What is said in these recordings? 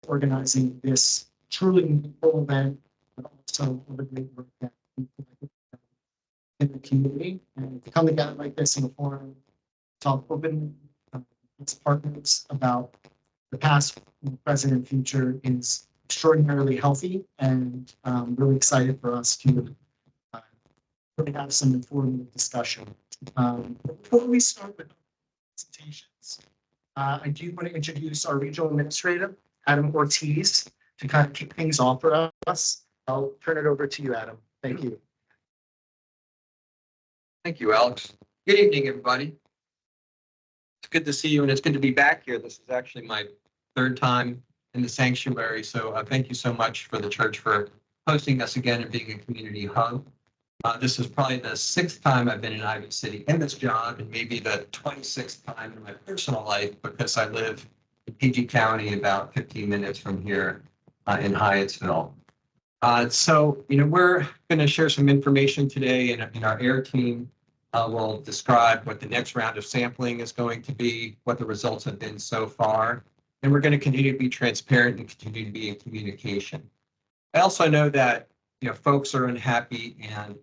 organizing this truly meaningful event, but also all the great work that people in the community. And to come together like this in a forum, talk openly as partners about the past, present, and future is extraordinarily healthy, and really excited for us to really have some informative discussion. Before we start with presentations, I do want to introduce our regional administrator, Adam Ortiz, to kind of kick things off for us. I'll turn it over to you, Adam. Thank you. Thank you, Alex. Good evening, everybody. It's good to see you, and it's good to be back here. This is actually my third time in the sanctuary, so thank you so much for the church for hosting us again and being a community hub. This is probably the 6th time I've been in Ivy City in this job, and maybe the 26th time in my personal life, because I live in PG County, about 15 minutes from here in Hyattsville. So, we're going to share some information today, and our AIR team will describe what the next round of sampling is going to be, what the results have been so far, and we're going to continue to be transparent and continue to be in communication. I also know that folks are unhappy and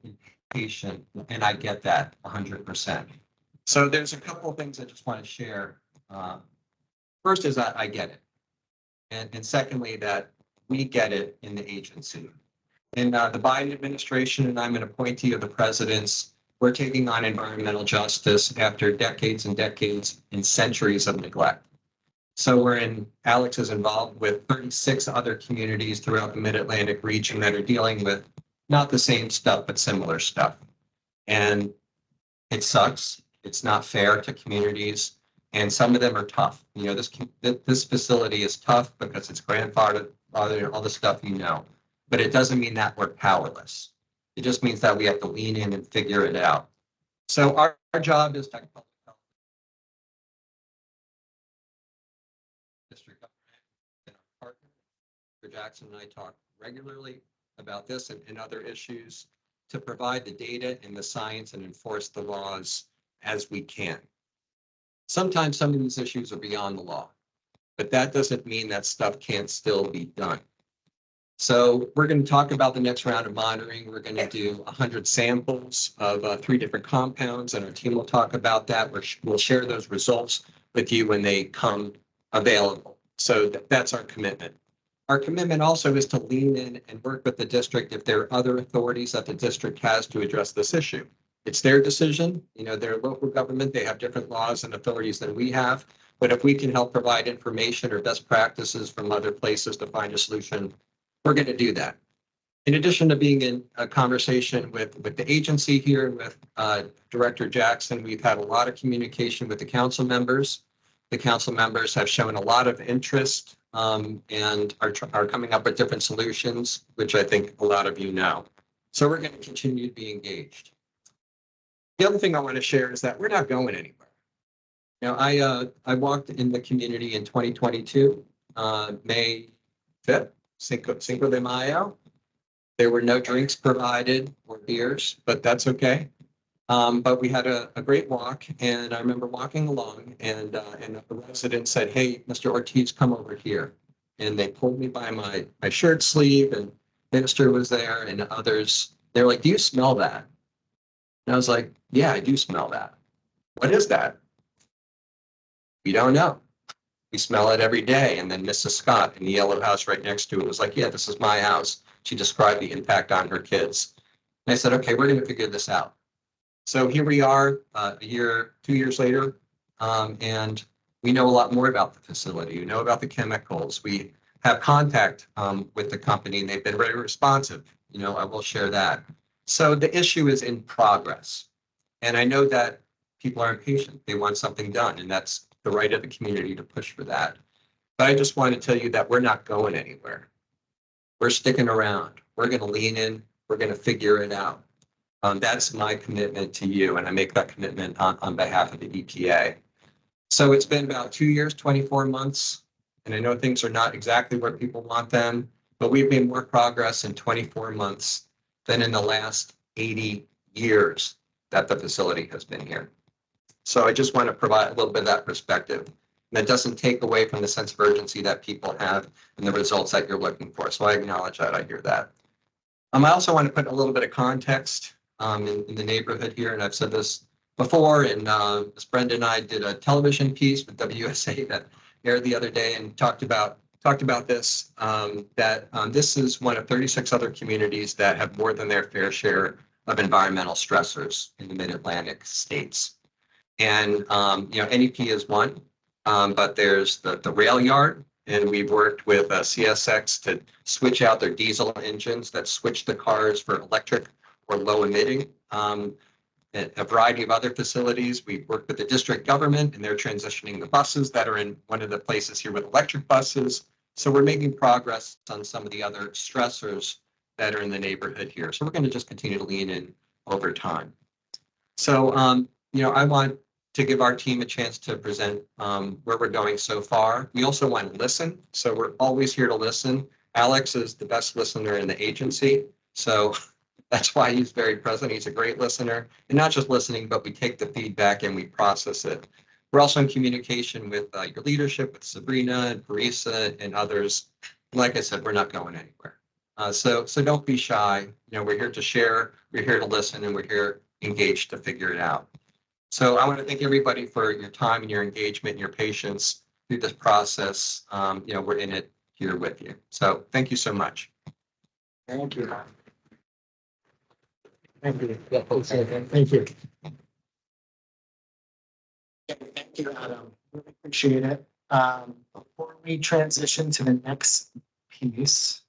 impatient, and I get that 100%. So there's a couple of things I just want to share. First is that I get it, and secondly that we get it in the agency. In the Biden administration, and I'm an appointee of the president's, we're taking on environmental justice after decades and decades and centuries of neglect. So Alex is involved with 36 other communities throughout the Mid-Atlantic region that are dealing with not the same stuff, but similar stuff. And it sucks. It's not fair to communities. And some of them are tough. This facility is tough because it's grandfathered, all the stuff but it doesn't mean that we're powerless. It just means that we have to lean in and figure it out. So our job is to public health district government and our partner, Dr. Jackson, and I talk regularly about this and other issues to provide the data and the science and enforce the laws as we can. Sometimes some of these issues are beyond the law, but that doesn't mean that stuff can't still be done. So we're going to talk about the next round of monitoring. We're going to do 100 samples of 3 different compounds, and our team will talk about that. We'll share those results with you when they come available. So that's our commitment. Our commitment also is to lean in and work with the district if there are other authorities that the district has to address this issue. It's their decision. They're local government. They have different laws and authorities than we have. But if we can help provide information or best practices from other places to find a solution, we're going to do that. In addition to being in a conversation with the agency here, with Director Jackson, we've had a lot of communication with the council members. The council members have shown a lot of interest and are coming up with different solutions, which I think a lot of you know. So we're going to continue to be engaged. The other thing I want to share is that we're not going anywhere. I walked in the community in 2022, May 5th. Cinco de Mayo. There were no drinks provided or beers, but that's okay. But we had a great walk, and I remember walking along, and a resident said, "Hey, Mr. Ortiz, come over here." And they pulled me by my shirt sleeve, and Minister was there, and others. They're like, "Do you smell that?" And I was like, "Yeah, I do smell that." "What is that?" "We don't know. We smell it every day." And then Mrs. Scott in the yellow house right next to it was like, "Yeah, this is my house." She described the impact on her kids. And I said, "Okay, we're going to figure this out." So here we are, 2 years later, and we know a lot more about the facility. We know about the chemicals. We have contact with the company, and they've been very responsive. I will share that. So the issue is in progress. And I know that people are impatient. They want something done, and that's the right of the community to push for that. But I just want to tell you that we're not going anywhere. We're sticking around. We're going to lean in. We're going to figure it out. That's my commitment to you, and I make that commitment on behalf of the EPA. So it's been about 2 years, 24 months, and I know things are not exactly where people want them, but we've made more progress in 24 months than in the last 80 years that the facility has been here. So I just want to provide a little bit of that perspective. that doesn't take away from the sense of urgency that people have and the results that you're looking for. So I acknowledge that. I hear that. I also want to put a little bit of context in the neighborhood here, and I've said this before, and Ms. Brenda and I did a television piece with WSA that aired the other day and talked about this, this is one of 36 other communities that have more than their fair share of environmental stressors in the mid-Atlantic states. And, NEP is one, but there's the rail yard, and we've worked with CSX to switch out their diesel engines that switch the cars for electric or low emitting. A variety of other facilities. We've worked with the district government, and they're transitioning the buses that are in one of the places here with electric buses. So we're making progress on some of the other stressors that are in the neighborhood here. So we're going to just continue to lean in over time. So, I want to give our team a chance to present where we're going so far. We also want to listen. So we're always here to listen. Alex is the best listener in the agency. So that's why he's very present. He's a great listener, and not just listening, but we take the feedback and we process it. We're also in communication with your leadership, with Sabrina and Parisa and others. Like I said, we're not going anywhere. So don't be shy. We're here to share, we're here to listen, and we're here engaged to figure it out. So I want to thank everybody for your time and your engagement and your patience through this process. We're in it here with you. So thank you so much. Thank you. Thank you. Thank you. Thank you, Adam. Really appreciate it. Before we transition to the next piece,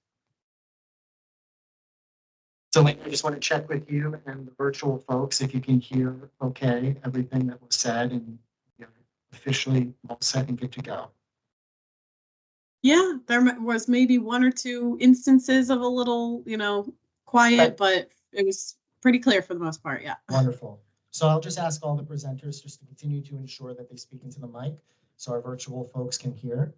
so I just want to check with you and the virtual folks if you can hear everything that was said, and you're officially all set and good to go. Yeah, there was maybe one or two instances of a little, quiet, but it was pretty clear for the most part. Yeah. Wonderful. So I'll just ask all the presenters just to continue to ensure that they speak into the mic so our virtual folks can hear.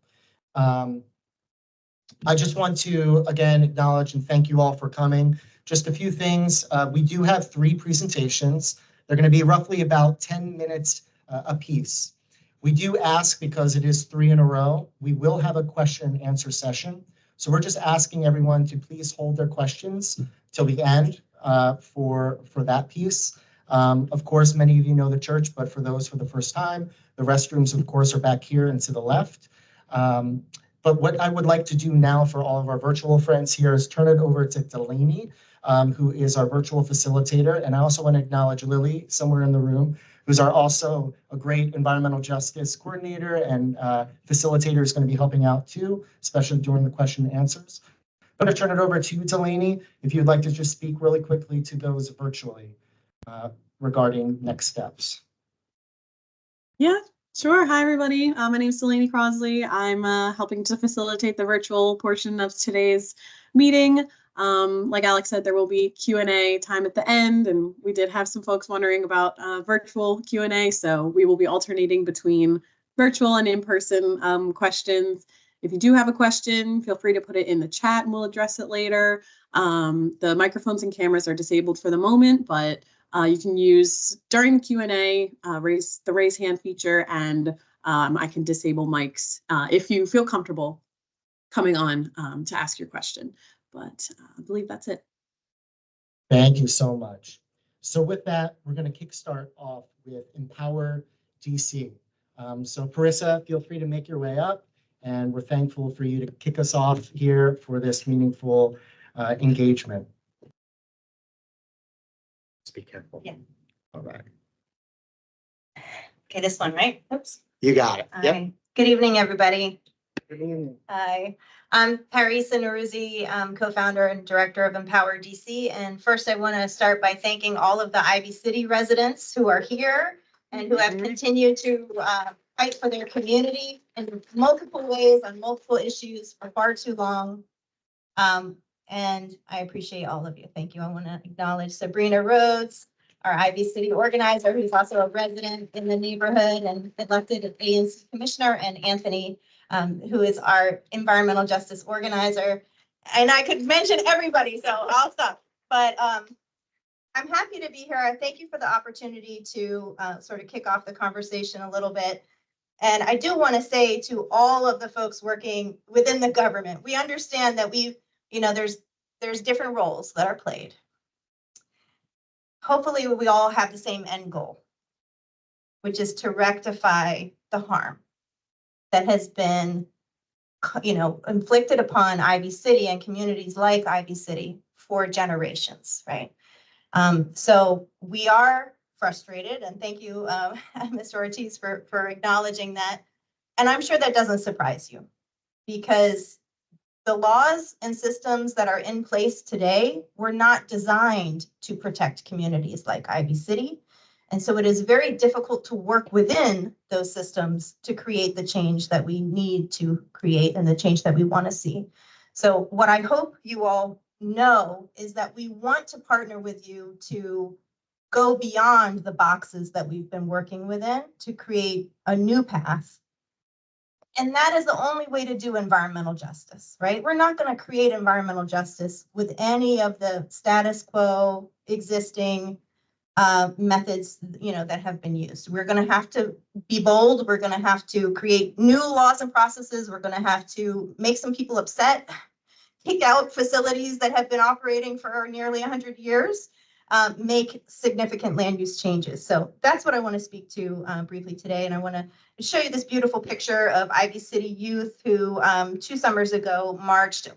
I just want to, again, acknowledge and thank you all for coming. Just a few things. We do have 3 presentations. They're going to be roughly about 10 minutes a piece. We do ask, because it is 3 in a row, we will have a question and answer session. So we're just asking everyone to please hold their questions till the end for that piece. Of course, many of you know the church, but for those for the first time, the restrooms, of course, are back here and to the left. But what I would like to do now for all of our virtual friends here is turn it over to Delaney, who is our virtual facilitator. And I also want to acknowledge Lily, somewhere in the room, who's also a great environmental justice coordinator and facilitator, is going to be helping out too, especially during the question and answers. I'm going to turn it over to Delaney, if you'd like to just speak really quickly to those virtually regarding next steps. Yeah, sure. Hi, everybody. My name is Delaney Crosley. I'm helping to facilitate the virtual portion of today's meeting. Like Alex said, there will be Q&A time at the end, and we did have some folks wondering about virtual Q&A, so we will be alternating between virtual and in-person questions. If you do have a question, feel free to put it in the chat and we'll address it later. The microphones and cameras are disabled for the moment, but you can use during the Q&A, raise the raise hand feature, and I can disable mics if you feel comfortable coming on to ask your question. But I believe that's it. Thank you so much. So with that, we're going to kickstart off with Empower DC. So Parisa, feel free to make your way up, and we're thankful for you to kick us off here for this meaningful engagement. Just be careful. Yeah. All right. Okay, this one, right? Oops. You got it. Yep. Hi. Good evening, everybody. Good evening. Hi, I'm Parisa Naruzzi, co-founder and director of Empower DC. And first, I want to start by thanking all of the Ivy City residents who are here and who have continued to fight for their community in multiple ways on multiple issues for far too long. And I appreciate all of you. Thank you. I want to acknowledge Sabrina Rhodes, our Ivy City organizer, who's also a resident in the neighborhood and elected ANC commissioner, and Anthony, who is our environmental justice organizer. And I could mention everybody, so I'll stop. But I'm happy to be here. Thank you for the opportunity to sort of kick off the conversation a little bit. And I do want to say to all of the folks working within the government, we understand that there's different roles that are played. Hopefully we all have the same end goal, which is to rectify the harm that has been, inflicted upon Ivy City and communities like Ivy City for generations, right? So we are frustrated, and thank you, Mr. Ortiz, for acknowledging that. And I'm sure that doesn't surprise you, because the laws and systems that are in place today were not designed to protect communities like Ivy City. And so it is very difficult to work within those systems to create the change that we need to create and the change that we want to see. So what I hope you all know is that we want to partner with you to go beyond the boxes that we've been working within to create a new path. And that is the only way to do environmental justice, right? We're not going to create environmental justice with any of the status quo existing methods, that have been used. We're going to have to be bold. We're going to have to create new laws and processes. We're going to have to make some people upset, take out facilities that have been operating for nearly 100 years, make significant land use changes. So that's what I want to speak to briefly today. And I want to show you this beautiful picture of Ivy City youth who 2 summers ago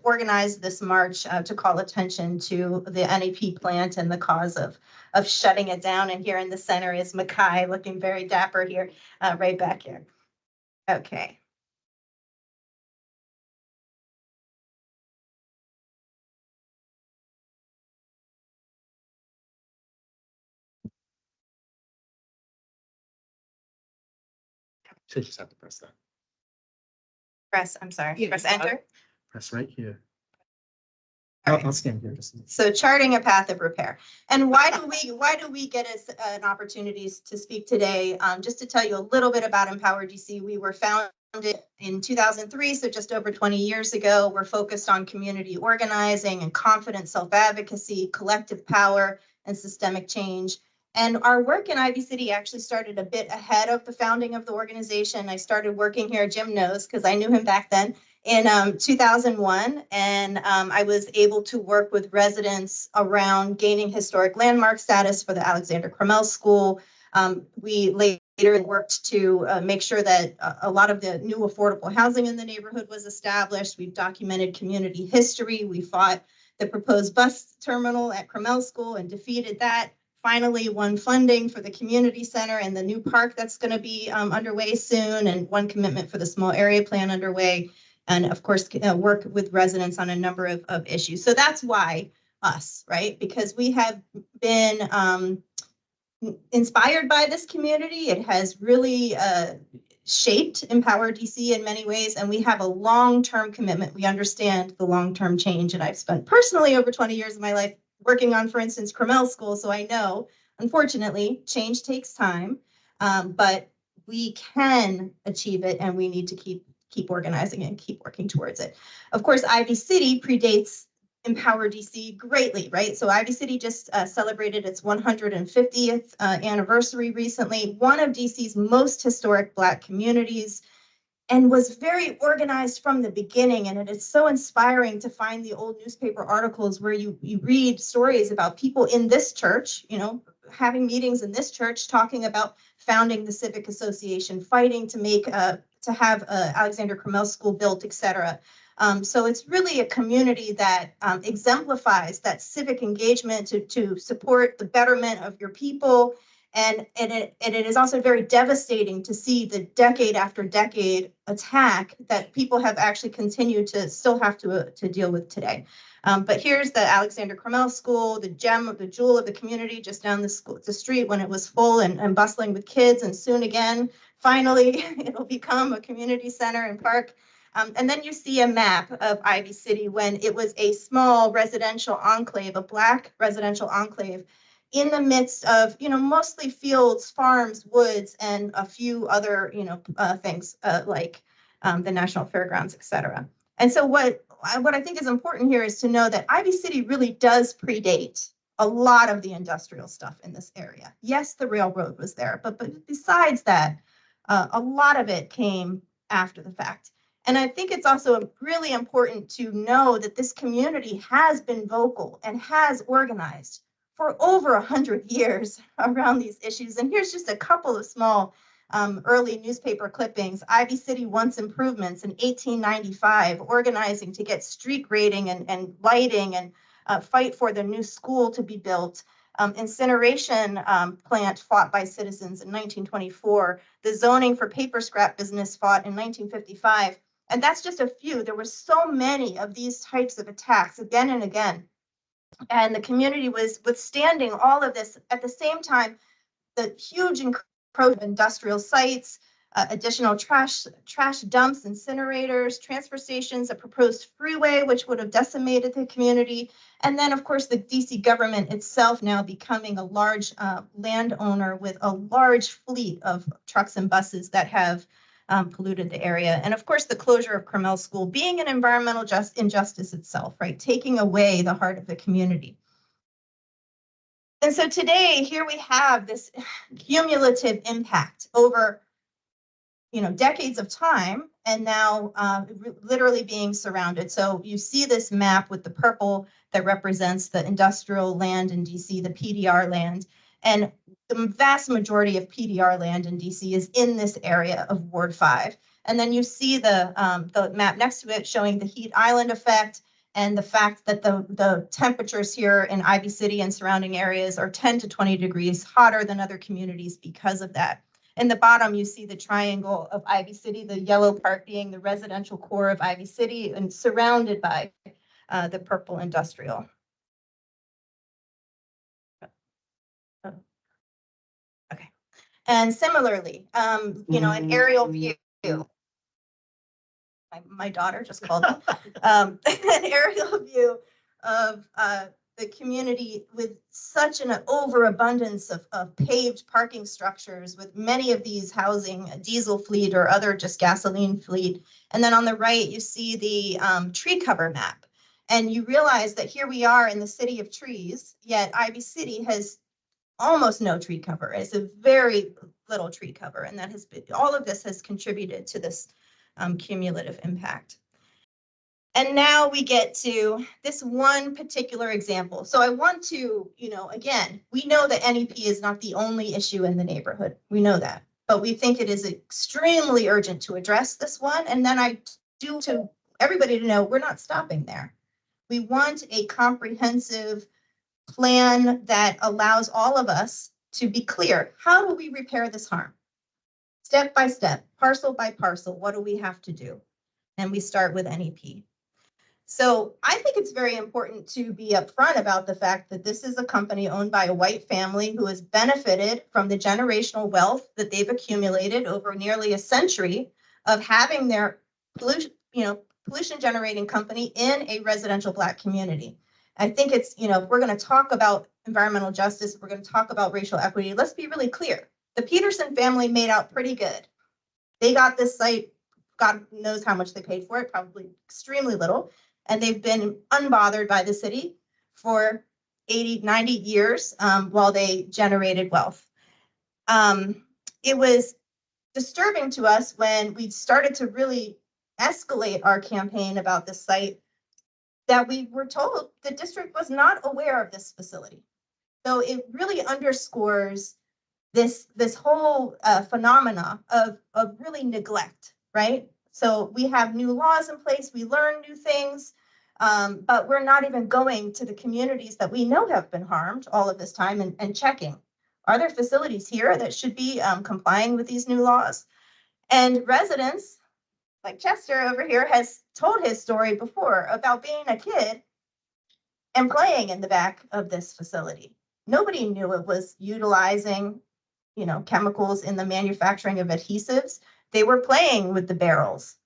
organized this march to call attention to the NEP plant and the cause of shutting it down. And here in the center is Makai, looking very dapper here, right back here. Okay. Should just have to press that. I'm sorry, Yeah, press you got enter. it. Press right here. All right. I'll scan here just. So charting a path of repair. And why do we get an opportunity to speak today? Just to tell you a little bit about Empower DC, we were founded in 2003, so just over 20 years ago. We're focused on community organizing and confident self-advocacy, collective power, and systemic change. And our work in Ivy City actually started a bit ahead of the founding of the organization. I started working here, Jim knows, because I knew him back then, in 2001, and I was able to work with residents around gaining historic landmark status for the Alexander Crummell School. We later worked to make sure that a lot of the new affordable housing in the neighborhood was established. We've documented community history. We fought the proposed bus terminal at Crummell School and defeated that. Finally won funding for the community center and the new park that's going to be underway soon, and one commitment for the small area plan underway. And of course, work with residents on a number of issues. So that's why us, right? Because we have been inspired by this community. It has really shaped Empower DC in many ways, and we have a long-term commitment. We understand the long-term change, and I've spent personally over 20 years of my life working on, for instance, Crummell School, so I know, unfortunately, change takes time, but we can achieve it, and we need to keep organizing and keep working towards it. Of course, Ivy City predates Empower DC greatly, right? So Ivy City just celebrated its 150th anniversary recently, one of DC's most historic Black communities, and was very organized from the beginning. And it is so inspiring to find the old newspaper articles where you read stories about people in this church, having meetings in this church, talking about founding the Civic Association, fighting to make to have Alexander Crummell School built, et cetera. So it's really a community that exemplifies that civic engagement to support the betterment of your people. And it is also very devastating to see the decade after decade attack that people have actually continued to still have to deal with today. But here's the Alexander Crummell School, the jewel of the community just down the street when it was full and bustling with kids. And soon again, finally, it'll become a community center and park. And then you see a map of Ivy City when it was a small residential enclave, a Black residential enclave in the midst of, mostly fields, farms, woods, and a few other, things like the National Fairgrounds, et cetera. And so what I think is important here is to know that Ivy City really does predate a lot of the industrial stuff in this area. Yes, the railroad was there, but besides that, A lot of it came after the fact. And I think it's also really important to know that this community has been vocal and has organized for over 100 years around these issues. And here's just a couple of small early newspaper clippings. Ivy City wants improvements in 1895, organizing to get street grading and lighting and fight for the new school to be built. Incineration plant fought by citizens in 1924. The zoning for paper scrap business fought in 1955. And that's just a few. There were so many of these types of attacks again and again. And the community was withstanding all of this. At the same time, the huge encroachment of industrial sites, additional trash dumps, incinerators, transfer stations, a proposed freeway, which would have decimated the community. And then, of course, the DC government itself now becoming a large landowner with a large fleet of trucks and buses that have polluted the area. And of course, the closure of Carmel School being an environmental injustice itself, right? Taking away the heart of the community. And so today, here we have this cumulative impact over, decades of time, and now literally being surrounded. So you see this map with the purple that represents the industrial land in DC, the PDR land, and the vast majority of PDR land in DC is in this area of Ward 5. And then you see the map next to it showing the heat island effect, and the fact that the temperatures here in Ivy City and surrounding areas are 10 to 20 degrees hotter than other communities because of that. In the bottom, you see the triangle of Ivy City, the yellow part being the residential core of Ivy City and surrounded by the purple industrial. Okay. And similarly, an aerial view. My daughter just called me. An aerial view of the community with such an overabundance of paved parking structures, with many of these housing a diesel fleet or other just gasoline fleet. And then on the right, you see the tree cover map. And you realize that here we are in the city of trees, yet Ivy City has almost no tree cover. It's a very little tree cover. And that has been, all of this has contributed to this cumulative impact. And now we get to this one particular example. So I want to, again, we know that NEP is not the only issue in the neighborhood. We know that, but we think it is extremely urgent to address this one. And then I do to everybody to know we're not stopping there. We want a comprehensive plan that allows all of us to be clear. How do we repair this harm? Step by step, parcel by parcel, what do we have to do? And we start with NEP. So I think it's very important to be upfront about the fact that this is a company owned by a white family who has benefited from the generational wealth that they've accumulated over nearly a century of having their pollution generating company in a residential Black community. I think it's, if we're going to talk about environmental justice, if we're going to talk about racial equity, let's be really clear. The Peterson family made out pretty good. They got this site, God knows how much they paid for it, probably extremely little. And they've been unbothered by the city for 80, 90 years while they generated wealth. It was disturbing to us when we started to really escalate our campaign about this site that we were told the district was not aware of this facility. So it really underscores this whole phenomena of really neglect, right? So we have new laws in place, we learn new things, but we're not even going to the communities that we know have been harmed all of this time and checking. Are there facilities here that should be complying with these new laws? And residents, like Chester over here, has told his story before about being a kid and playing in the back of this facility. Nobody knew it was utilizing chemicals in the manufacturing of adhesives. They were playing with the barrels.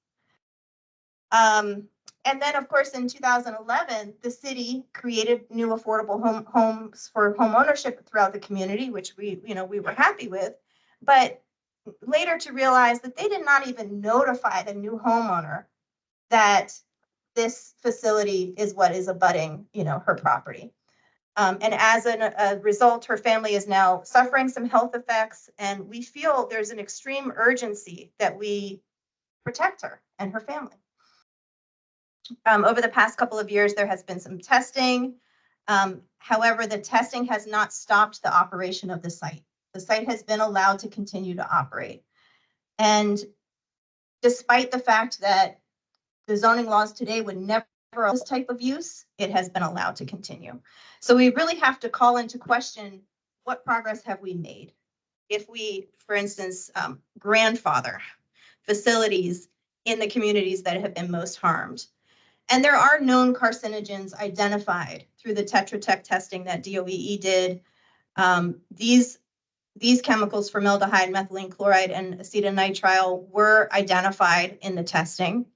And then, of course, in 2011, the city created new affordable homes for home ownership throughout the community, which we were happy with. But later to realize that they did not even notify the new homeowner that this facility is what is abutting, her property. And as a result, her family is now suffering some health effects, and we feel there's an extreme urgency that we protect her and her family. Over the past couple of years, there has been some testing. However, the testing has not stopped the operation of the site. The site has been allowed to continue to operate. And despite the fact that the zoning laws today would never allow this type of use, it has been allowed to continue. So we really have to call into question, what progress have we made? If we, for instance, grandfather facilities in the communities that have been most harmed. And there are known carcinogens identified through the Tetra Tech testing that DOEE did. These chemicals, formaldehyde, methylene chloride, and acetonitrile, were identified in the testing.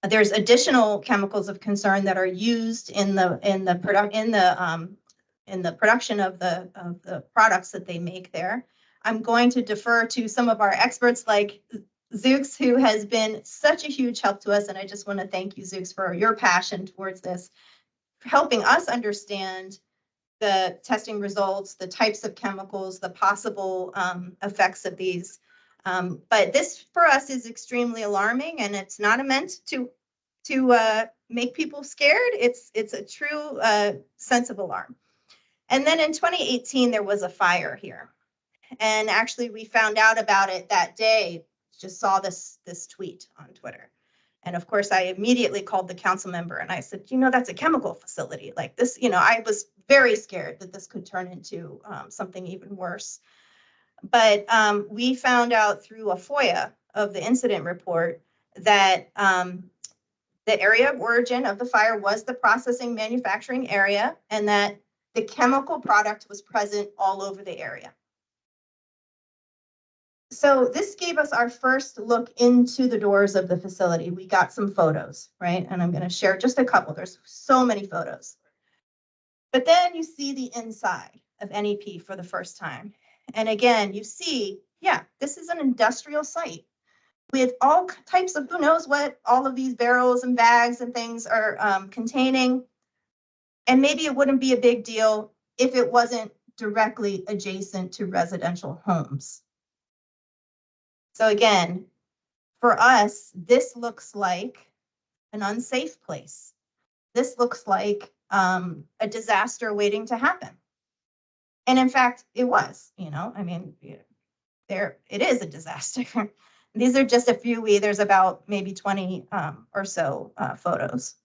There's additional chemicals of concern that are used in the production of the products that they make there. I'm going to defer to some of our experts like Zooks, who has been such a huge help to us. And I just want to thank you, Zooks, for your passion towards this, helping us understand the testing results, the types of chemicals, the possible effects of these. But this for us is extremely alarming, and it's not meant to make people scared. It's a true sense of alarm. And then in 2018, there was a fire here. And actually we found out about it that day, just saw this tweet on Twitter. And of course, I immediately called the council member and I said, that's a chemical facility like this. I was very scared that this could turn into something even worse. But we found out through a FOIA of the incident report that the area of origin of the fire was the processing manufacturing area, and that the chemical product was present all over the area. So this gave us our first look into the doors of the facility. We got some photos, right? And I'm going to share just a couple. There's so many photos. But then you see the inside of NEP for the first time. And again, you see, yeah, this is an industrial site with all types of, who knows what all of these barrels and bags and things are containing. And maybe it wouldn't be a big deal if it wasn't directly adjacent to residential homes. So again, for us, this looks like an unsafe place. This looks like a disaster waiting to happen. And in fact, it was, there, it is a disaster. These are just a few, there's about maybe 20 or so photos.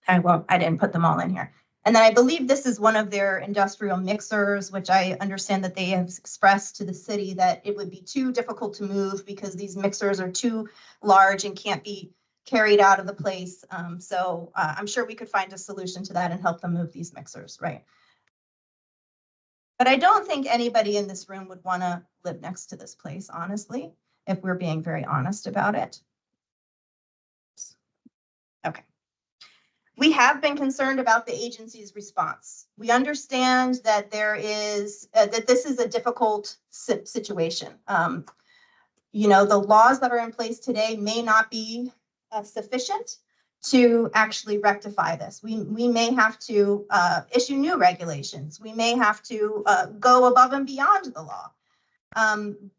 I didn't put them all in here. And then I believe this is one of their industrial mixers, which I understand that they have expressed to the city that it would be too difficult to move because these mixers are too large and can't be carried out of the place. So I'm sure we could find a solution to that and help them move these mixers, right? But I don't think anybody in this room would want to live next to this place, honestly, if we're being very honest about it. Okay. We have been concerned about the agency's response. We understand that there is that this is a difficult situation. The laws that are in place today may not be sufficient to actually rectify this. We may have to issue new regulations. We may have to go above and beyond the law.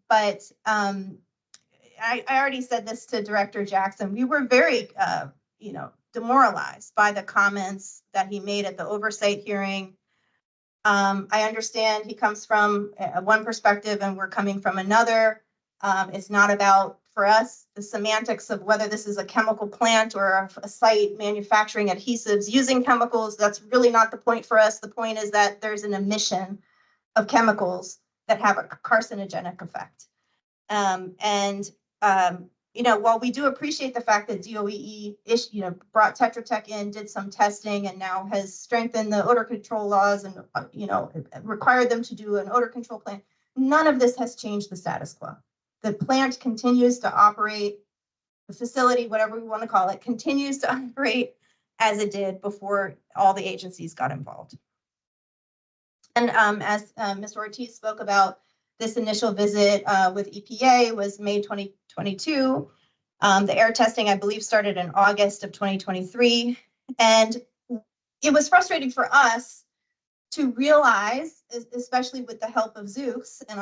But I already said this to Director Jackson. We were very, demoralized by the comments that he made at the oversight hearing. I understand he comes from one perspective and we're coming from another. It's not about, for us, the semantics of whether this is a chemical plant or a site manufacturing adhesives using chemicals. That's really not the point for us. The point is that there's an emission of chemicals that have a carcinogenic effect. While we do appreciate the fact that DOEE brought Tetra Tech in, did some testing, and now has strengthened the odor control laws and required them to do an odor control plan, none of this has changed the status quo. The plant continues to operate, the facility, whatever we want to call it, continues to operate as it did before all the agencies got involved. And as Mr. Ortiz spoke about, this initial visit with EPA was May 2022. The air testing, I believe, started in August of 2023. And it was frustrating for us to realize, especially with the help of Zooks and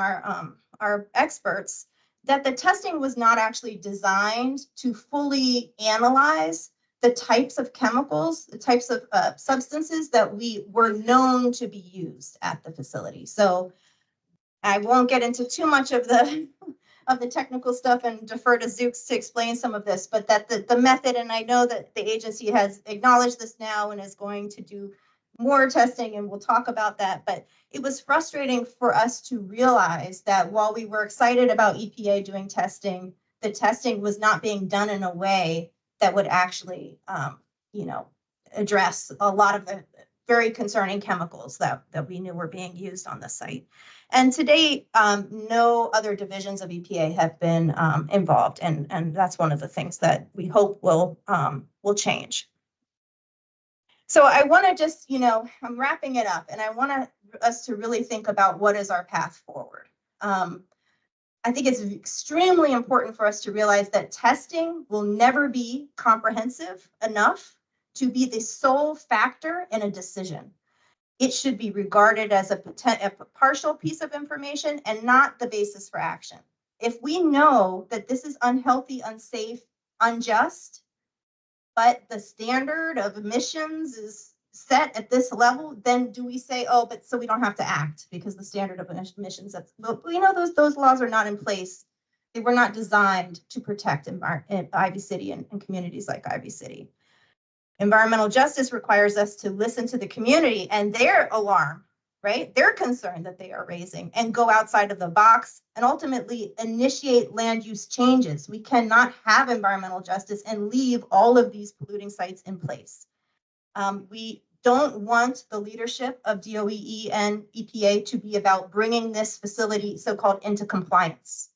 our experts, that the testing was not actually designed to fully analyze the types of chemicals, the types of substances that we were known to be used at the facility. So I won't get into too much of the technical stuff and defer to Zooks to explain some of this, but that the method, and I know that the agency has acknowledged this now and is going to do more testing, and we'll talk about that. But it was frustrating for us to realize that while we were excited about EPA doing testing, the testing was not being done in a way that would actually, address a lot of the very concerning chemicals that we knew were being used on the site. And to date, no other divisions of EPA have been involved, and that's one of the things that we hope will change. So I want to just, I'm wrapping it up, and I want us to really think about what is our path forward. I think it's extremely important for us to realize that testing will never be comprehensive enough to be the sole factor in a decision. It should be regarded as a partial piece of information and not the basis for action. If we know that this is unhealthy, unsafe, unjust, but the standard of emissions is set at this level, then do we say, oh, but so we don't have to act because the standard of emissions, those laws are not in place. They were not designed to protect Ivy City and communities like Ivy City. Environmental justice requires us to listen to the community and their alarm, right? Their concern that they are raising, and go outside of the box and ultimately initiate land use changes. We cannot have environmental justice and leave all of these polluting sites in place. We don't want the leadership of DOE and EPA to be about bringing this facility so-called into compliance.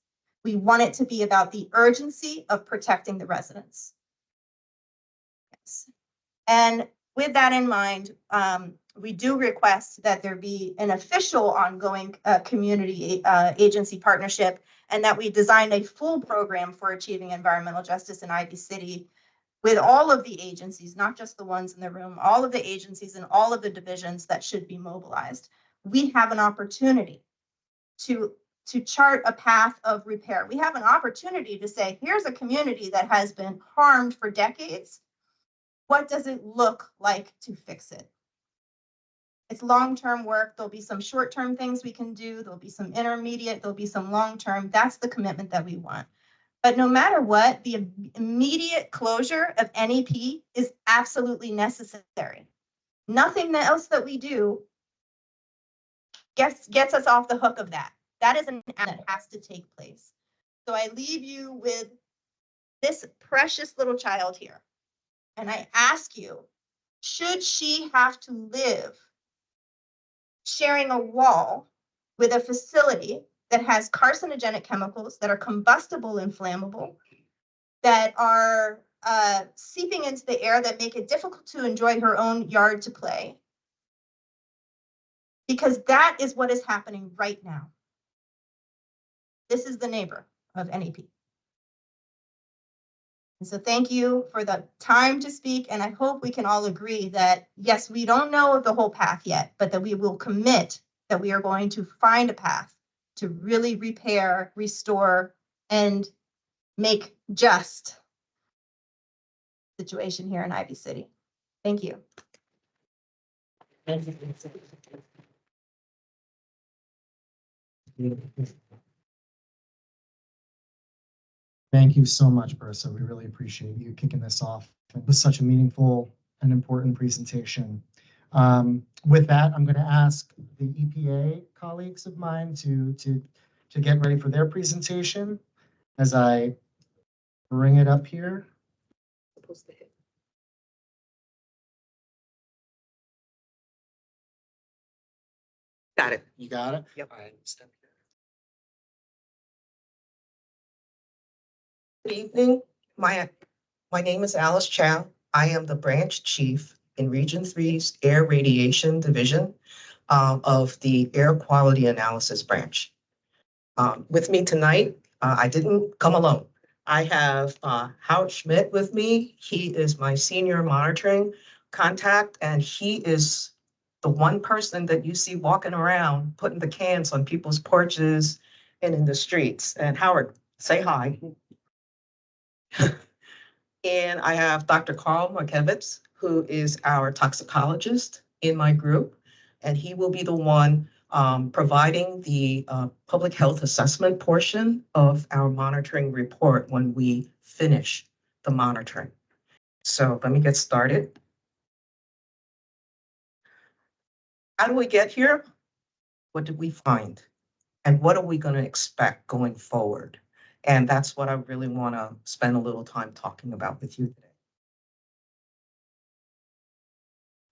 We want it to be about the urgency of protecting the residents. Yes. And with that in mind, we do request that there be an official ongoing community agency partnership, and that we design a full program for achieving environmental justice in Ivy City with all of the agencies, not just the ones in the room, all of the agencies and all of the divisions that should be mobilized. We have an opportunity to chart a path of repair. We have an opportunity to say, here's a community that has been harmed for decades. What does it look like to fix it? It's long-term work. There'll be some short-term things we can do. There'll be some intermediate, there'll be some long-term. That's the commitment that we want. But no matter what, the immediate closure of NEP is absolutely necessary. Nothing else that we do gets us off the hook of that. That is an act that has to take place. So I leave you with this precious little child here. And I ask you, should she have to live sharing a wall with a facility that has carcinogenic chemicals that are combustible and flammable, that are seeping into the air, that make it difficult to enjoy her own yard to play? Because that is what is happening right now. This is the neighbor of NEP. And so thank you for the time to speak, and I hope we can all agree that, yes, we don't know the whole path yet, but that we will commit that we are going to find a path to really repair, restore, and make just situation here in Ivy City. Thank you. Thank you so much, Bersa. We really appreciate you kicking this off with such a meaningful and important presentation. With that, I'm going to ask the EPA colleagues of mine to get ready for their presentation as I bring it up here. Got it. You got it? Yep. All right, step here. Good evening. My name is Alice Chow. I am the branch chief in Region 3's Air Radiation Division of the Air Quality Analysis Branch. With me tonight, I didn't come alone. I have Howard Schmidt with me. He is my senior monitoring contact, and he is the one person that you see walking around putting the cans on people's porches and in the streets. And Howard, say hi. And I have Dr. Carl Markevitz, who is our toxicologist in my group, and he will be the one providing the public health assessment portion of our monitoring report when we finish the monitoring. So let me get started. How do we get here? What did we find? And what are we going to expect going forward? And that's what I really want to spend a little time talking about with you today.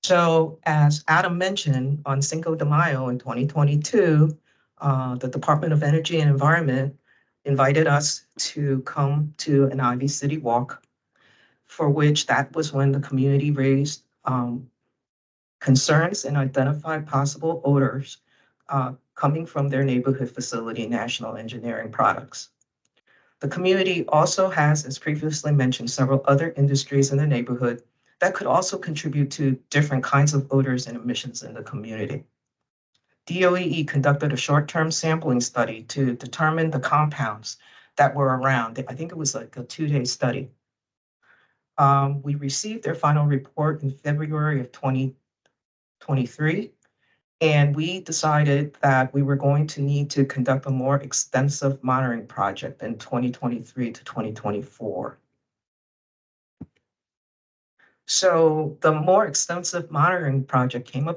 So as Adam mentioned, on Cinco de Mayo in 2022, the Department of Energy and Environment invited us to come to an Ivy City walk, for which that was when the community raised concerns and identified possible odors coming from their neighborhood facility, National Engineering Products. The community also has, as previously mentioned, several other industries in the neighborhood that could also contribute to different kinds of odors and emissions in the community. DOEE conducted a short-term sampling study to determine the compounds that were around. I think it was like a 2-day study. We received their final report in February of 2023, and we decided that we were going to need to conduct a more extensive monitoring project in 2023 to 2024. So the more extensive monitoring project came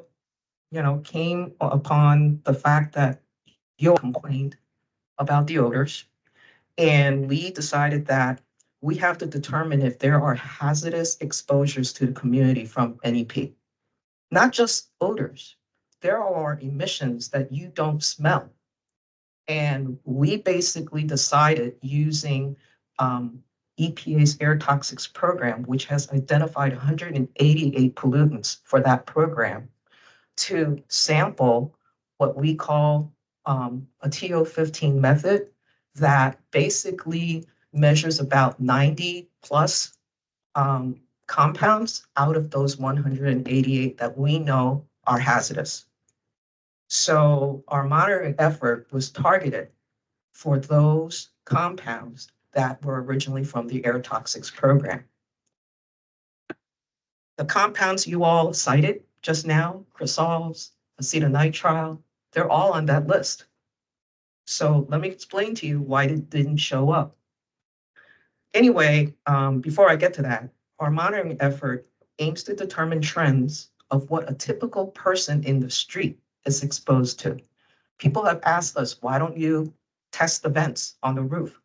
upon the fact that you complained about the odors, and we decided that we have to determine if there are hazardous exposures to the community from NEP. Not just odors, there are emissions that you don't smell. And we basically decided using EPA's air toxics program, which has identified 188 pollutants for that program, to sample what we call a TO15 method that basically measures about 90 plus compounds out of those 188 that we know are hazardous. So our monitoring effort was targeted for those compounds that were originally from the air toxics program. The compounds you all cited just now, cresols, acetonitrile, they're all on that list. So let me explain to you why it didn't show up. Anyway, before I get to that, our monitoring effort aims to determine trends of what a typical person in the street is exposed to. People have asked us, why don't you test the vents on the roof?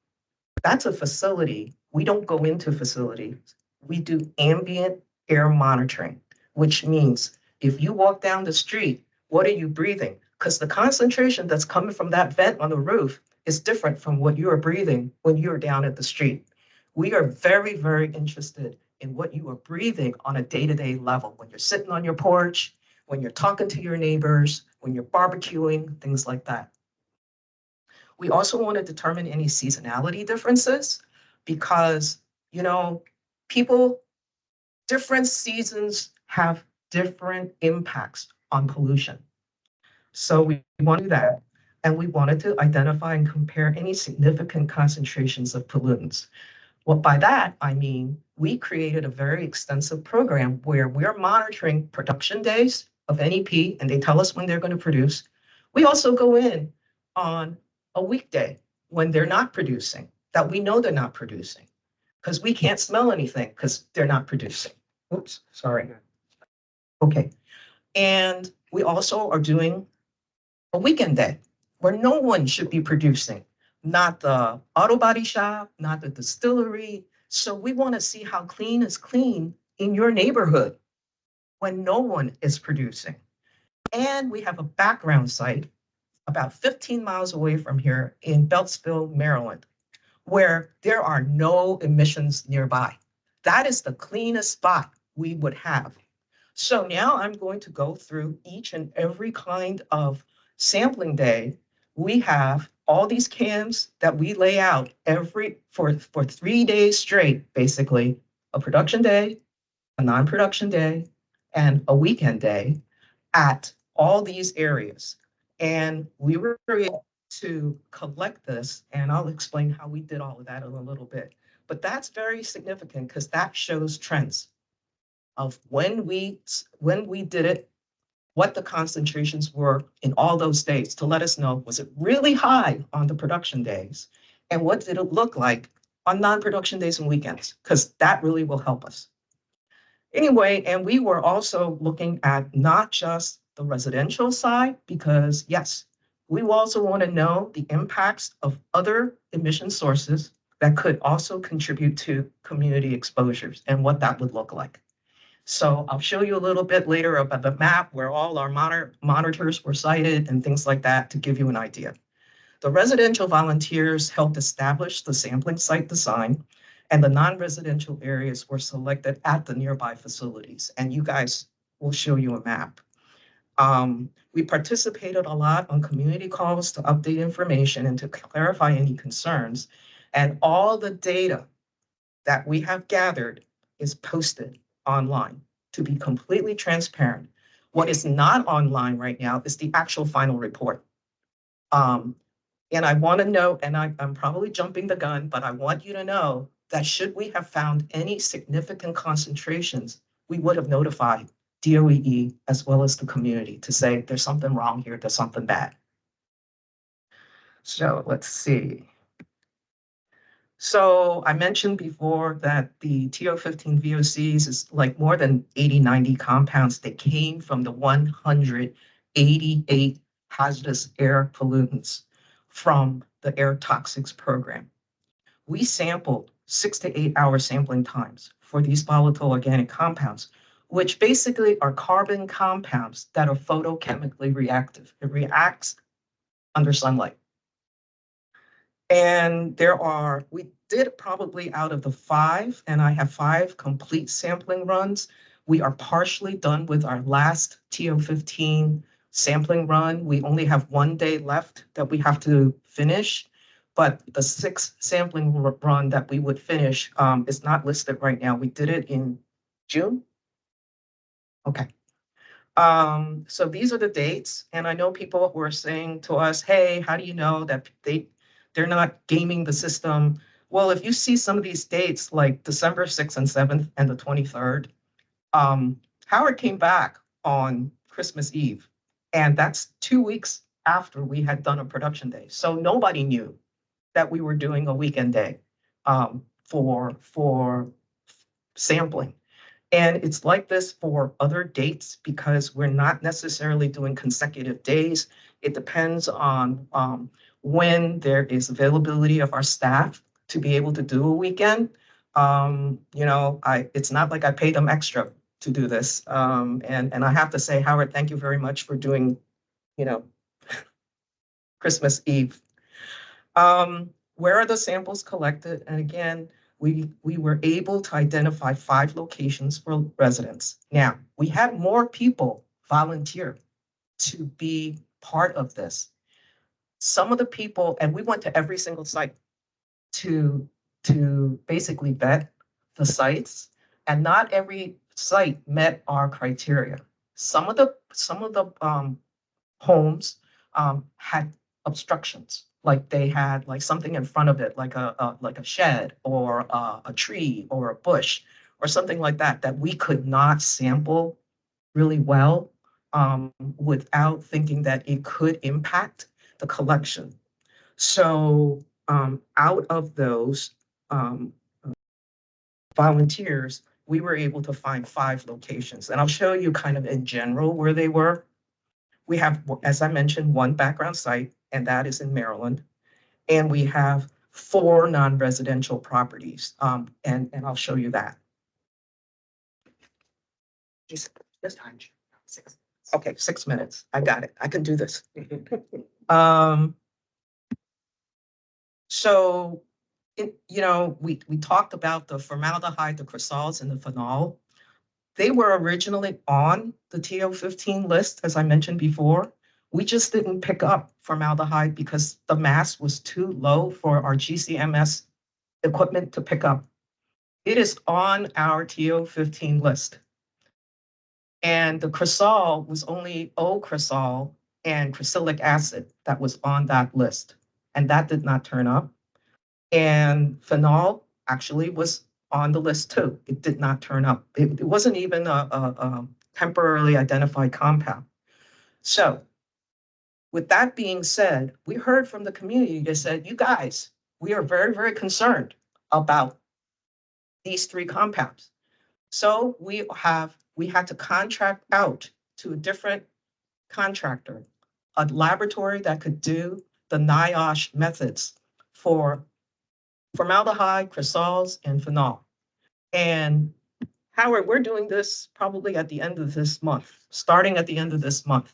That's a facility. We don't go into facilities. We do ambient air monitoring, which means if you walk down the street, what are you breathing? Because the concentration that's coming from that vent on the roof is different from what you are breathing when you're down at the street. We are very, very interested in what you are breathing on a day-to-day level, when you're sitting on your porch, when you're talking to your neighbors, when you're barbecuing, things like that. We also want to determine any seasonality differences because, different seasons have different impacts on pollution. So we want to do that. And we wanted to identify and compare any significant concentrations of pollutants. Well, by that, I mean, we created a very extensive program where we're monitoring production days of NEP, and they tell us when they're going to produce. We also go in on a weekday when they're not producing, that we know they're not producing, because we can't smell anything because they're not producing. Oops, sorry. Okay. And we also are doing a weekend day where no one should be producing, not the auto body shop, not the distillery. So we want to see how clean is clean in your neighborhood when no one is producing. And we have a background site about 15 miles away from here in Beltsville, Maryland, where there are no emissions nearby. That is the cleanest spot we would have. So now I'm going to go through each and every kind of sampling day. We have all these cans that we lay out for 3 days straight, basically, a production day, a non-production day, and a weekend day. at all these areas. And we were able to collect this, and I'll explain how we did all of that in a little bit. But that's very significant because that shows trends of when we did it, what the concentrations were in all those days to let us know, was it really high on the production days? And what did it look like on non-production days and weekends? Because that really will help us. Anyway, and we were also looking at not just the residential side, because yes, we also want to know the impacts of other emission sources that could also contribute to community exposures and what that would look like. So I'll show you a little bit later about the map where all our monitors were sited and things like that to give you an idea. The residential volunteers helped establish the sampling site design, and the non-residential areas were selected at the nearby facilities. And you guys will show you a map. We participated a lot on community calls to update information and to clarify any concerns. And all the data that we have gathered is posted online to be completely transparent. What is not online right now is the actual final report. And I want to know, and I'm probably jumping the gun, but I want you to know that should we have found any significant concentrations, we would have notified DOEE as well as the community to say there's something wrong here, there's something bad. So let's see. So I mentioned before that the TO15 VOCs is like more than 80, 90 compounds that came from the 188 hazardous air pollutants from the air toxics program. We sampled 6 to 8 hour sampling times for these volatile organic compounds, which basically are carbon compounds that are photochemically reactive. It reacts under sunlight. And we did probably out of the 5, and I have 5 complete sampling runs. We are partially done with our last TO15 sampling run. We only have 1 day left that we have to finish, but the 6th sampling run that we would finish is not listed right now. We did it in June. Okay. So these are the dates, and I know people were saying to us, hey, how do you know that they're not gaming the system? Well, if you see some of these dates, like December 6th and 7th and the 23rd, Howard came back on Christmas Eve, and that's 2 weeks after we had done a production day. So nobody knew that we were doing a weekend day for sampling. And it's like this for other dates because we're not necessarily doing consecutive days. It depends on when there is availability of our staff to be able to do a weekend. It's not like I pay them extra to do this. And I have to say, Howard, thank you very much for doing, Christmas Eve. Where are the samples collected? And again, we were able to identify 5 locations for residents. Now, we had more people volunteer to be part of this. Some of the people, and we went to every single site to basically vet the sites, and not every site met our criteria. Some of the homes had obstructions, like they had like something in front of it, like a shed or a tree or a bush or something like that we could not sample really well without thinking that it could impact the collection. So out of those volunteers, we were able to find 5 locations, and I'll show you kind of in general where they were. We have, as I mentioned, 1 background site, and that is in Maryland. And we have 4 non-residential properties, and I'll show you that. This time, 6. Okay, 6 minutes. I got it. I can do this. So, we talked about the formaldehyde, the cresols, and the phenol. They were originally on the TO15 list, as I mentioned before. We just didn't pick up formaldehyde because the mass was too low for our GCMS equipment to pick up. It is on our TO15 list. And the cresol was only O-cresol and cresolic acid that was on that list. And that did not turn up. And phenol actually was on the list too. It did not turn up. It wasn't even a temporarily identified compound. So with that being said, we heard from the community that said, you guys, we are very, very concerned about these 3 compounds. So we had to contract out to a different contractor, a laboratory that could do the NIOSH methods for formaldehyde, cresols, and phenol. And Howard, we're doing this probably at the end of this month, starting at the end of this month.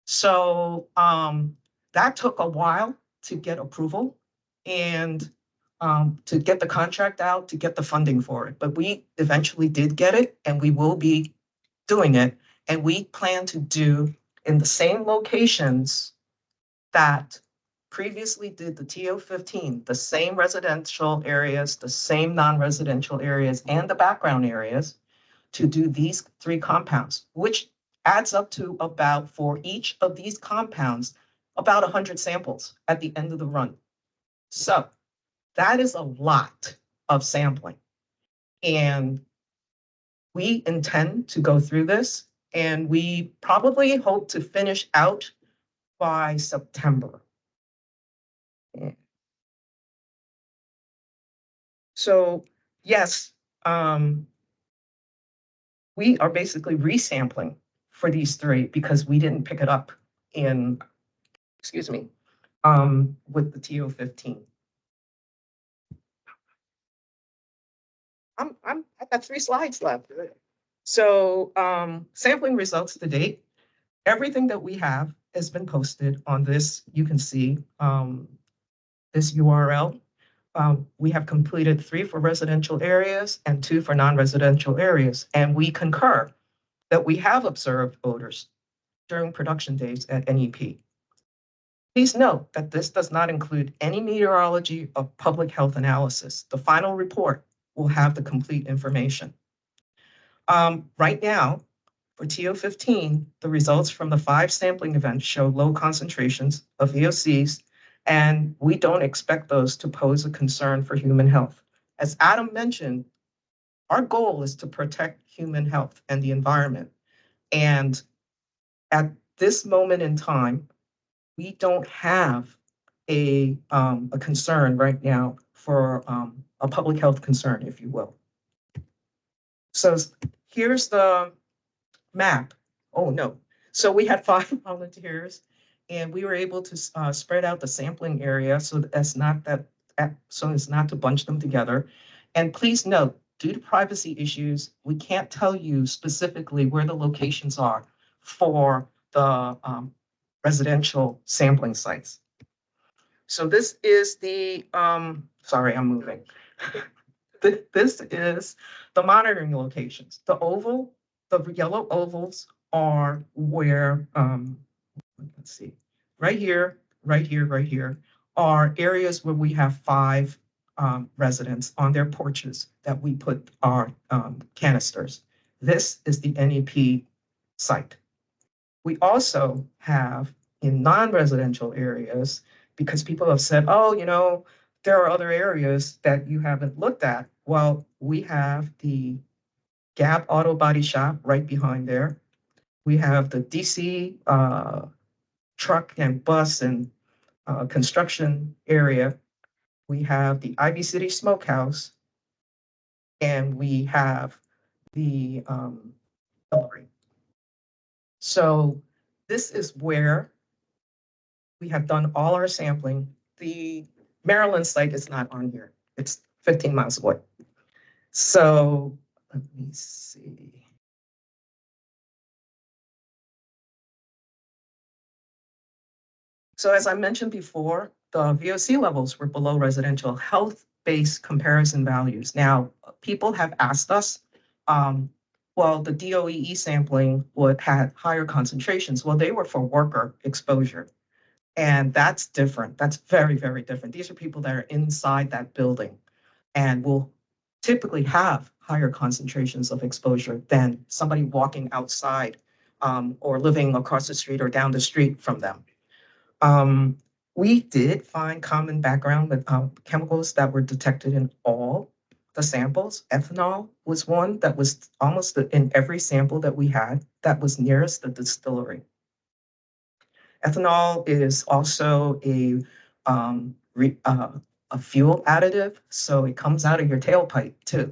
So that took a while to get approval and to get the contract out, to get the funding for it. But we eventually did get it, and we will be doing it. And we plan to do in the same locations that previously did the TO15, the same residential areas, the same non-residential areas, and the background areas to do these 3 compounds, which adds up to about, for each of these compounds, about 100 samples at the end of the run. So that is a lot of sampling. And we intend to go through this, and we probably hope to finish out by September. So yes, we are basically resampling for these 3 because we didn't pick it up in, excuse me, with the TO15. I've got 3 slides left. So sampling results to date, everything that we have has been posted on this. You can see this URL. We have completed 3 for residential areas and 2 for non-residential areas. And we concur that we have observed odors during production days at NEP. Please note that this does not include any meteorology or public health analysis. The final report will have the complete information. Right now, for TO15, the results from the 5 sampling events show low concentrations of VOCs, and we don't expect those to pose a concern for human health. As Adam mentioned, our goal is to protect human health and the environment. And at this moment in time, we don't have a concern right now for a public health concern, if you will. So here's the map. Oh, no. So we had 5 volunteers, and we were able to spread out the sampling area so as not to bunch them together. And please note, due to privacy issues, we can't tell you specifically where the locations are for the residential sampling sites. So this is the, sorry, I'm moving. This is the monitoring locations. The yellow ovals are where, let's see, right here, right here, right here, are areas where we have 5 residents on their porches that we put our canisters. This is the NEP site. We also have in non-residential areas, because people have said, oh, you know, there are other areas that you haven't looked at. Well, we have the Gap Auto Body Shop right behind there. We have the DC truck and bus and construction area. We have the Ivy City Smokehouse, and we have the delivery. So this is where we have done all our sampling. The Maryland site is not on here. It's 15 miles away. So let me see. So as I mentioned before, the VOC levels were below residential health-based comparison values. Now, people have asked us, well, the DOEE sampling had higher concentrations. Well, they were for worker exposure. And that's different. That's very, very different. These are people that are inside that building and will typically have higher concentrations of exposure than somebody walking outside or living across the street or down the street from them. We did find common background with chemicals that were detected in all the samples. Ethanol was one that was almost in every sample that we had that was nearest the distillery. Ethanol is also a fuel additive, so it comes out of your tailpipe too.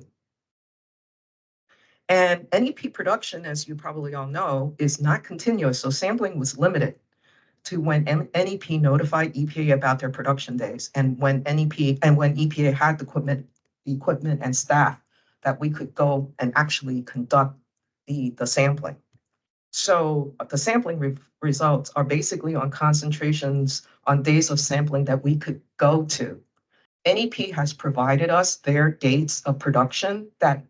And NEP production, as you probably all know, is not continuous, so sampling was limited to when NEP notified EPA about their production days, and when EPA had the equipment and staff that we could go and actually conduct the sampling. So the sampling results are basically on concentrations on days of sampling that we could go to. NEP has provided us their dates of production that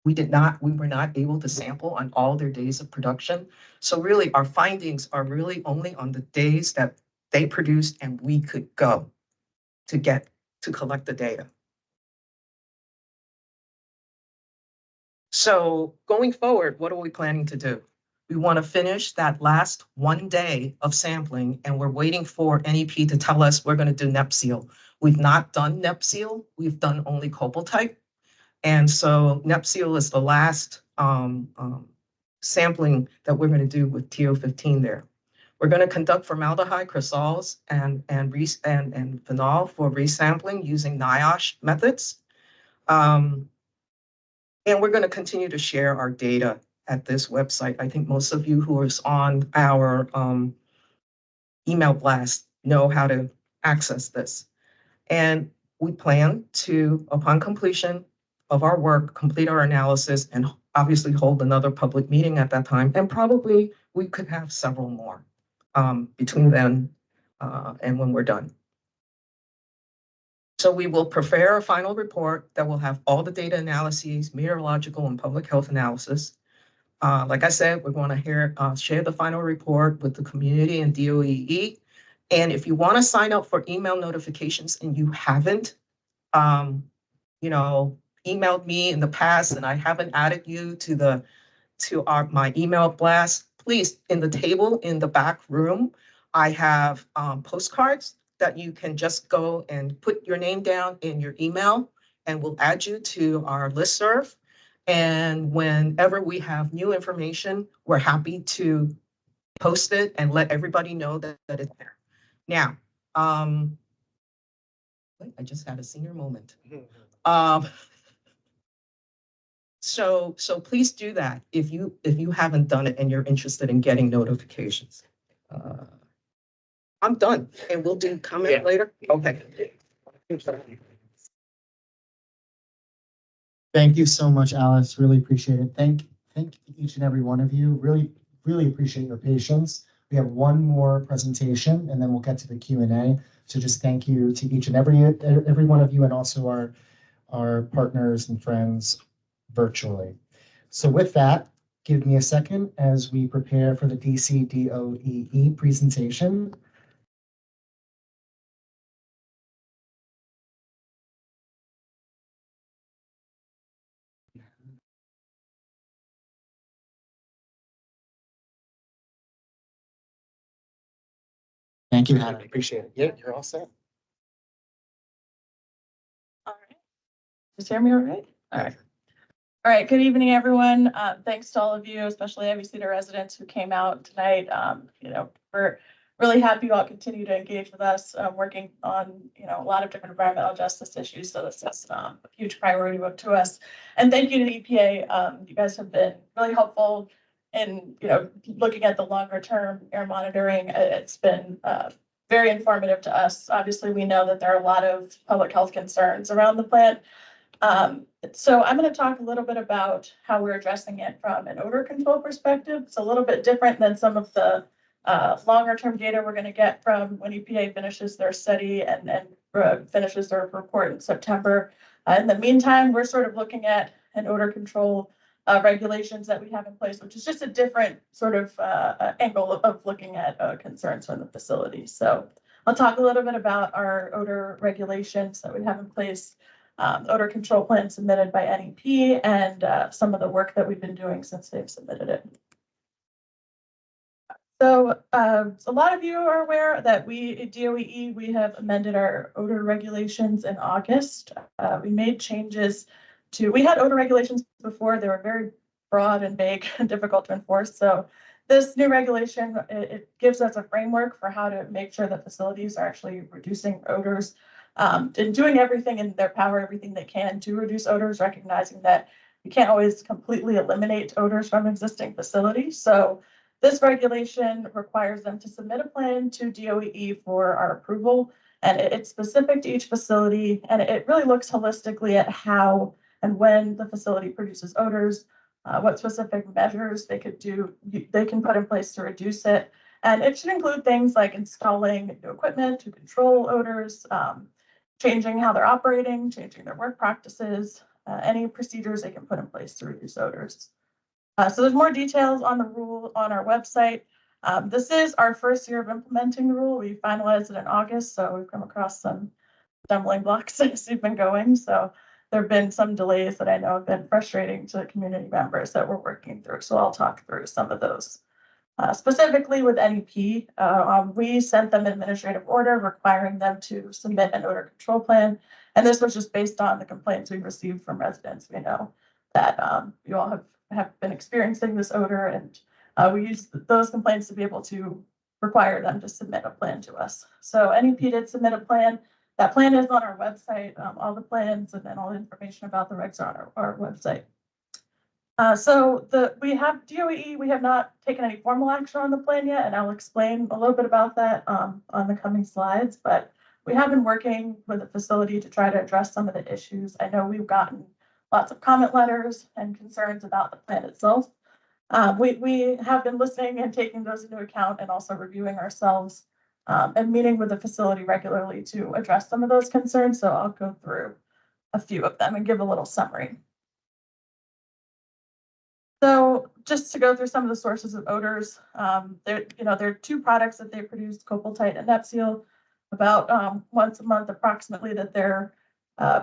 we were not able to sample on all their days of production. So really our findings are really only on the days that they produced and we could go to collect the data. So going forward, what are we planning to do? We want to finish that last 1 day of sampling, and we're waiting for NEP to tell us we're going to do NEPSEAL. We've not done NEPSEAL, we've done only cobalt type. And so NEPSEAL is the last sampling that we're going to do with TO15 there. We're going to conduct formaldehyde, cresols, and phenol for resampling using NIOSH methods. And we're going to continue to share our data at this website. I think most of you who are on our email blast know how to access this. And we plan to, upon completion of our work, complete our analysis and obviously hold another public meeting at that time. And probably we could have several more between then and when we're done. So we will prepare a final report that will have all the data analyses, meteorological and public health analysis. Like I said, we're going to share the final report with the community and DOEE. And if you want to sign up for email notifications and you haven't, emailed me in the past and I haven't added you to my email blast, please, in the table in the back room, I have postcards that you can just go and put your name down in your email and we'll add you to our listserv. And whenever we have new information, we're happy to post it and let everybody know that it's there. Now, I just had a senior moment. So please do that if you haven't done it and you're interested in getting notifications. I'm done, and we'll do comment later. Okay. Thank you so much, Alice. Really appreciate it. Thank each and every one of you. Really appreciate your patience. We have one more presentation, and then we'll get to the Q&A. So just thank you to each and every one of you, and also our partners and friends virtually. So with that, give me a second as we prepare for the DC DOEE presentation. Thank you, Hannah. Appreciate it. Yeah, you're all set. All right. Just hear me all right? All right. All right. Good evening, everyone. Thanks to all of you, especially obviously the residents who came out tonight. We're really happy you all continue to engage with us, working on, a lot of different environmental justice issues. So this is a huge priority to us. And thank you to the EPA. You guys have been really helpful in, looking at the longer term air monitoring. It's been very informative to us. Obviously, we know that there are a lot of public health concerns around the plant. So I'm going to talk a little bit about how we're addressing it from an odor control perspective. It's a little bit different than some of the longer term data we're going to get from when EPA finishes their study and finishes their report in September. In the meantime, we're sort of looking at an odor control regulations that we have in place, which is just a different sort of angle of looking at concerns from the facility. So I'll talk a little bit about our odor regulations that we have in place. odor control plan submitted by NEP and some of the work that we've been doing since they've submitted it. So a lot of you are aware that we at DOEE, we have amended our odor regulations in August. We made changes to, we had odor regulations before, they were very broad and vague and difficult to enforce. So this new regulation, it gives us a framework for how to make sure that facilities are actually reducing odors and doing everything in their power, everything they can to reduce odors, recognizing that you can't always completely eliminate odors from existing facilities. So this regulation requires them to submit a plan to DOEE for our approval, and it's specific to each facility, and it really looks holistically at how and when the facility produces odors, what specific measures they could do, they can put in place to reduce it. And it should include things like installing new equipment to control odors, changing how they're operating, changing their work practices, any procedures they can put in place to reduce odors. So there's more details on the rule on our website. This is our first year of implementing the rule. We finalized it in August, so we've come across some stumbling blocks as we've been going. So there have been some delays that I know have been frustrating to community members that we're working through. So I'll talk through some of those. Specifically with NEP, we sent them an administrative order requiring them to submit an odor control plan. And this was just based on the complaints we received from residents. We know that you all have been experiencing this odor, and we use those complaints to be able to require them to submit a plan to us. So NEP did submit a plan. That plan is on our website. All the plans and then all the information about the regs are on our website. So we have DOEE, we have not taken any formal action on the plan yet, and I'll explain a little bit about that on the coming slides, but we have been working with the facility to try to address some of the issues. I know we've gotten lots of comment letters and concerns about the plan itself. We have been listening and taking those into account and also reviewing ourselves and meeting with the facility regularly to address some of those concerns. So I'll go through a few of them and give a little summary. So just to go through some of the sources of odors, there are two products that they produce, Copaltite and Nepseal, about once a month approximately that they're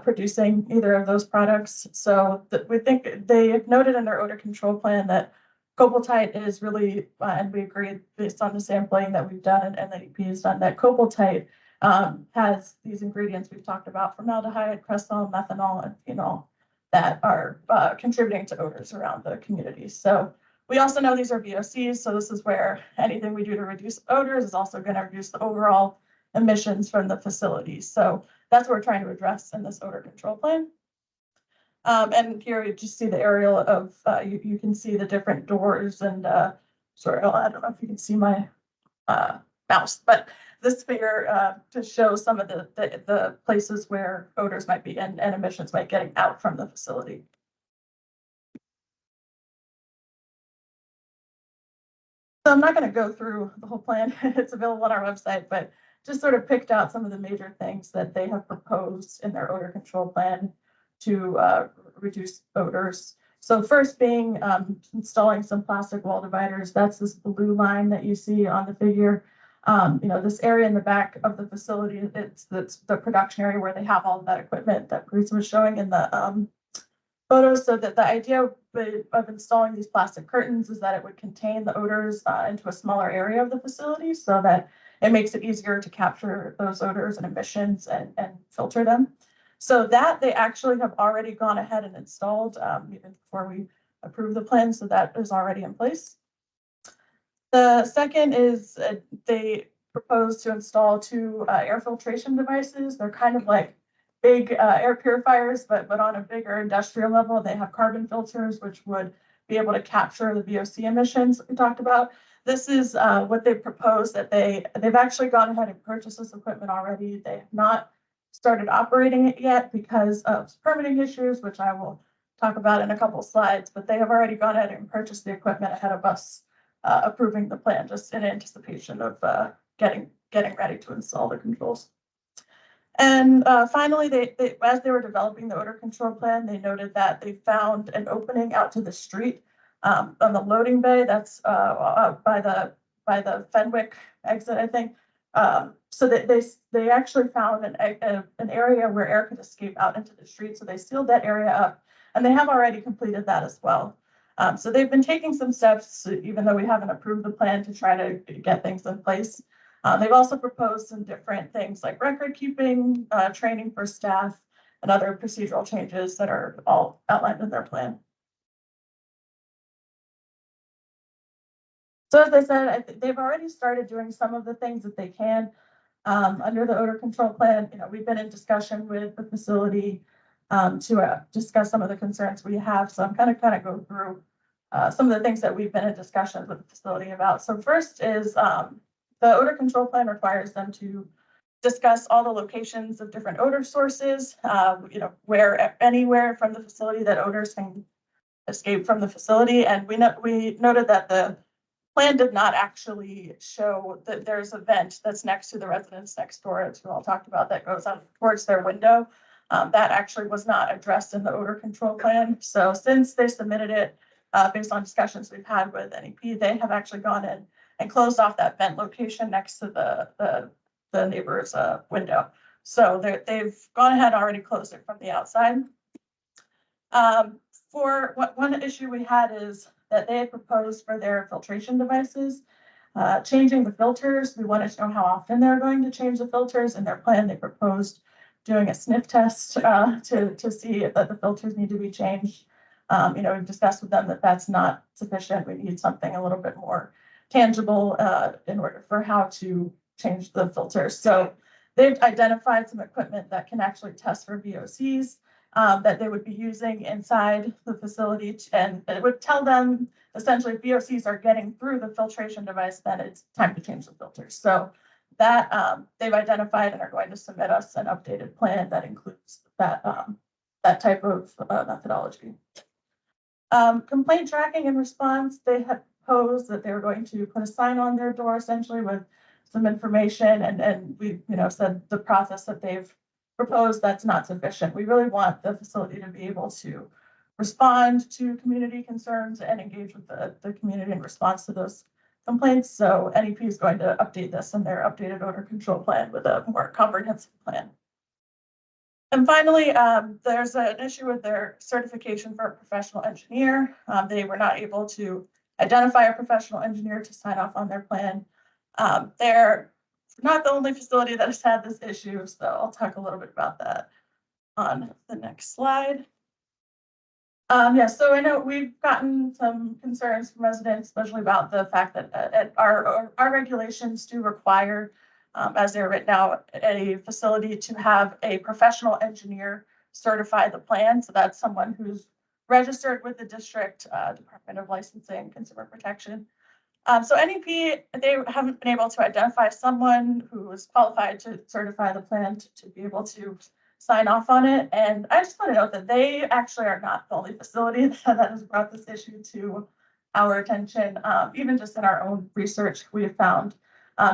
producing either of those products. So we think they have noted in their odor control plan that Copaltite is really, and we agree based on the sampling that we've done and that EP has done, that Copaltite has these ingredients we've talked about, formaldehyde, cresol, methanol, and phenol, that are contributing to odors around the community. So we also know these are VOCs, so this is where anything we do to reduce odors is also going to reduce the overall emissions from the facilities. So that's what we're trying to address in this odor control plan. And here you just see the aerial of, you can see the different doors and, sorry, I don't know if you can see my mouse, but this figure to show some of the places where odors might be and emissions might getting out from the facility. So I'm not going to go through the whole plan. It's available on our website, but just sort of picked out some of the major things that they have proposed in their odor control plan to reduce odors. So first being installing some plastic wall dividers. That's this blue line that you see on the figure. This area in the back of the facility, it's the production area where they have all of that equipment that Bruce was showing in the photos. So that the idea of installing these plastic curtains is that it would contain the odors into a smaller area of the facility so that it makes it easier to capture those odors and emissions and filter them. So that they actually have already gone ahead and installed even before we approve the plan. So that is already in place. The second is they propose to install two air filtration devices. They're kind of like big air purifiers, but on a bigger industrial level. They have carbon filters, which would be able to capture the VOC emissions that we talked about. This is what they proposed, that they've actually gone ahead and purchased this equipment already. They have not started operating it yet because of permitting issues, which I will talk about in a couple of slides, but they have already gone ahead and purchased the equipment ahead of us approving the plan, just in anticipation of getting ready to install the controls. And finally, they as they were developing the odor control plan, they noted that they found an opening out to the street on the loading bay. That's by the Fenwick exit, I think. So that they actually found an area where air could escape out into the street. So they sealed that area up, and they have already completed that as well. So they've been taking some steps, even though we haven't approved the plan, to try to get things in place. They've also proposed some different things like record keeping, training for staff, and other procedural changes that are all outlined in their plan. So as I said, they've already started doing some of the things that they can under the odor control plan. We've been in discussion with the facility to discuss some of the concerns we have. So I'm kind of go through some of the things that we've been in discussions with the facility about. So first is the odor control plan requires them to discuss all the locations of different odor sources, where anywhere from the facility that odors can escape from the facility. And we noted that the plan did not actually show that there's a vent that's next to the residence next door, as we all talked about, that goes up towards their window. That actually was not addressed in the odor control plan. So since they submitted it, based on discussions we've had with NEP, they have actually gone in and closed off that vent location next to the neighbor's window. So they've gone ahead and already closed it from the outside. For one issue we had is that they had proposed for their filtration devices, changing the filters. We wanted to know how often they're going to change the filters. In their plan, they proposed doing a sniff test to see if the filters need to be changed. We've discussed with them that that's not sufficient. We need something a little bit more tangible in order for how to change the filters. So they've identified some equipment that can actually test for VOCs. That they would be using inside the facility, and it would tell them essentially if VOCs are getting through the filtration device, then it's time to change the filters. So that they've identified and are going to submit us an updated plan that includes that type of methodology. Complaint tracking and response, they had proposed that they were going to put a sign on their door essentially with some information, and we said the process that they've proposed, that's not sufficient. We really want the facility to be able to respond to community concerns and engage with the community in response to those complaints. So NEP is going to update this in their updated odor control plan with a more comprehensive plan. And finally, there's an issue with their certification for a professional engineer. They were not able to identify a professional engineer to sign off on their plan. They're not the only facility that has had this issue, so I'll talk a little bit about that on the next slide. So I know we've gotten some concerns from residents, especially about the fact that our regulations do require, as they're written out, a facility to have a professional engineer certify the plan. So that's someone who's registered with the district Department of Licensing, Consumer Protection. So NEP, they haven't been able to identify someone who is qualified to certify the plan to be able to sign off on it. And I just want to note that they actually are not the only facility that has brought this issue to our attention. Even just in our own research, we have found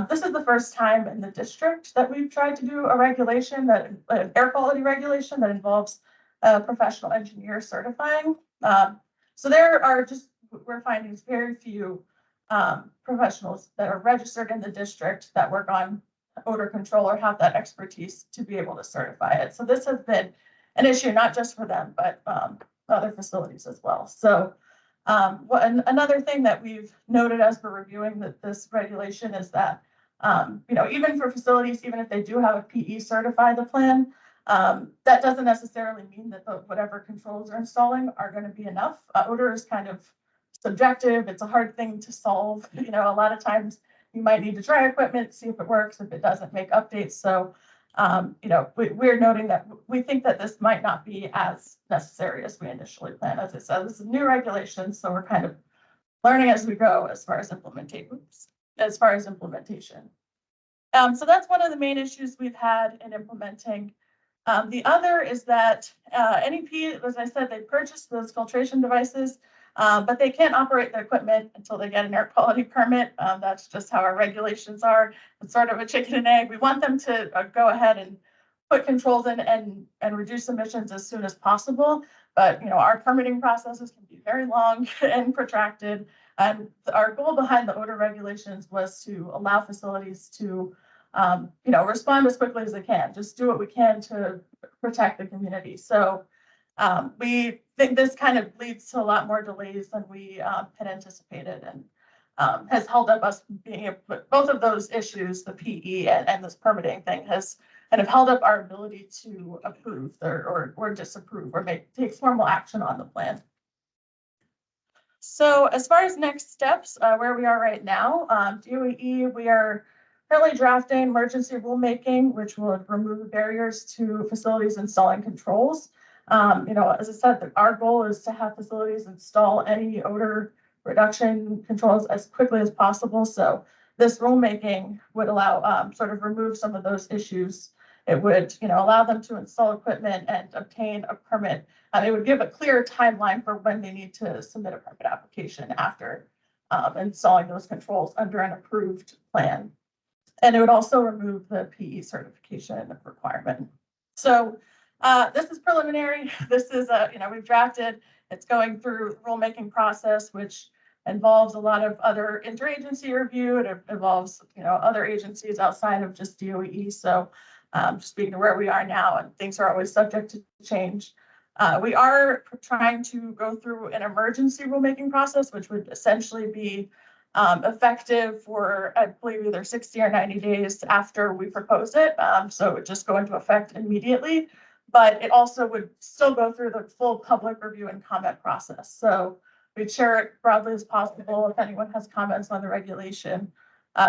this is the first time in the district that we've tried to do a regulation, that an air quality regulation that involves a professional engineer certifying. So there are we're finding very few professionals that are registered in the district that work on odor control or have that expertise to be able to certify it. So this has been an issue, not just for them, but other facilities as well. So another thing that we've noted as we're reviewing this regulation is that, even for facilities, even if they do have a PE certify the plan, that doesn't necessarily mean that whatever controls are installing are going to be enough. Odor is kind of subjective. It's a hard thing to solve. A lot of times you might need to try equipment, see if it works. If it doesn't, make updates. So, we're noting that we think that this might not be as necessary as we initially planned. As I said, this is new regulation, so we're kind of learning as we go as far as implementation. So that's one of the main issues we've had in implementing. The other is that NEP, as I said, they purchased those filtration devices, but they can't operate the equipment until they get an air quality permit. That's just how our regulations are. It's sort of a chicken and egg. We want them to go ahead and put controls in and reduce emissions as soon as possible. But our permitting processes can be very long and protracted. And our goal behind the odor regulations was to allow facilities to respond as quickly as they can. Just do what we can to protect the community. So we think this kind of leads to a lot more delays than we had anticipated, and has held up us being able, both of those issues, the PE and this permitting thing, has kind of held up our ability to approve or disapprove or take formal action on the plan. So as far as next steps, where we are right now, DOE, we are currently drafting emergency rulemaking, which will remove barriers to facilities installing controls. As I said, our goal is to have facilities install any odor reduction controls as quickly as possible. So this rulemaking would allow sort of remove some of those issues. It would, allow them to install equipment and obtain a permit. It would give a clear timeline for when they need to submit a permit application after installing those controls under an approved plan. And it would also remove the PE certification requirement. So this is preliminary. This is, we've drafted, it's going through the rulemaking process, which involves a lot of other interagency review. It involves, other agencies outside of just DOE. So just speaking to where we are now, and things are always subject to change. We are trying to go through an emergency rulemaking process, which would essentially be effective for, I believe, either 60 or 90 days after we propose it. So it would just go into effect immediately, but it also would still go through the full public review and comment process. So we'd share it broadly as possible. If anyone has comments on the regulation,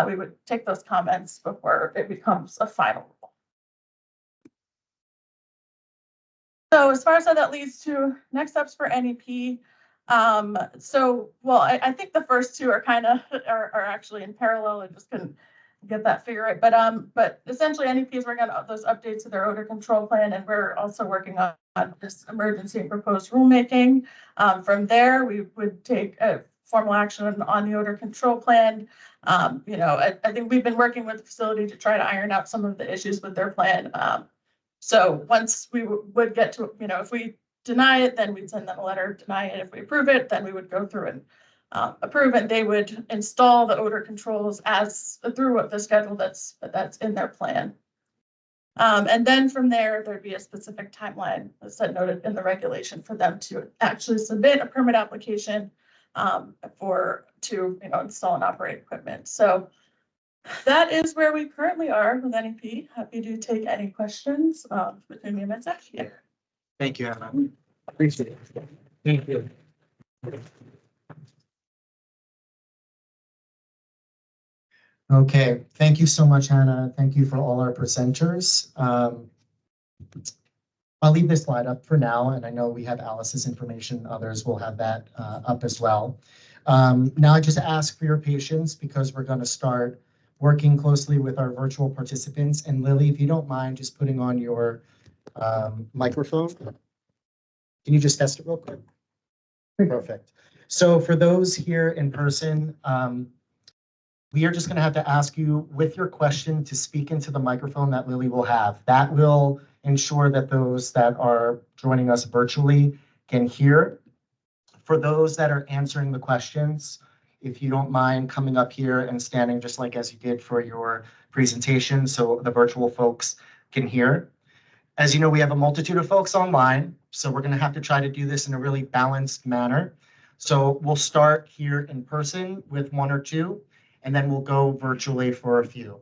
we would take those comments before it becomes a final rule. So as far as how that leads to next steps for NEP, I think the first two are kind of are actually in parallel. I just couldn't get that figure right. But essentially NEP is working on those updates to their odor control plan, and we're also working on this emergency and proposed rulemaking. From there, we would take a formal action on the odor control plan. I think we've been working with the facility to try to iron out some of the issues with their plan. So once we would get to, if we deny it, then we'd send them a letter, deny it. If we approve it, then we would go through and approve, and they would install the odor controls as through the schedule that's in their plan. And then from there, there'd be a specific timeline, as I noted in the regulation, for them to actually submit a permit application to install and operate equipment. So that is where we currently are with NEP. Happy to take any questions between me and my staff. Yeah. Thank you, Anna. Appreciate it. Thank you. Okay, thank you so much, Hannah. Thank you for all our presenters. I'll leave this slide up for now, and I know we have Alice's information. Others will have that up as well. Now I just ask for your patience because we're going to start working closely with our virtual participants. And Lily, if you don't mind just putting on your microphone. Can you just test it real quick? Perfect. So for those here in person, we are just going to have to ask you with your question to speak into the microphone that Lily will have. That will ensure that those that are joining us virtually can hear. For those that are answering the questions, if you don't mind coming up here and standing just like as you did for your presentation so the virtual folks can hear. As you know, we have a multitude of folks online, so we're going to have to try to do this in a really balanced manner. So we'll start here in person with one or two, and then we'll go virtually for a few.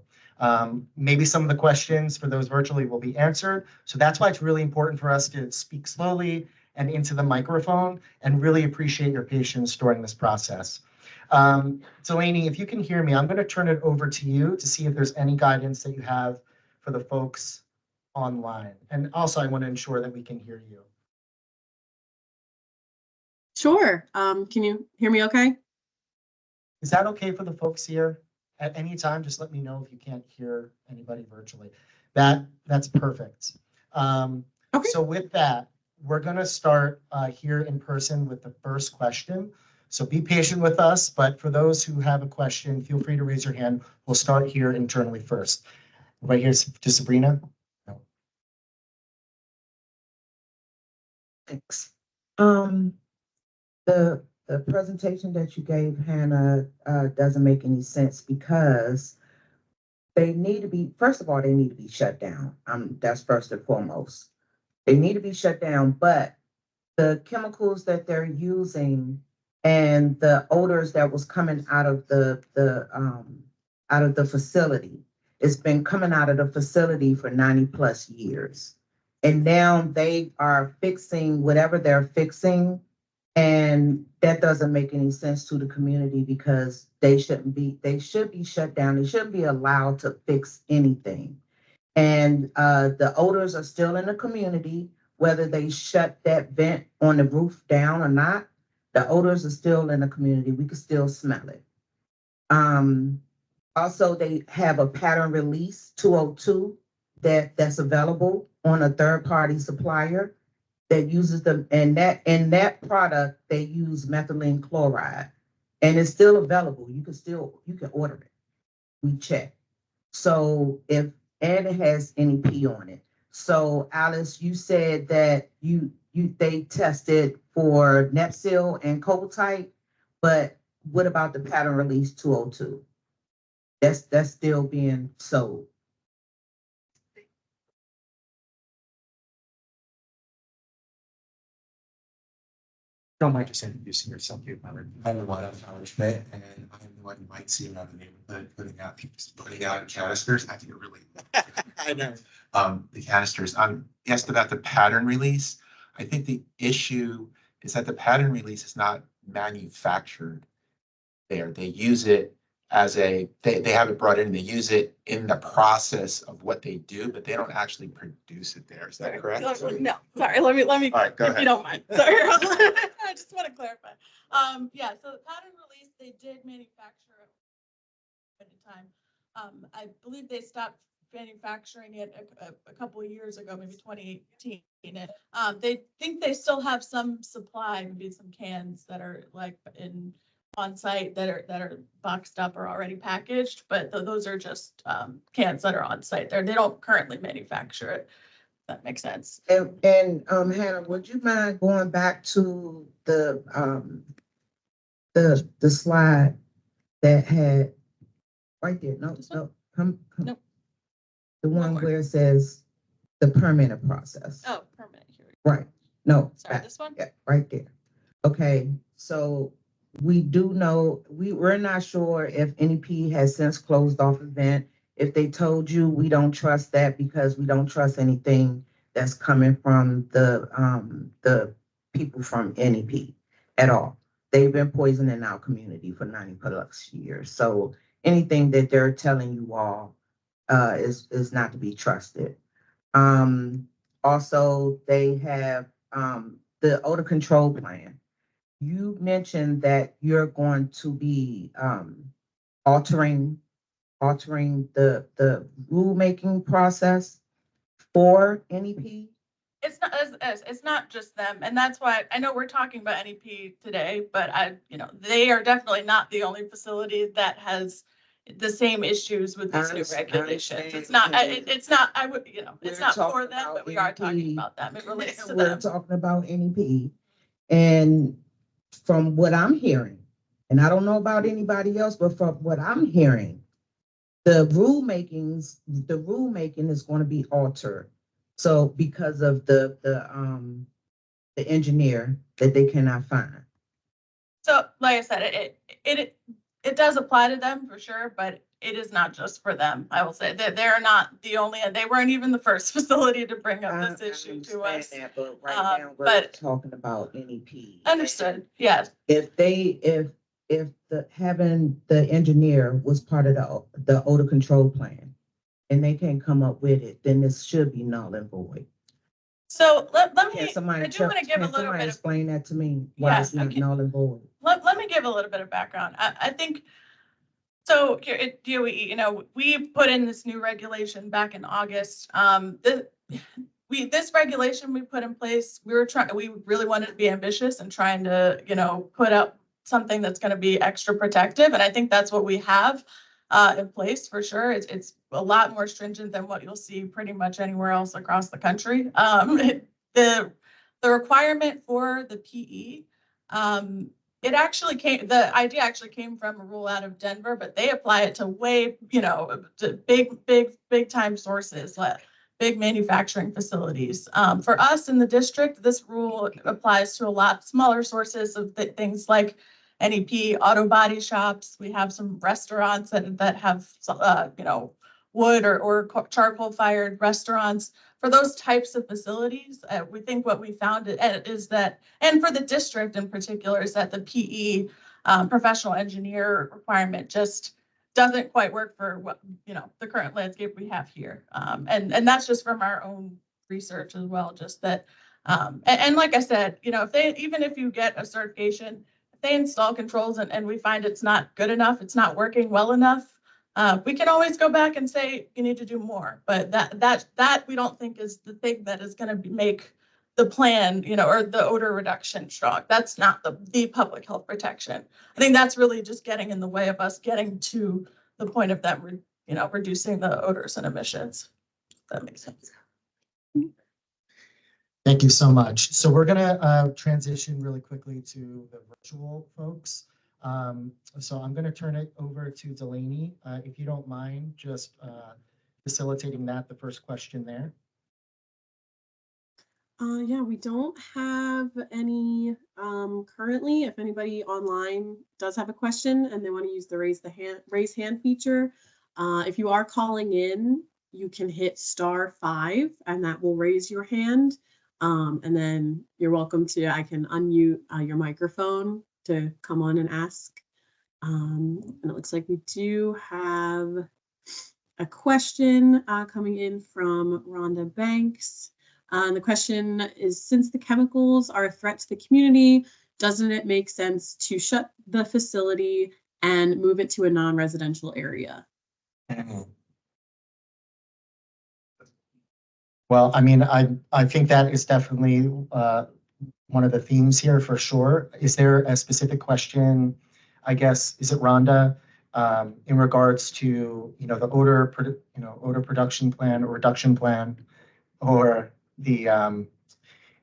Maybe some of the questions for those virtually will be answered. So that's why it's really important for us to speak slowly and into the microphone, and really appreciate your patience during this process. Delaney, if you can hear me, I'm going to turn it over to you to see if there's any guidance that you have for the folks online. And also, I want to ensure that we can hear you. Sure. Can you hear me okay? Is that okay for the folks here? At any time, just let me know if you can't hear anybody virtually. That's perfect. Okay. So with that, we're going to start here in person with the first question. So be patient with us, but for those who have a question, feel free to raise your hand. We'll start here internally first. Right here to Sabrina. No. Thanks. The presentation that you gave, Hannah, doesn't make any sense because they need to be, first of all, they need to be shut down. That's first and foremost. They need to be shut down, but the chemicals that they're using and the odors that was coming out of the facility, it's been coming out of the facility for 90 plus years. And now they are fixing whatever they're fixing. And that doesn't make any sense to the community because they should be shut down. They shouldn't be allowed to fix anything. And the odors are still in the community, whether they shut that vent on the roof down or not. The odors are still in the community. We can still smell it. Also, they have a pattern release 202 that's available on a third party supplier that uses them. And that product, they use methylene chloride and it's still available. You can order it. We check. So and it has NEP on it. So Alice, you said that they tested for Nepsil and Cobaltite, but what about the pattern release 202? That's still being sold. Don't mind just introducing yourself, you Howard. I'm the one of Howard Schmidt, and I'm the one you might see around the neighborhood putting out canisters. I think it really. I know. The canisters. You asked about the pattern release. I think the issue is that the pattern release is not manufactured there. They use it as they have it brought in. They use it in the process of what they do, but they don't actually produce it there. Is that correct? No, sorry, let me, All right, go if ahead. you don't mind, sorry. I just want to clarify. Yeah, so the pattern release, they did manufacture at the time. I believe they stopped manufacturing it a couple of years ago, maybe 2018. And they think they still have some supply, maybe some cans that are like on site that are boxed up or already packaged, but those are just cans that are on site there. They don't currently manufacture it. That makes sense. And Hannah, would you mind going back to the slide that had right there? No, come. Nope. The one more. where it says the permitting process. Oh, permanent here. Right. No. Sorry, this one? Yeah, right there. Okay, so we do know, we're not sure if NEP has since closed off event. If they told you, we don't trust that because we don't trust anything that's coming from the people from NEP at all. They've been poisoning our community for 90 plus years. So anything that they're telling you all is not to be trusted. Also, they have the odor control plan. You mentioned that you're going to be altering the rulemaking process for NEP. It's not just them, and that's why I know we're talking about NEP today, but they are definitely not the only facility that has the same issues with these new regulations. It's not, it's not, I would, it's not for them, but we are talking about them. It relates to We're them. talking about NEP, and from what I'm hearing, and I don't know about anybody else, but from what I'm hearing, the rulemaking is going to be altered. So because of the engineer that they cannot find. So like I said, it does apply to them for sure, but it is not just for them. I will say that they're not the only, and they weren't even the first facility to bring up this issue to us. That, but right now we're talking about NEP. Understood. Yes. If having the engineer was part of the odor control plan, and they can't come up with it, then this should be null and void. So let me, I do want to give a little bit of, explain that to me, why it's not null and void. Let me give a little bit of background. I think, so here at DOE, we put in this new regulation back in August. This regulation we put in place, we really wanted to be ambitious and trying to, put up something that's going to be extra protective. And I think that's what we have in place for sure. It's a lot more stringent than what you'll see pretty much anywhere else across the country. The requirement for the PE The idea actually came from a rule out of Denver, but they apply it to way, to big time sources, like big manufacturing facilities. For us in the district, this rule applies to a lot smaller sources of things like NEP, auto body shops. We have some restaurants that have, wood or charcoal fired restaurants. For those types of facilities, we think what we found is that, and for the district in particular, is that the PE professional engineer requirement just doesn't quite work for what, the current landscape we have here. And that's just from our own research as well, just that, and like I said, even if you get a certification, if they install controls and we find it's not good enough, it's not working well enough, we can always go back and say you need to do more, but that we don't think is the thing that is going to make the plan, or the odor reduction strong. That's not the public health protection. I think that's really just getting in the way of us getting to the point of them, reducing the odors and emissions. If that makes sense. Thank you so much. So we're gonna transition really quickly to the virtual folks. So I'm gonna turn it over to Delaney. If you don't mind, just facilitating that, the first question there. Yeah, we don't have any currently. If anybody online does have a question and they want to use the raise hand feature, if you are calling in, you can hit *5 and that will raise your hand. And then you're welcome to, I can unmute your microphone to come on and ask. And it looks like we do have a question coming in from Rhonda Banks. The question is, since the chemicals are a threat to the community, doesn't it make sense to shut the facility and move it to a non-residential area? Well, I mean, I think that is definitely one of the themes here for sure. Is there a specific question, I guess, is it Rhonda, in regards to, the odor production plan or reduction plan, or the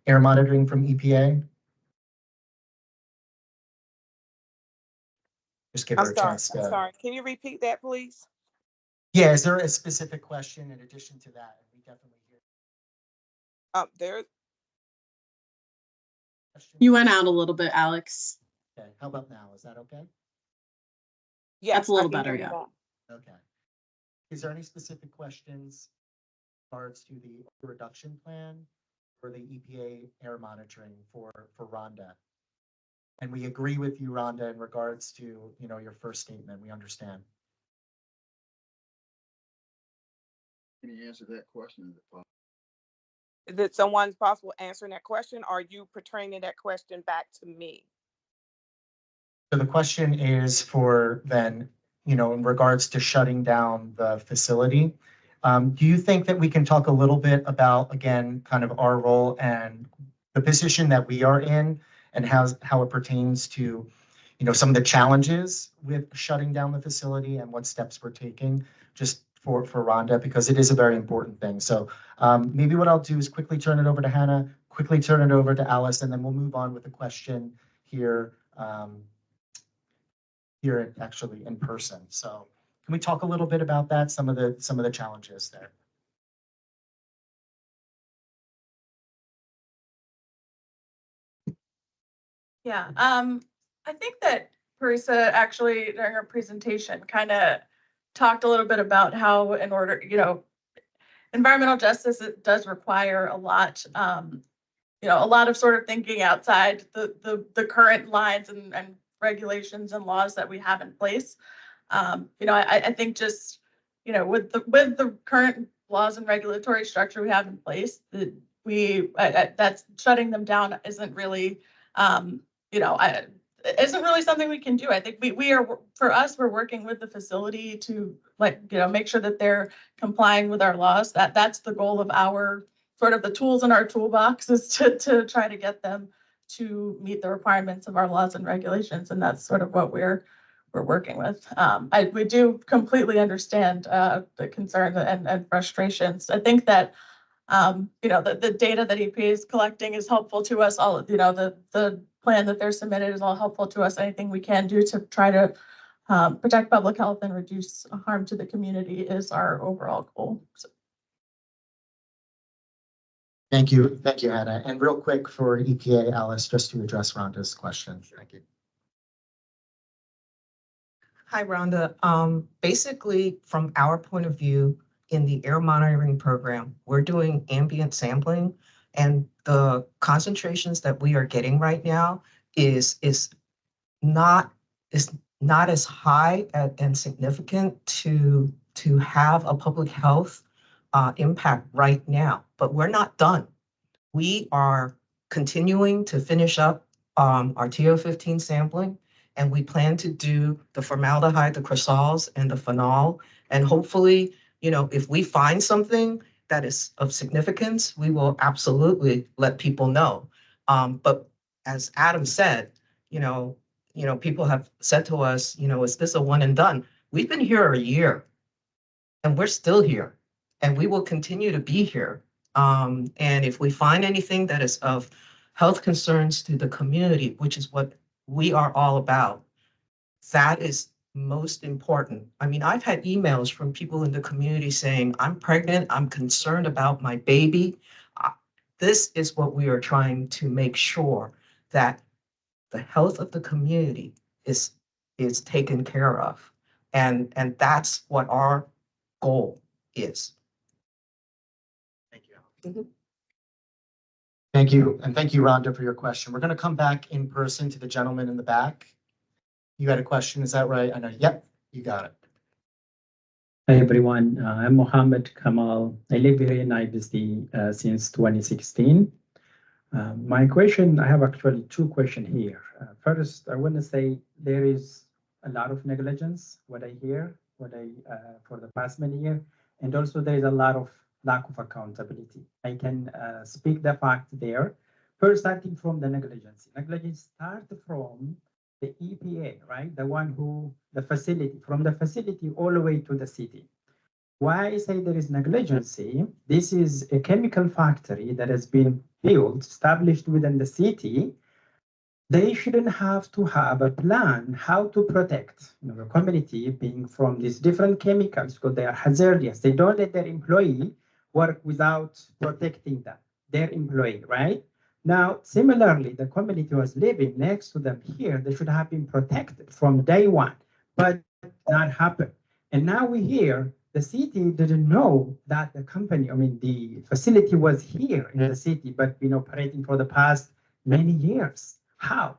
air monitoring from EPA? Just give her a chance I'm to. sorry. Can you repeat that, please? Yeah, is there a specific question in addition to that? We definitely hear. There. You went out a little bit, Alex. Okay, how about now? Is that okay? Yes, That's a little I can better, hear you yeah. now. Okay. Is there any specific questions in regards to the reduction plan or the EPA air monitoring for Rhonda? And we agree with you, Rhonda, in regards to, your first statement. We understand. Can you answer that question? Is it someone's possible answering that question? Or are you pertaining that question back to me? So the question is for then, in regards to shutting down the facility. Do you think that we can talk a little bit about, again, kind of our role and the position that we are in and how it pertains to, some of the challenges with shutting down the facility and what steps we're taking just for Rhonda, because it is a very important thing. So maybe what I'll do is quickly turn it over to Hannah, quickly turn it over to Alice, and then we'll move on with the question here. Here actually in person. So can we talk a little bit about that? Some of the challenges there. Yeah, I think that Parisa actually during her presentation kind of talked a little bit about how in order, environmental justice, it does require a lot, a lot of sort of thinking outside the current lines and regulations and laws that we have in place. I think just, with the current laws and regulatory structure we have in place, that that's shutting them down isn't really, isn't really something we can do. I think we are, for us, we're working with the facility to make sure that they're complying with our laws. That's the goal of our sort of the tools in our toolbox, is to try to get them to meet the requirements of our laws and regulations. And that's sort of what we're working with. We do completely understand the concerns and frustrations. I think that the data that EPA is collecting is helpful to us all. The plan that they're submitted is all helpful to us. Anything we can do to try to protect public health and reduce harm to the community is our overall goal. So. Thank you, Hannah. And real quick for EPA, Alice, just to address Rhonda's question. Thank you. Hi, Rhonda. Basically, from our point of view, in the air monitoring program, we're doing ambient sampling, and the concentrations that we are getting right now is not as high and significant to have a public health impact right now. But we're not done. We are continuing to finish up our TO15 sampling, and we plan to do the formaldehyde, the cresols, and the phenol. And hopefully, if we find something that is of significance, we will absolutely let people know. But as Adam said, people have said to us, is this a one and done? We've been here a year, and we're still here, and we will continue to be here. And if we find anything that is of health concerns to the community, which is what we are all about, that is most important. I mean, I've had emails from people in the community saying, I'm pregnant, I'm concerned about my baby. This is what we are trying to make sure, that the health of the community is taken care of. And that's what our goal is. Thank you. Thank you. And thank you, Rhonda, for your question. We're going to come back in person to the gentleman in the back. You had a question, is that right? I know. Yep, you got it. Hi, everyone. I'm Mohammed Kamal. I live here in IBC since 2016. My question, I have actually two questions here. First, I want to say there is a lot of negligence, what I hear, for the past many years, and also there is a lot of lack of accountability. I can speak the fact there. First, starting from the negligence. Negligence starts from the EPA, right? The one the facility, from the facility all the way to the city. Why I say there is negligence? This is a chemical factory that has been built, established within the city. They shouldn't have to have a plan how to protect the community being from these different chemicals, because they are hazardous. They don't let their employee work without protecting them, their employee, right? Now, similarly, the community was living next to them here. They should have been protected from day one, but not happen. And now we hear the city didn't know that the company, the facility was here in the city, but been operating for the past many years. How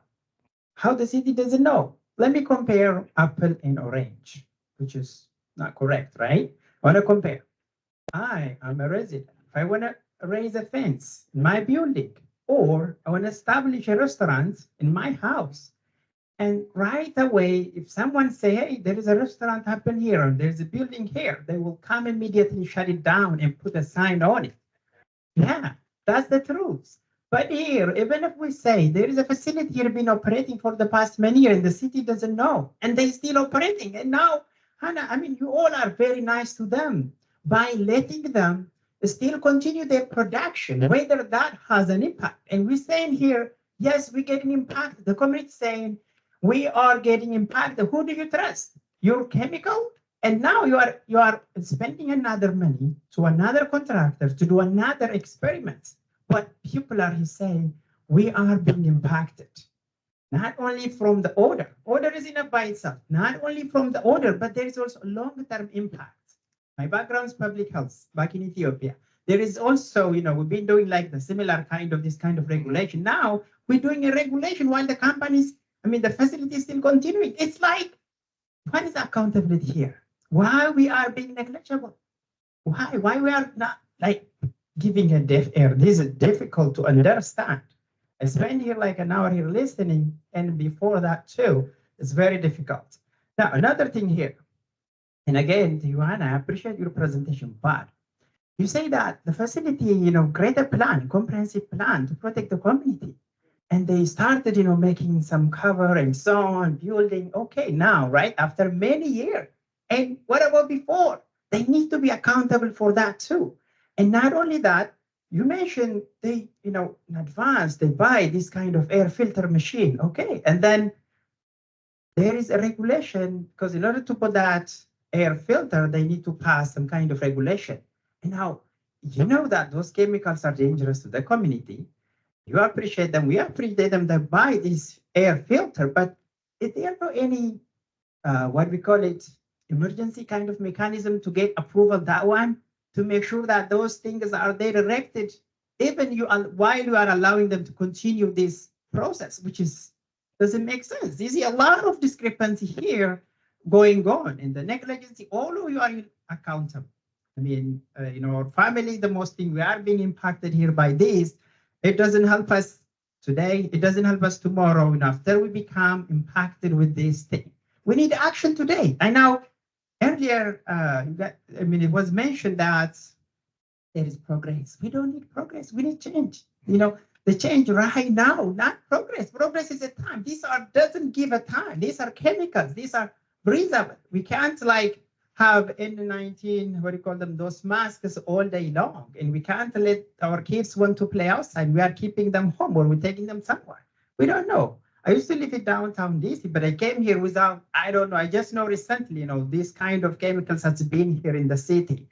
the city doesn't know? Let me compare apple and orange, which is not correct, right? I want to compare. I am a resident. If I want to raise a fence in my building, or I want to establish a restaurant in my house, and right away, if someone say, hey, there is a restaurant happen here, and there's a building here, they will come immediately shut it down and put a sign on it. Yeah, that's the truth. But here, even if we say there is a facility here been operating for the past many years, and the city doesn't know, and they still operating. And now, Hannah, you all are very nice to them by letting them still continue their production, whether that has an impact. And we're saying here, yes, we get an impact. The community is saying, we are getting impacted. Who do you trust? Your chemical? And now you are spending another money to another contractor to do another experiment. But people are saying, we are being impacted. Not only from the odor. Odor is enough by itself. Not only from the odor, but there is also a long-term impact. My background is public health back in Ethiopia. There is also, we've been doing like the similar this kind of regulation. Now we're doing a regulation while the companies, the facility is still continuing. It's like, what is accountability here? Why we are being negligible? Why we are not like giving a deaf ear? This is difficult to understand. I spent here like an hour here listening, and before that too, it's very difficult. Now, another thing here, and again, Joanna, I appreciate your presentation, but you say that the facility, create a plan, comprehensive plan to protect the community. And they started, making some cover and so on, building. Okay, now, right, after many years. And what about before? They need to be accountable for that too. And not only that, you mentioned they, in advance, they buy this kind of air filter machine. Okay. And then there is a regulation because in order to put that air filter, they need to pass some kind of regulation. And now, you know that those chemicals are dangerous to the community. You appreciate them. We appreciate them that buy this air filter, but is there no any, what we call it, emergency kind of mechanism to get approval that one to make sure that those things are there directed, even while you are allowing them to continue this process, which is doesn't make sense. You see a lot of discrepancy here going on in the negligence. All of you are accountable. I mean, our family, the most thing we are being impacted here by this. It doesn't help us today. It doesn't help us tomorrow. And after we become impacted with this thing, we need action today. I know earlier, it was mentioned that there is progress. We don't need progress. We need change. The change right now, not progress. Progress is a time. These doesn't give a time. These are chemicals. These are breathable. We can't have N19, what do you call them, those masks all day long. And we can't let our kids want to play outside. We are keeping them home or we're taking them somewhere. We don't know. I used to live in downtown DC, but I came here without, I don't know. I just know recently, this kind of chemicals has been here in the city.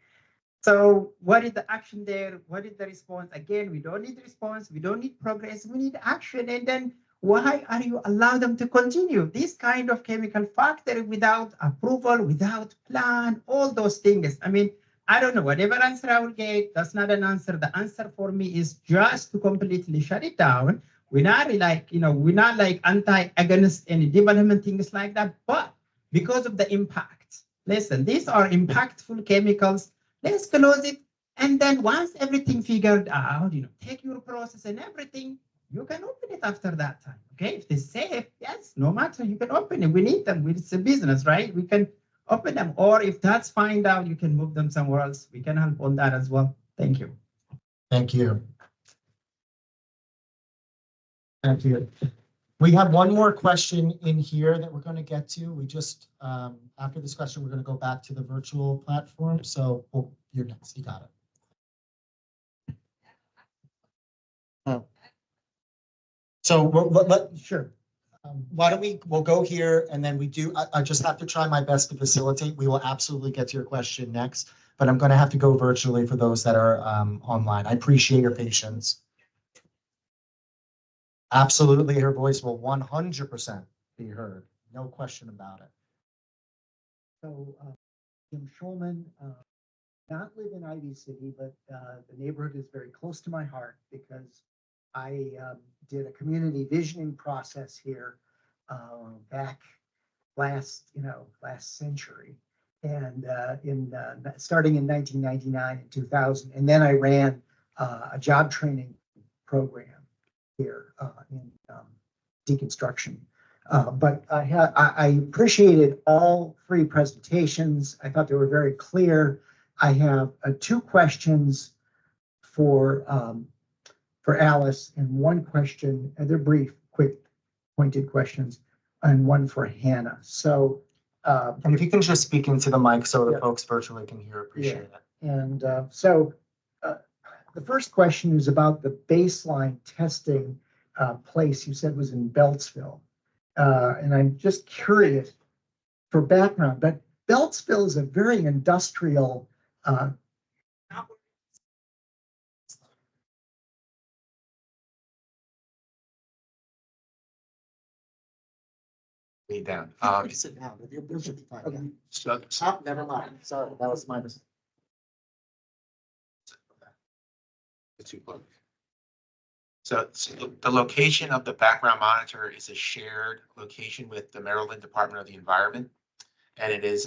So what is the action there? What is the response? Again, we don't need response. We don't need progress. We need action. And then why are you allow them to continue this kind of chemical factory without approval, without plan, all those things? I mean, I don't know, whatever answer I will get, that's not an answer. The answer for me is just to completely shut it down. We're not we're not against any development, things like that, but because of the impact. Listen, these are impactful chemicals. Let's close it. And then once everything figured out, take your process and everything, you can open it after that time. Okay. If it's safe, yes, no matter, you can open it. We need them. It's a business, right? We can open them. Or if that's found out, you can move them somewhere else. We can help on that as well. Thank you. Thank you. Thank you. We have one more question in here that we're going to get to. We just, after this question, we're going to go back to the virtual platform. So you're next. You got it. Oh. So sure. Why don't we'll go here and then I just have to try my best to facilitate. We will absolutely get to your question next, but I'm going to have to go virtually for those that are online. I appreciate your patience. Absolutely, her voice will 100% be heard. No question about it. So, Jim Schulman, not live in Ivy City, but the neighborhood is very close to my heart because I did a community visioning process here back last century, and starting in 1999 and 2000, and then I ran a job training program here in deconstruction. But I appreciated all three presentations. I thought they were very clear. I have two questions for Alice and one question, and they're brief, quick, pointed questions, and one for Hannah. So, and if you can just speak into the mic so the folks virtually can hear, appreciate it. And the first question is about the baseline testing place you said was in Beltsville. And I'm just curious for background, but Beltsville is a very industrial down. Sit down. There should be fine. Okay. Never mind. Sorry, that was my mistake. So the location of the background monitor is a shared location with the Maryland Department of the Environment. And it's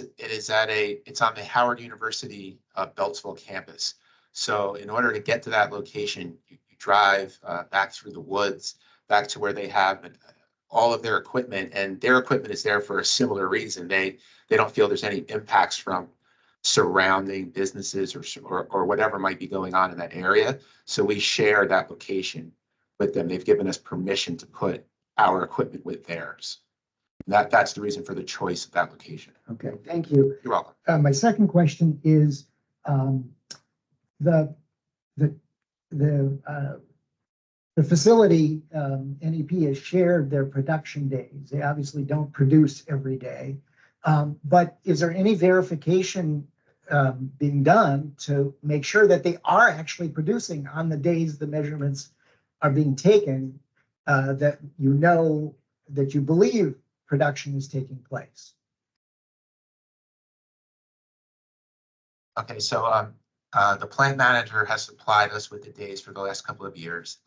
on the Howard University Beltsville campus. So in order to get to that location, you drive back through the woods, back to where they have all of their equipment, and their equipment is there for a similar reason. They don't feel there's any impacts from surrounding businesses or whatever might be going on in that area. So we share that location with them. They've given us permission to put our equipment with theirs. That's the reason for the choice of that location. Okay, thank you. You're welcome. My second question is the the facility, NEP has shared their production days. They obviously don't produce every day. But is there any verification being done to make sure that they are actually producing on the days the measurements are being taken, that you know, that you believe production is taking place? Okay, so the plant manager has supplied us with the days for the last couple of years.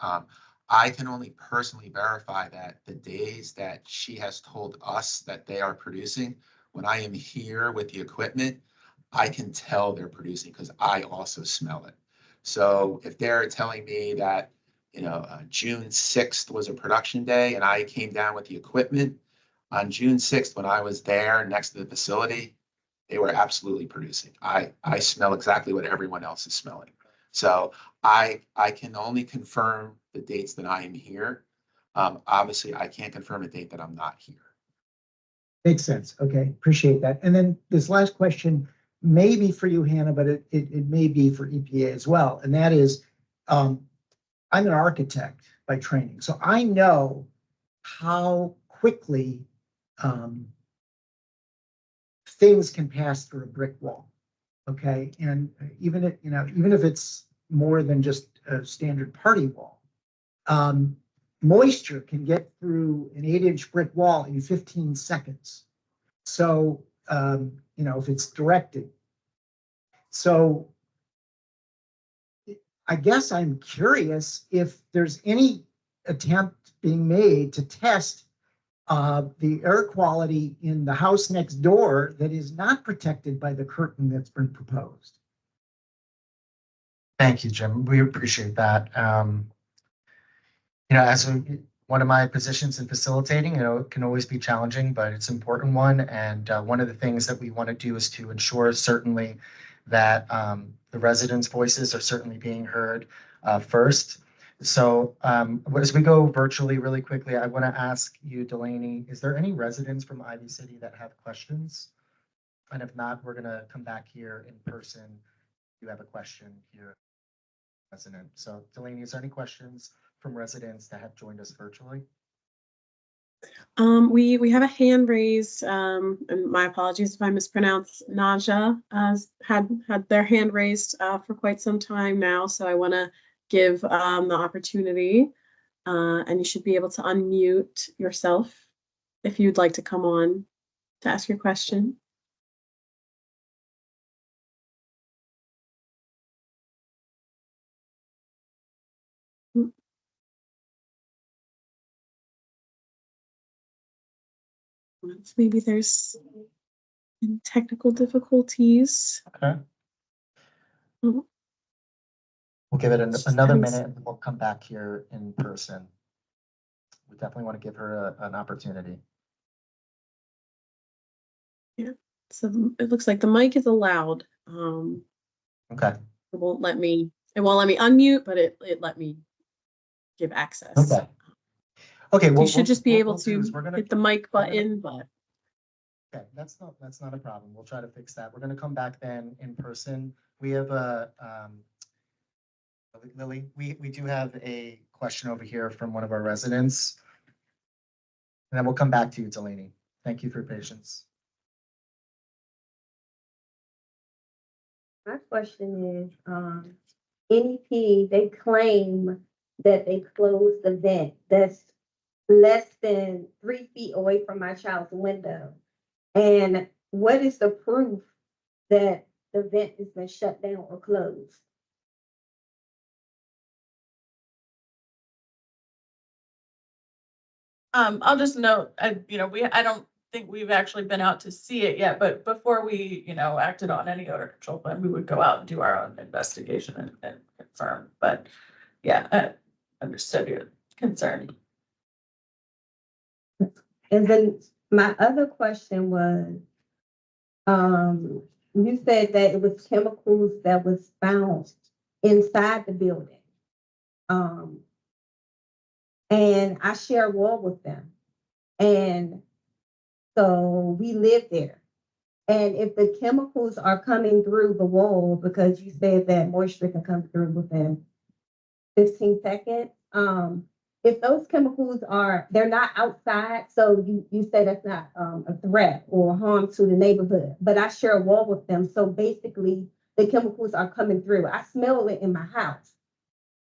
I can only personally verify that the days that she has told us that they are producing, when I am here with the equipment, I can tell they're producing because I also smell it. So if they're telling me that, June 6th was a production day and I came down with the equipment, on June 6th, when I was there next to the facility, they were absolutely producing. I smell exactly what everyone else is smelling. So I can only confirm the dates that I am here. Obviously, I can't confirm a date that I'm not here. Makes sense. Okay, appreciate that. And then this last question may be for you, Hannah, but it may be for EPA as well. And that is, I'm an architect by training, so I know how quickly things can pass through a brick wall. Okay, and even if it's more than just a standard party wall, moisture can get through an 8-inch brick wall in 15 seconds. So, if it's directed. So I guess I'm curious if there's any attempt being made to test the air quality in the house next door that is not protected by the curtain that's been proposed. Thank you, Jim. We appreciate that. As one of my positions in facilitating, it can always be challenging, but it's an important one. And one of the things that we want to do is to ensure certainly that the residents' voices are certainly being heard first. So as we go virtually really quickly, I want to ask you, Delaney, is there any residents from Ivy City that have questions? And if not, we're going to come back here in person. If you have a question here, resident. So Delaney, is there any questions from residents that have joined us virtually? We have a hand raised, and my apologies if I mispronounce. Naja had their hand raised for quite some time now, so I want to give the opportunity, and you should be able to unmute yourself if you'd like to come on to ask your question. Maybe there's technical difficulties. Okay. Mhm. We'll give it another minute and we'll come back here in person. We definitely want to give her an opportunity. Yeah, so it looks like the mic is allowed. Okay. It won't let me unmute, but it let me give access. Okay. Okay. Well, you should just be able we'll to hit the mic button, but. Okay, that's not a problem. We'll try to fix that. We're going to come back then in person. We have a Lily. We do have a question over here from one of our residents, and then we'll come back to you, Delaney. Thank you for your patience. My question is, NEP, they claim that they closed the vent that's less than 3 feet away from my child's window. And what is the proof that the vent has been shut down or closed? I'll just note, I don't think we've actually been out to see it yet, but before we, acted on any odor control plan, we would go out and do our own investigation and confirm. But yeah, I understood your concern. And then my other question was, you said that it was chemicals that was found inside the building. And I share a wall with them. And so we live there. And if the chemicals are coming through the wall, because you said that moisture can come through within 15 seconds. If those chemicals they're not outside, so you say that's not a threat or harm to the neighborhood, but I share a wall with them. So basically the chemicals are coming through. I smell it in my house.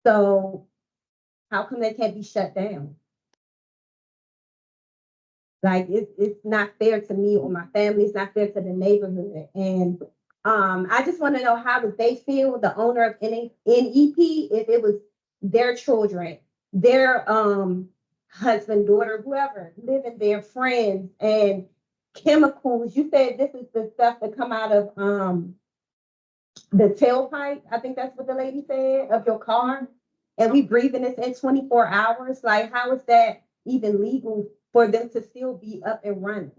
So how come they can't be shut down? Like it's not fair to me or my family. It's not fair to the neighborhood. And I just want to know how would they feel, the owner of NEP, if it was their children, their husband, daughter, whoever living there, friends, and chemicals. You said this is the stuff that come out of the tailpipe. I think that's what the lady said of your car. And we breathing this in 24 hours. Like, how is that even legal for them to still be up and running?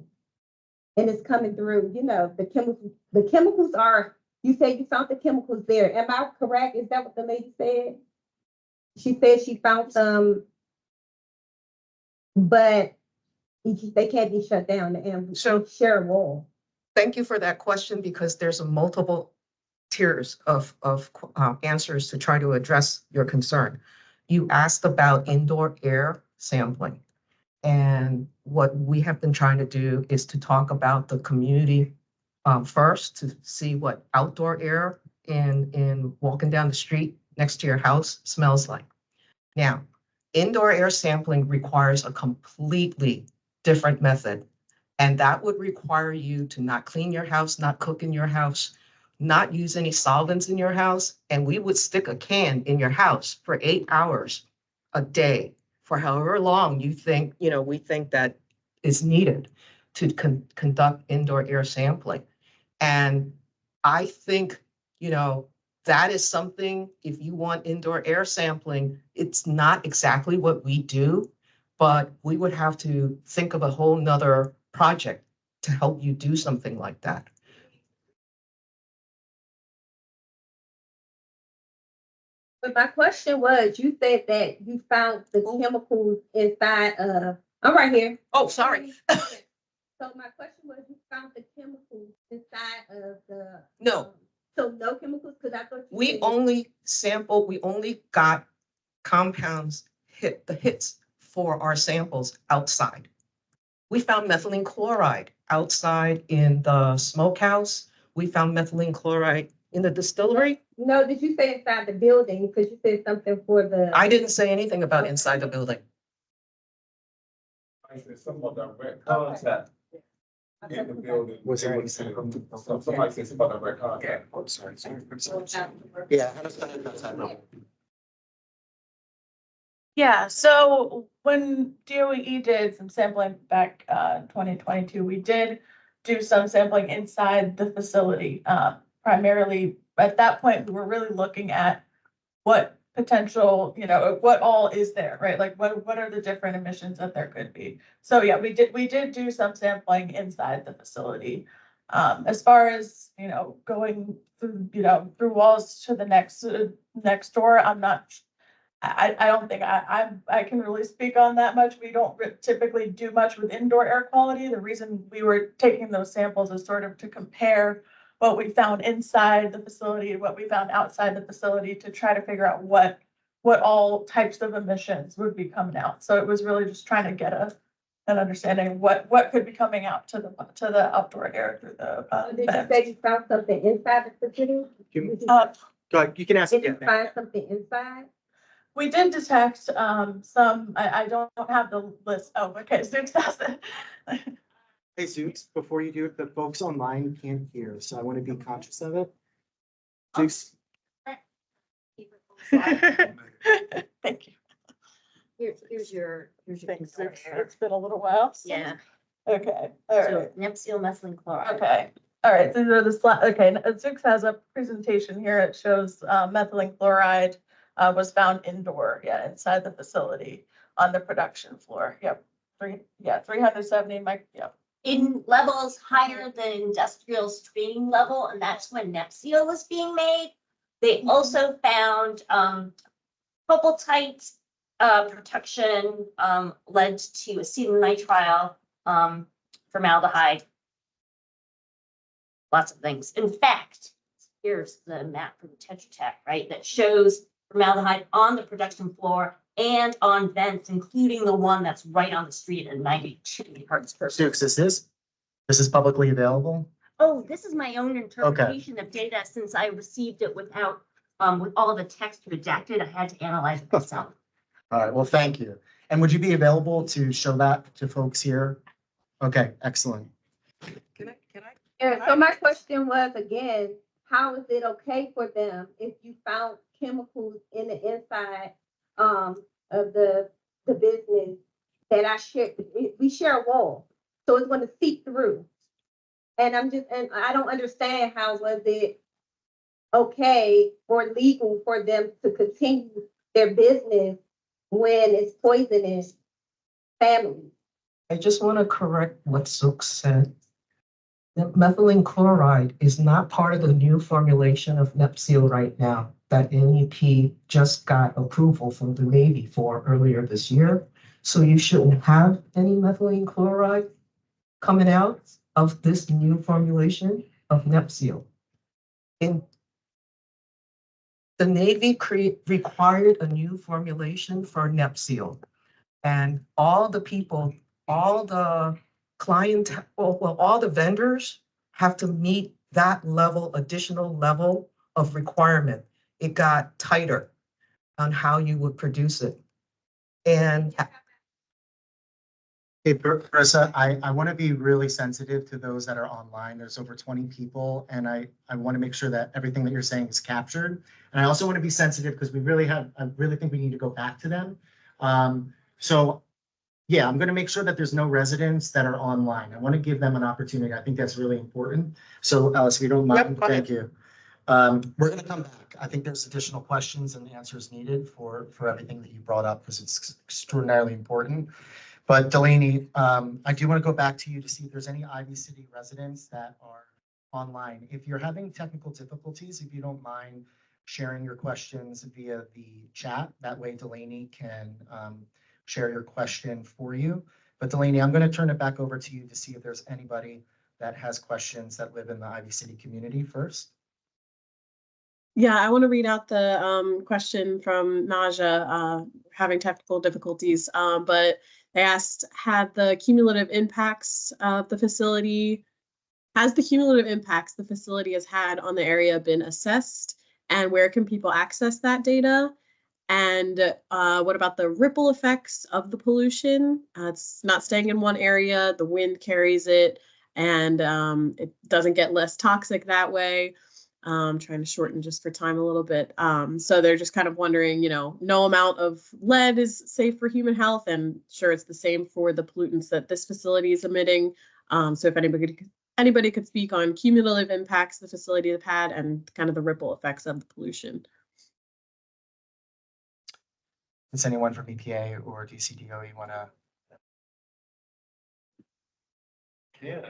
And it's coming through, the chemicals are, you say you found the chemicals there. Am I correct? Is that what the lady said? She said she found them, but they can't be shut down and share a wall. Thank you for that question, because there's a multiple tiers of answers to try to address your concern. You asked about indoor air sampling. And what we have been trying to do is to talk about the community first, to see what outdoor air in walking down the street next to your house smells like. Now, indoor air sampling requires a completely different method. And that would require you to not clean your house, not cook in your house, not use any solvents in your house. And we would stick a can in your house for 8 hours a day, for however long we think that is needed to conduct indoor air sampling. And I think, that is something, if you want indoor air sampling, it's not exactly what we do, but we would have to think of a whole nother project to help you do something like that. But my question was, you said that you found the chemicals inside of, I'm right here. Oh, sorry. So my question was, you found the chemicals inside of the. No. So no chemicals, because I thought. We only got compounds the hits for our samples outside. We found methylene chloride outside in the smokehouse. We found methylene chloride in the distillery. No, did you say inside the building? Because you said something for the. I didn't say anything about inside the building. I said something about direct contact in the building. Was there any Somebody said something about direct contact. I'm sorry. Yeah. Yeah, so when DOE did some sampling back in 2022, we did do some sampling inside the facility. Primarily at that point, we were really looking at what potential, what all is there, right? Like what are the different emissions that there could be? So yeah, we did do some sampling inside the facility. As far as, going through, through walls to the next door, I don't think I can really speak on that much. We don't typically do much with indoor air quality. The reason we were taking those samples is sort of to compare what we found inside the facility and what we found outside the facility to try to figure out what all types of emissions would be coming out. So it was really just trying to get an understanding of what could be coming out to the outdoor air through the Did you vents. say you found something inside the facility? Go ahead, you can ask. Did you find something inside? We did detect some, I don't have the list. Oh, okay, Zeus has it. Hey, Zeus, before you do it, the folks online can't hear, so I want to be conscious of it. Zeus. Thank you. Here's your. Thanks, Zeus. It's been a little while. Yeah. Okay, all right. So Nepsil methylene chloride. Okay, all right, so these are the slide, okay, Zix has a presentation here. It shows methylene chloride was found indoor, inside the facility on the production floor. Yep, 370 In levels higher than industrial screening level, and that's when Nepsil was being made. They also found cobalt-tite protection led to acetonitrile, formaldehyde, lots of things. In fact, here's the map from Tetra Tech, right, that shows formaldehyde on the production floor and on vents, including the one that's right on the street at 92 parts per. Sukes, this is publicly available? Oh, this is my own interpretation of data since I received it without, with all the text redacted. I had to analyze it myself. All right, well, thank you. And would you be available to show that to folks here? Okay, excellent. And so my question was again, how is it okay for them if you found chemicals in the inside of the business that I share, we share a wall, so it's gonna seep through. And I don't understand how was it okay or legal for them to continue their business when it's poisonous families. I just want to correct what Sook said. That methylene chloride is not part of the new formulation of Nepsil right now that NEP just got approval from the Navy for earlier this year. So you shouldn't have any methylene chloride coming out of this new formulation of Nepsil. In the Navy required a new formulation for Nepsil, and all the people, all the client, well, all the vendors have to meet that level, additional level of requirement. It got tighter on how you would produce it. And Hey, Marissa, I want to be really sensitive to those that are online. There's over 20 people, and I want to make sure that everything that you're saying is captured. And I also want to be sensitive because I really think we need to go back to them. So yeah, I'm going to make sure that there's no residents that are online. I want to give them an opportunity. I think that's really important. So Alice, if you don't mind, thank you. We're going to come back. I think there's additional questions and answers needed for everything that you brought up because it's extraordinarily important. But Delaney, I do want to go back to you to see if there's any Ivy City residents that are online. If you're having technical difficulties, if you don't mind sharing your questions via the chat, that way Delaney can share your question for you. But Delaney, I'm going to turn it back over to you to see if there's anybody that has questions that live in the Ivy City community first. Yeah, I want to read out the question from Naja, having technical difficulties, but they asked, has the cumulative impacts the facility has had on the area been assessed, and where can people access that data? And what about the ripple effects of the pollution? It's not staying in one area, the wind carries it, and it doesn't get less toxic that way. Trying to shorten just for time a little bit. So they're just kind of wondering, no amount of lead is safe for human health, and sure, it's the same for the pollutants that this facility is emitting. So if anybody could speak on cumulative impacts the facility have had and kind of the ripple effects of the pollution. Does anyone from EPA or DCDOE want to? Yeah.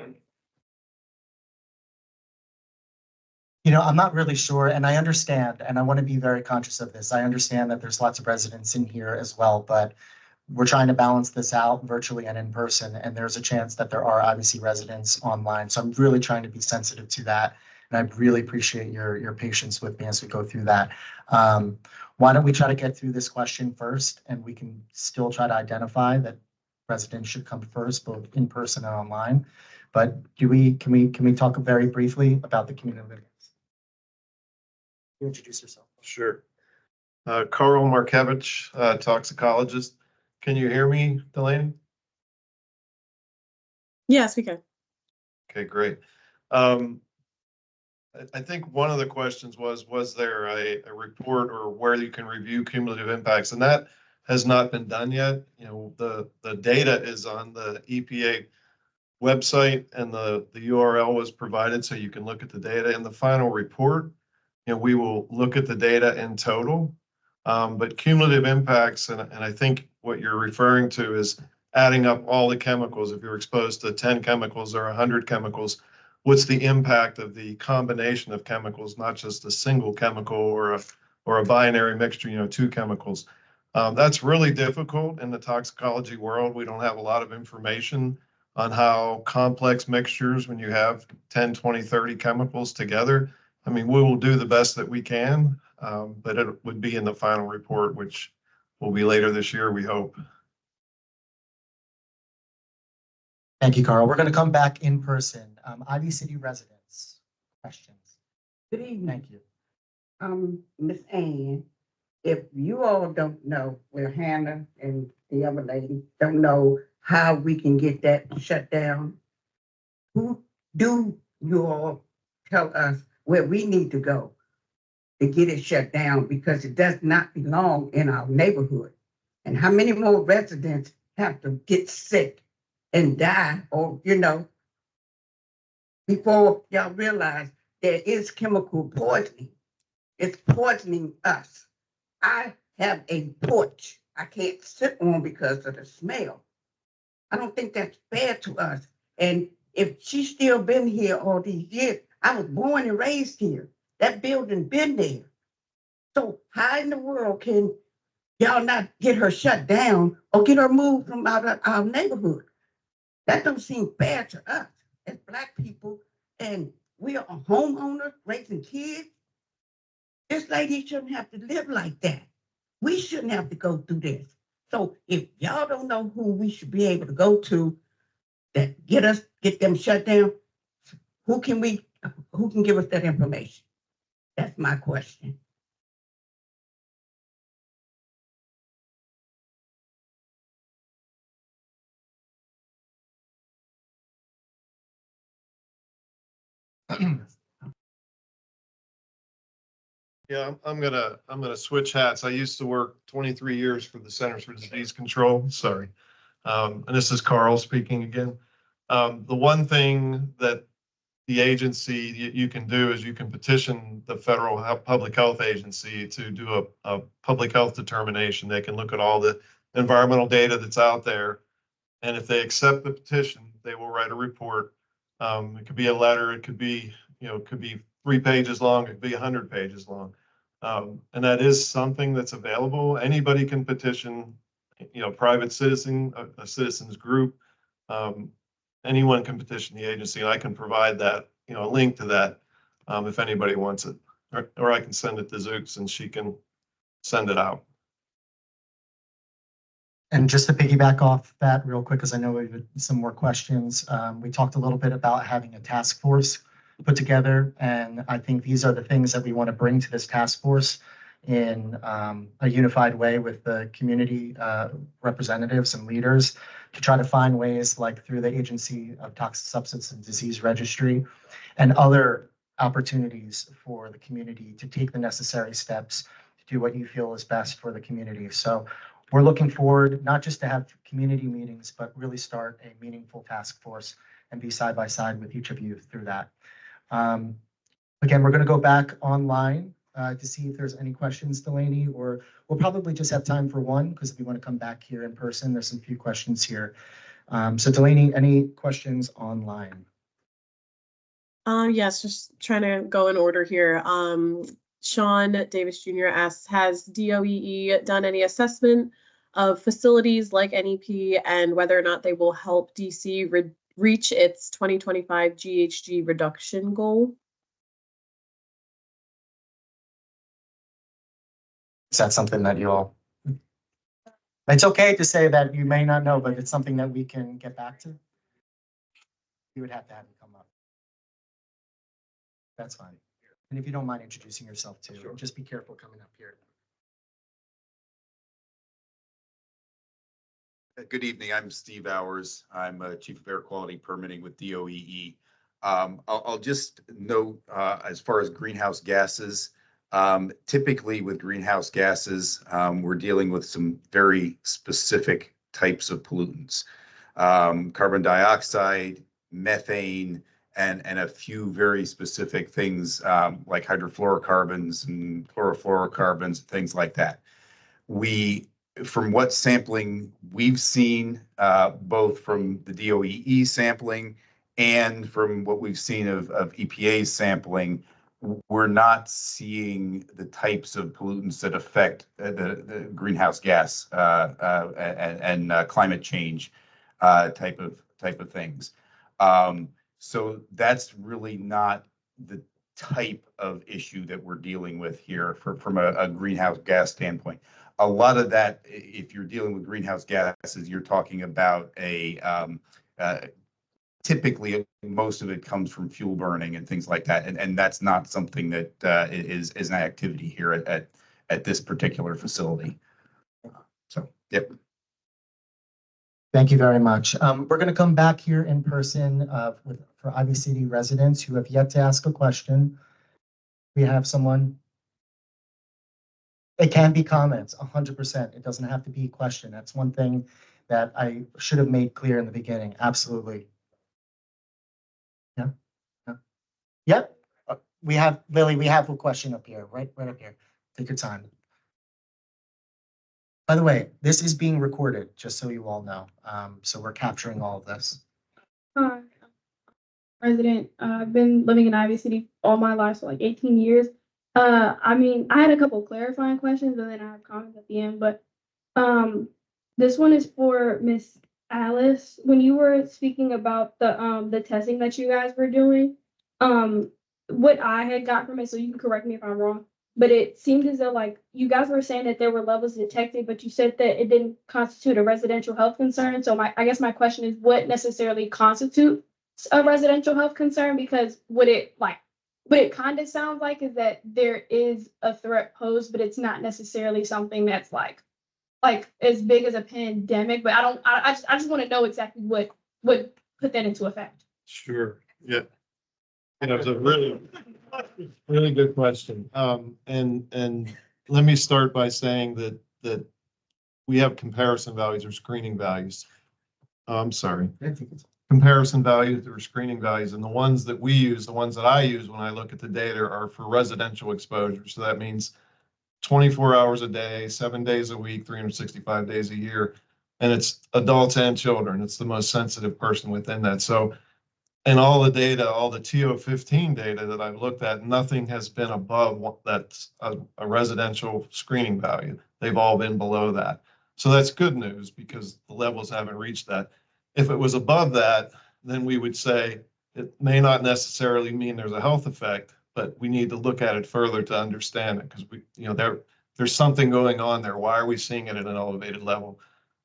I'm not really sure, and I understand, and I want to be very conscious of this. I understand that there's lots of residents in here as well, but we're trying to balance this out virtually and in person, and there's a chance that there are obviously residents online. So I'm really trying to be sensitive to that, and I really appreciate your patience with me as we go through that. Why don't we try to get through this question first, and we can still try to identify that residents should come first, both in person and online. But can we talk very briefly about the community? You introduce yourself. Sure. Carl Markevich, toxicologist. Can you hear me, Delaney? Yes, we can. Okay, great. I think one of the questions was there a report or where you can review cumulative impacts? And that has not been done yet. The data is on the EPA website, and the URL was provided so you can look at the data. In the final report, we will look at the data in total, but cumulative impacts, and I think what you're referring to is adding up all the chemicals. If you're exposed to 10 chemicals or 100 chemicals, what's the impact of the combination of chemicals, not just a single chemical or a binary mixture, two chemicals. That's really difficult in the toxicology world. We don't have a lot of information on how complex mixtures, when you have 10, 20, 30 chemicals together, I mean, we will do the best that we can, but it would be in the final report, which will be later this year, we hope. Thank you, Carl. We're going to come back in person. Ivy City residents, questions? Good evening. Thank you. Miss Ann, if you all don't know, well, Hannah and the other lady don't know how we can get that shut down, who do you all tell us where we need to go to get it shut down? Because it does not belong in our neighborhood. And how many more residents have to get sick and die, or, before y'all realize there is chemical poisoning? It's poisoning us. I have a porch I can't sit on because of the smell. I don't think that's fair to us. And if she's still been here all these years, I was born and raised here. That building been there. So how in the world can y'all not get her shut down or get her moved from out of our neighborhood? That don't seem fair to us as Black people, and we are homeowners raising kids. This lady shouldn't have to live like that. We shouldn't have to go through this. So if y'all don't know who we should be able to go to that get them shut down, who can give us that information? That's my question. Yeah, I'm gonna switch hats. I used to work 23 years for the Centers for Disease Control. Sorry. And this is Carl speaking again. The one thing that the agency you can do is you can petition the federal public health agency to do a public health determination. They can look at all the environmental data that's out there. And if they accept the petition, they will write a report. It could be a letter, it could be, it could be 3 pages long, it could be 100 pages long. And that is something that's available. Anybody can petition, private citizen, a citizens group. Anyone can petition the agency, and I can provide that, a link to that, if anybody wants it, or I can send it to Zooks and she can send it out. And just to piggyback off that real quick, because I know we have some more questions, we talked a little bit about having a task force put together, and I think these are the things that we want to bring to this task force in a unified way with the community representatives and leaders to try to find ways, like through the Agency of Toxic Substance and Disease Registry and other opportunities for the community to take the necessary steps to do what you feel is best for the community. So we're looking forward not just to have community meetings, but really start a meaningful task force and be side by side with each of you through that. Again, we're going to go back online to see if there's any questions, Delaney, or we'll probably just have time for one because if you want to come back here in person, there's some few questions here. So Delaney, any questions online? Yes, just trying to go in order here. Sean Davis Jr. asks, has DOEE done any assessment of facilities like NEP and whether or not they will help DC reach its 2025 GHG reduction goal? Is that something that you all? It's okay to say that you may not know, but it's something that we can get back to. You would have to have it come up. That's fine. And if you don't mind introducing yourself too, sure. Just be careful coming up here. Good evening. I'm Steve Hours. I'm Chief of Air Quality Permitting with DOEE. I'll just note as far as greenhouse gases, typically with greenhouse gases, we're dealing with some very specific types of pollutants. Carbon dioxide, methane, and a few very specific things like hydrofluorocarbons and chlorofluorocarbons, things like that. From what sampling we've seen, both from the DOEE sampling and from what we've seen of EPA's sampling, we're not seeing the types of pollutants that affect the greenhouse gas and climate change type of things. So that's really not type of issue that we're dealing with here from a greenhouse gas standpoint. A lot of that, if you're dealing with greenhouse gases, you're talking about typically most of it comes from fuel burning and things like that. And that's not something that is an activity here at this particular facility. So, yep. Thank you very much. We're going to come back here in person for Ivy City residents who have yet to ask a question. We have someone. It can be comments, 100%. It doesn't have to be a question. That's one thing that I should have made clear in the beginning. Absolutely. Yeah. Yeah. Yep. We have, Lily, we have a question up here, right up here. Take your time. By the way, this is being recorded, just so you all know. So we're capturing all of this. Hi, President. I've been living in Ivy City all my life, so like 18 years. I mean, I had a couple clarifying questions and then I have comments at the end, but this one is for Miss Alice. When you were speaking about the testing that you guys were doing, what I had got from it, so you can correct me if I'm wrong, but it seemed as though like you guys were saying that there were levels detected, but you said that it didn't constitute a residential health concern. So I guess my question is, what necessarily constitutes a residential health concern? Because what it kind of sounds like is that there is a threat posed, but it's not necessarily something that's like as big as a pandemic. But I just want to know exactly what would put that into effect. Sure, yeah. It's a really good question. And let me start by saying that we have comparison values or screening values. I'm sorry. Comparison values or screening values, and the ones that we use, the ones that I use when I look at the data are for residential exposure. So that means 24 hours a day, 7 days a week, 365 days a year. And it's adults and children. It's the most sensitive person within that. So in all the data, all the TO15 data that I've looked at, nothing has been above that's a residential screening value. They've all been below that. So that's good news because the levels haven't reached that. If it was above that, then we would say it may not necessarily mean there's a health effect, but we need to look at it further to understand it because there's something going on there. Why are we seeing it at an elevated level?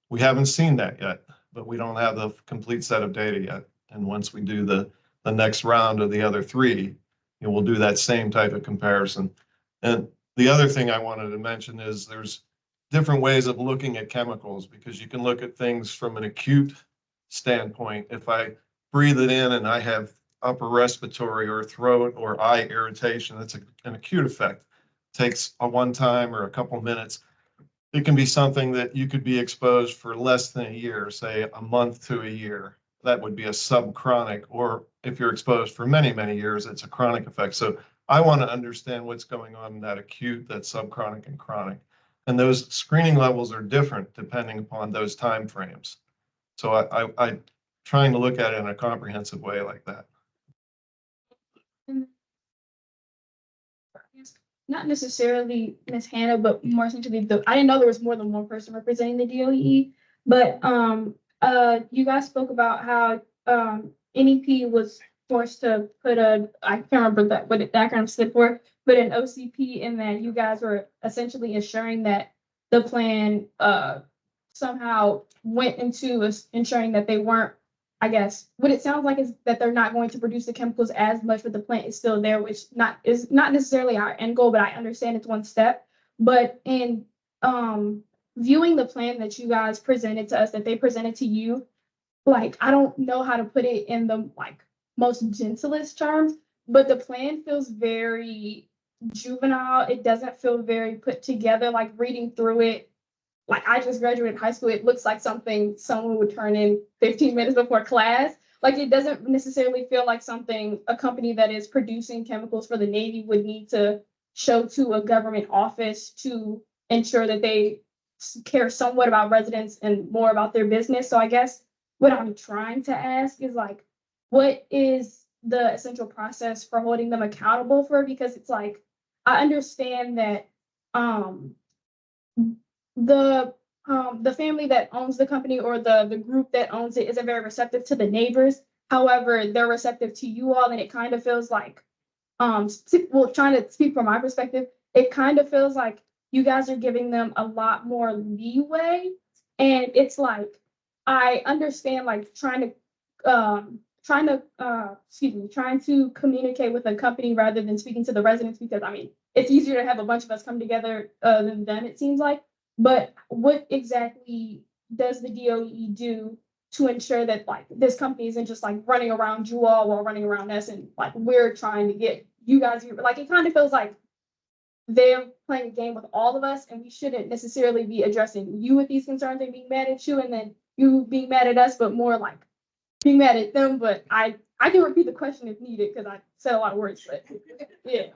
We haven't seen that yet, but we don't have the complete set of data yet. And once we do the next round of the other three, we'll do that same type of comparison. And the other thing I wanted to mention is there's different ways of looking at chemicals because you can look at things from an acute standpoint. If I breathe it in and I have upper respiratory or throat or eye irritation, that's an acute effect. It takes a one time or a couple minutes. It can be something that you could be exposed for less than a year, say a month to a year. That would be a subchronic, or if you're exposed for many, many years, it's a chronic effect. So I want to understand what's going on in that acute, that subchronic and chronic. And those screening levels are different depending upon those time frames. So I'm trying to look at it in a comprehensive way like that. Not necessarily Miss Hannah, but more essentially I didn't know there was more than one person representing the DOE, but you guys spoke about how NEP was forced to put I can't remember what that acronym stood for, but an OCP, and that you guys were essentially ensuring that the plan somehow went into ensuring that they weren't, I guess, what it sounds like is that they're not going to produce the chemicals as much, but the plant is still there, which is not necessarily our end goal, but I understand it's one step. But in viewing the plan that you guys presented to us, that they presented to you, like, I don't know how to put it in the most gentlest terms, but the plan feels very juvenile. It doesn't feel very put together. Like reading through it, like I just graduated high school, it looks like something someone would turn in 15 minutes before class. Like it doesn't necessarily feel like something a company that is producing chemicals for the Navy would need to show to a government office to ensure that they care somewhat about residents and more about their business. So I guess what I'm trying to ask is like, what is the essential process for holding them accountable for? Because it's like, I understand that the family that owns the company or the group that owns it isn't very receptive to the neighbors. However, they're receptive to you all, and it kind of feels like trying to speak from my perspective, it kind of feels like you guys are giving them a lot more leeway. And it's like, I understand like trying to communicate with a company rather than speaking to the residents, because I mean, it's easier to have a bunch of us come together than them, it seems like. But what exactly does the DOE do to ensure that like this company isn't just like running around you all while running around us, and like we're trying to get you guys here? Like it kind of feels like they're playing a game with all of us, and we shouldn't necessarily be addressing you with these concerns and being mad at you, and then you being mad at us, but more like being mad at them. But I can repeat the question if needed because I said a lot of words, but yeah.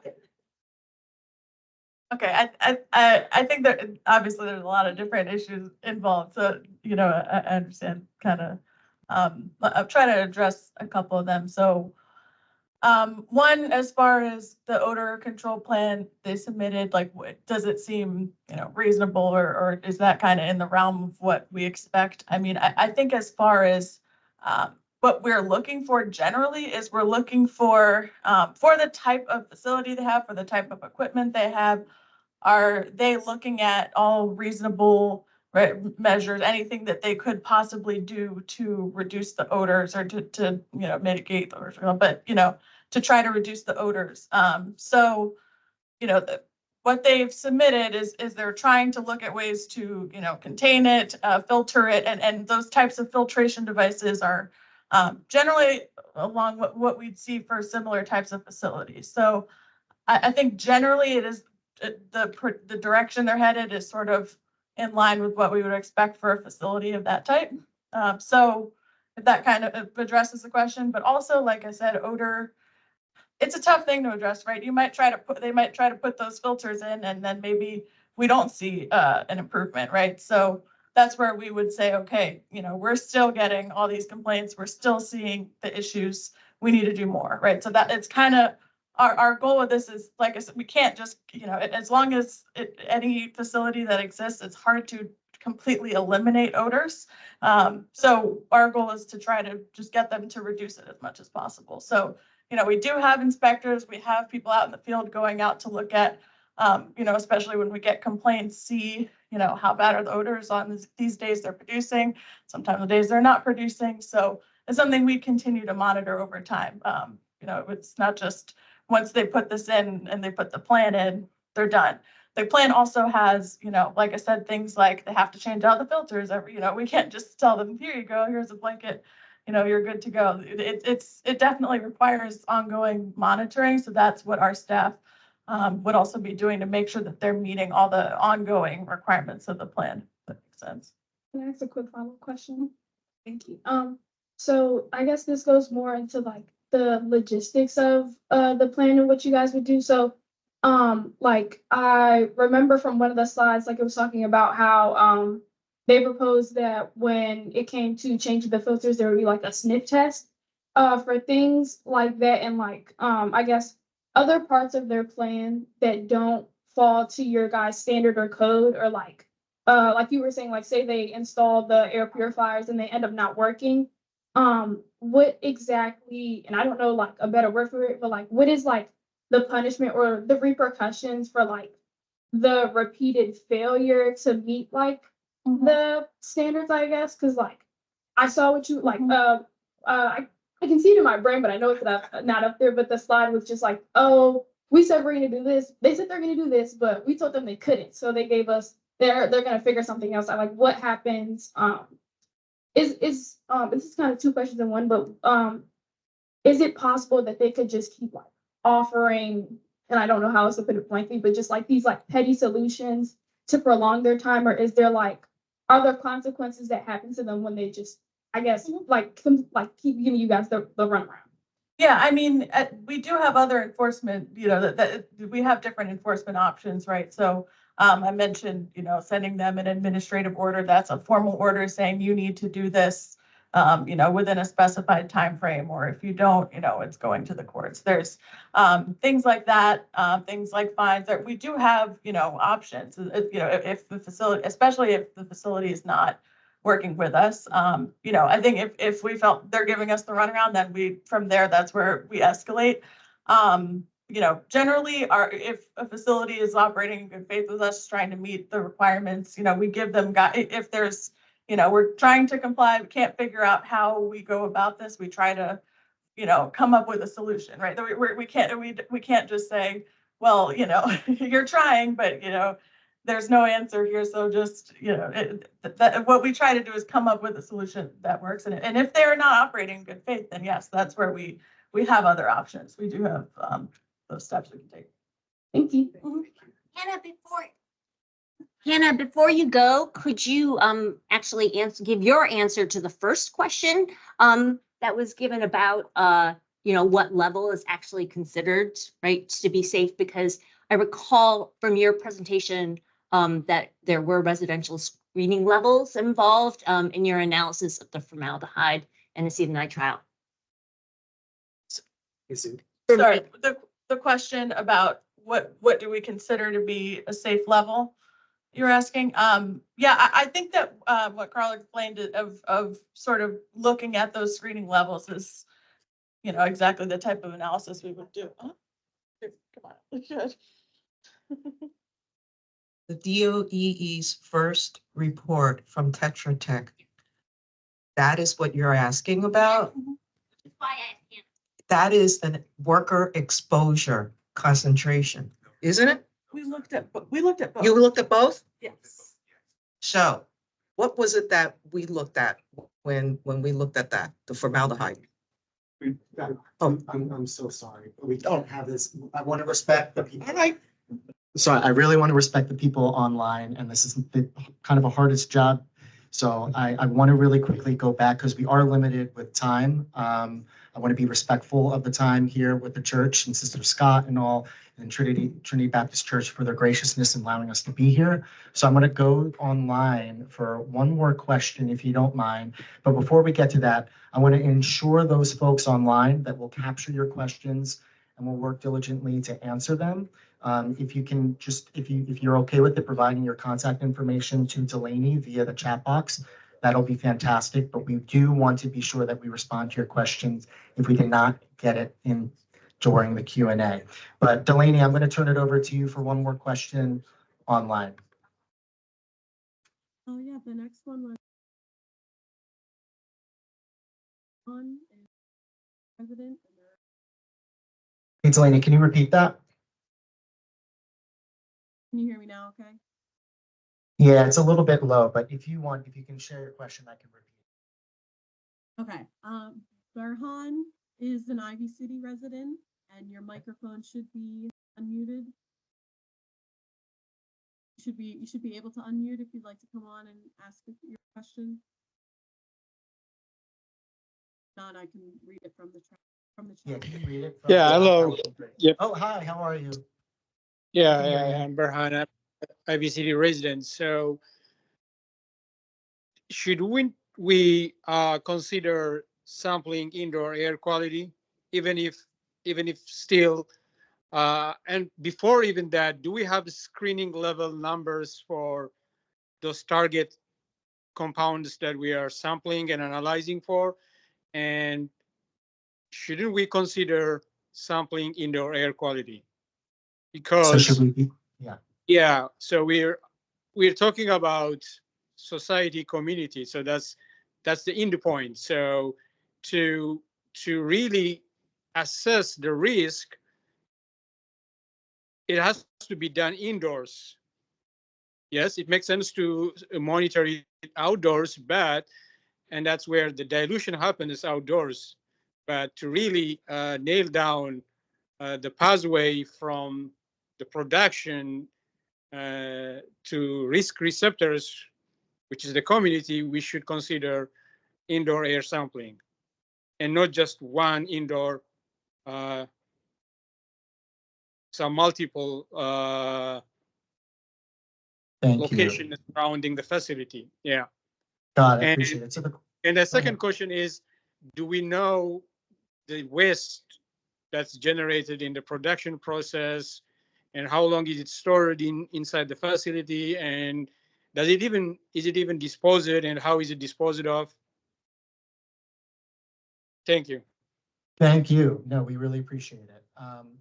Okay, I think that obviously there's a lot of different issues involved, so, you know, I understand kind of, I'm trying to address a couple of them. So, one, as far as the odor control plan they submitted, like, does it seem, you know, reasonable, or is that kind of in the realm of what we expect? I mean, I think as far as, what we're looking for generally is we're looking for the type of facility they have, for the type of equipment they have. Are they looking at all reasonable measures, anything that they could possibly do to reduce the odors, or to you know, mitigate the odors, but you know, to try to reduce the odors. So, you know, what they've submitted is they're trying to look at ways to, you know, contain it, filter it, and those types of filtration devices are generally along what we'd see for similar types of facilities. So I think generally it is the direction they're headed is sort of in line with what we would expect for a facility of that type. So if that kind of addresses the question, but also, like I said, odor, it's a tough thing to address, right? They might try to put those filters in, and then maybe we don't see an improvement, right? So that's where we would say, okay, you know, we're still getting all these complaints, we're still seeing the issues, we need to do more, right? So that it's kind of our goal with this is, like I said, we can't just, you know, as long as any facility that exists, it's hard to completely eliminate odors. So our goal is to try to just get them to reduce it as much as possible. So, you know, we do have inspectors, we have people out in the field going out to look at, you know, especially when we get complaints, see, you know, how bad are the odors on these days they're producing, sometimes the days they're not producing. So it's something we continue to monitor over time. You know, it's not just once they put this in and they put the plan in, they're done. The plan also has, you know, like I said, things like they have to change out the filters every, you know, we can't just tell them, here you go, here's a blanket, you know, you're good to go. It definitely requires ongoing monitoring. So that's what our staff would also be doing to make sure that they're meeting all the ongoing requirements of the plan. If that makes sense. Can I ask a quick follow-up question? Thank you. So I guess this goes more into like the logistics of the plan and what you guys would do. So like I remember from one of the slides, like it was talking about how they proposed that when it came to changing the filters, there would be like a sniff test for things like that, and like I guess other parts of their plan that don't fall to your guys' standard or code, or like you were saying, like say they install the air purifiers and they end up not working. What exactly, and I don't know like a better word for it, but like what is like the punishment or the repercussions for like the repeated failure to meet like the standards, I guess? Because like I saw what you like I can see it in my brain, but I know it's not up there. But the slide was just like, oh, we said we're gonna do this. They said they're gonna do this, but we told them they couldn't. So they gave us they're gonna figure something else out. Like what happens? This is kind of two questions in one, but is it possible that they could just keep like offering, and I don't know how else to put it blankly, but just like these like petty solutions to prolong their time, or is there like, are there consequences that happen to them when they just, I guess, like keep giving you guys the runaround? Yeah, I mean, we do have other enforcement, you know, that we have different enforcement options, right? So I mentioned, you know, sending them an administrative order. That's a formal order saying you need to do this, you know, within a specified time frame, or if you don't, you know, it's going to the courts. There's things like that, things like fines. That we do have, you know, options. You know, if the facility, especially if the facility is not working with us. You know, I think if we felt they're giving us the runaround, then from there, that's where we escalate. generally if a facility is operating in good faith with us, trying to meet the requirements, we give them, if there's, we're trying to comply, we can't figure out how we go about this, we try to, come up with a solution, right? We can't just say, well, you're trying, but, there's no answer here. So just, what we try to do is come up with a solution that works. And if they're not operating in good faith, then yes, that's where we have other options. We do have those steps we can take. Thank you. Hannah, before you go, could you actually give your answer to the first question that was given about what level is actually considered, right, to be safe? Because I recall from your presentation that there were residential screening levels involved in your analysis of the formaldehyde and acetonitrile. Sorry, the question about what do we consider to be a safe level you're asking? Yeah, I think that what Carl explained of sort of looking at those screening levels is, exactly the type of analysis we would do. Huh? Come on, good. The DOEE's first report from Tetra Tech, that is what you're asking about? That is a worker exposure concentration, isn't it? We looked at both. You looked at both? Yes. So what was it that we looked at when we looked at that, the formaldehyde? I'm so sorry, but we don't have this. I want to respect the people. All right. So I really want to respect the people online, and this is kind of a hardest job. So I want to really quickly go back because we are limited with time. I want to be respectful of the time here with the church and Sister Scott and all, and Trinity Baptist Church for their graciousness in allowing us to be here. So I'm going to go online for one more question, if you don't mind. But before we get to that, I want to ensure those folks online that will capture your questions and will work diligently to answer them. If you can just, if you're okay with it, providing your contact information to Delaney via the chat box, that'll be fantastic. But we do want to be sure that we respond to your questions if we cannot get it in during the Q&A. But Delaney, I'm going to turn it over to you for one more question online. Oh yeah, the next one was on president. Hey, Delaney, can you repeat that? Can you hear me now? Okay. Yeah, it's a little bit low, but if you want, if you can share your question, I can repeat. Okay. Berhan is an Ivy City resident, and your microphone should be unmuted. You should be able to unmute if you'd like to come on and ask your question. If not, I can read it from the chat. Yeah, can you read it? Yeah, hello. Yep. Oh, hi, how are you? Yeah, I'm Berhan, I'm Ivy City resident. So should we consider sampling indoor air quality, even if still, and before even that, do we have screening level numbers for those target compounds that we are sampling and analyzing for? And shouldn't we consider sampling indoor air quality? Because so should we be, yeah, so we're talking about society community, so that's the end point. So to really assess the risk, it has to be done indoors. Yes, it makes sense to monitor it outdoors, but and that's where the dilution happens outdoors. But to really nail down the pathway from the production to risk receptors, which is the community, we should consider indoor air sampling and not just one indoor, some multiple locations surrounding the facility. Yeah. Got it, appreciate it. So and the second question is, do we know the waste that's generated in the production process, and how long is it stored inside the facility, and is it even disposed, and how is it disposed of? Thank you. Thank you. No, we really appreciate it.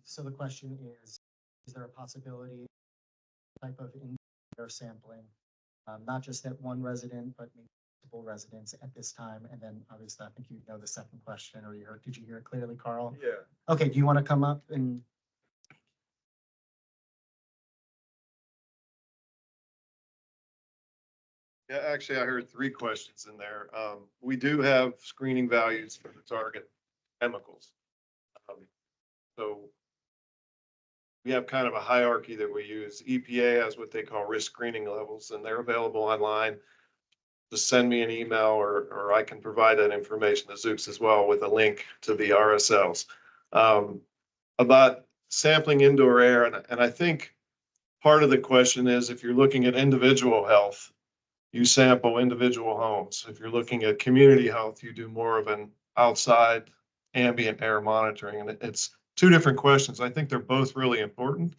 So the question is there a possibility type of indoor sampling, not just at one resident, but maybe multiple residents at this time? And then obviously, I think you know the second question, or did you hear it clearly, Carl? Yeah. Okay, do you want to come up and? Yeah, actually, I heard three questions in there. We do have screening values for the target chemicals. So we have kind of a hierarchy that we use. EPA has what they call risk screening levels, and they're available online. Just send me an email, or I can provide that information to Zooks as well with a link to the RSLs. About sampling indoor air, and I think part of the question is if you're looking at individual health, you sample individual homes. If you're looking at community health, you do more of an outside ambient air monitoring, and it's two different questions. I think they're both really important.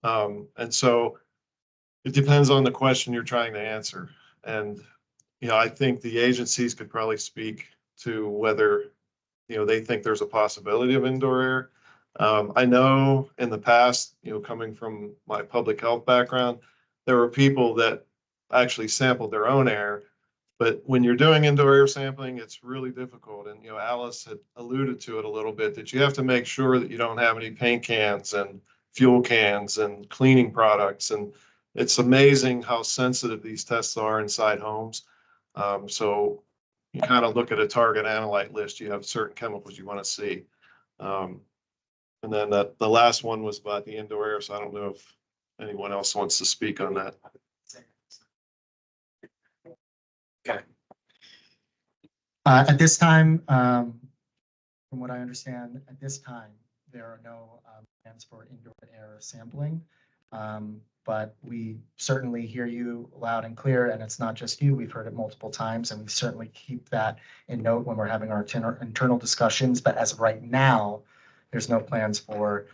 And so it depends on the question you're trying to answer. And, I think the agencies could probably speak to whether, they think there's a possibility of indoor air. I know in the past, coming from my public health background, there were people that actually sampled their own air. But when you're doing indoor air sampling, it's really difficult. And, Alice had alluded to it a little bit, that you have to make sure that you don't have any paint cans and fuel cans and cleaning products. And it's amazing how sensitive these tests are inside homes. So you kind of look at a target analyte list, you have certain chemicals you want to see. And then the last one was about the indoor air. So I don't know if anyone else wants to speak on that. Okay. At this time, from what I understand, at this time, there are no plans for indoor air sampling. But we certainly hear you loud and clear, and it's not just you. We've heard it multiple times, and we certainly keep that in note when we're having our internal discussions. But as of right now, there's no plans for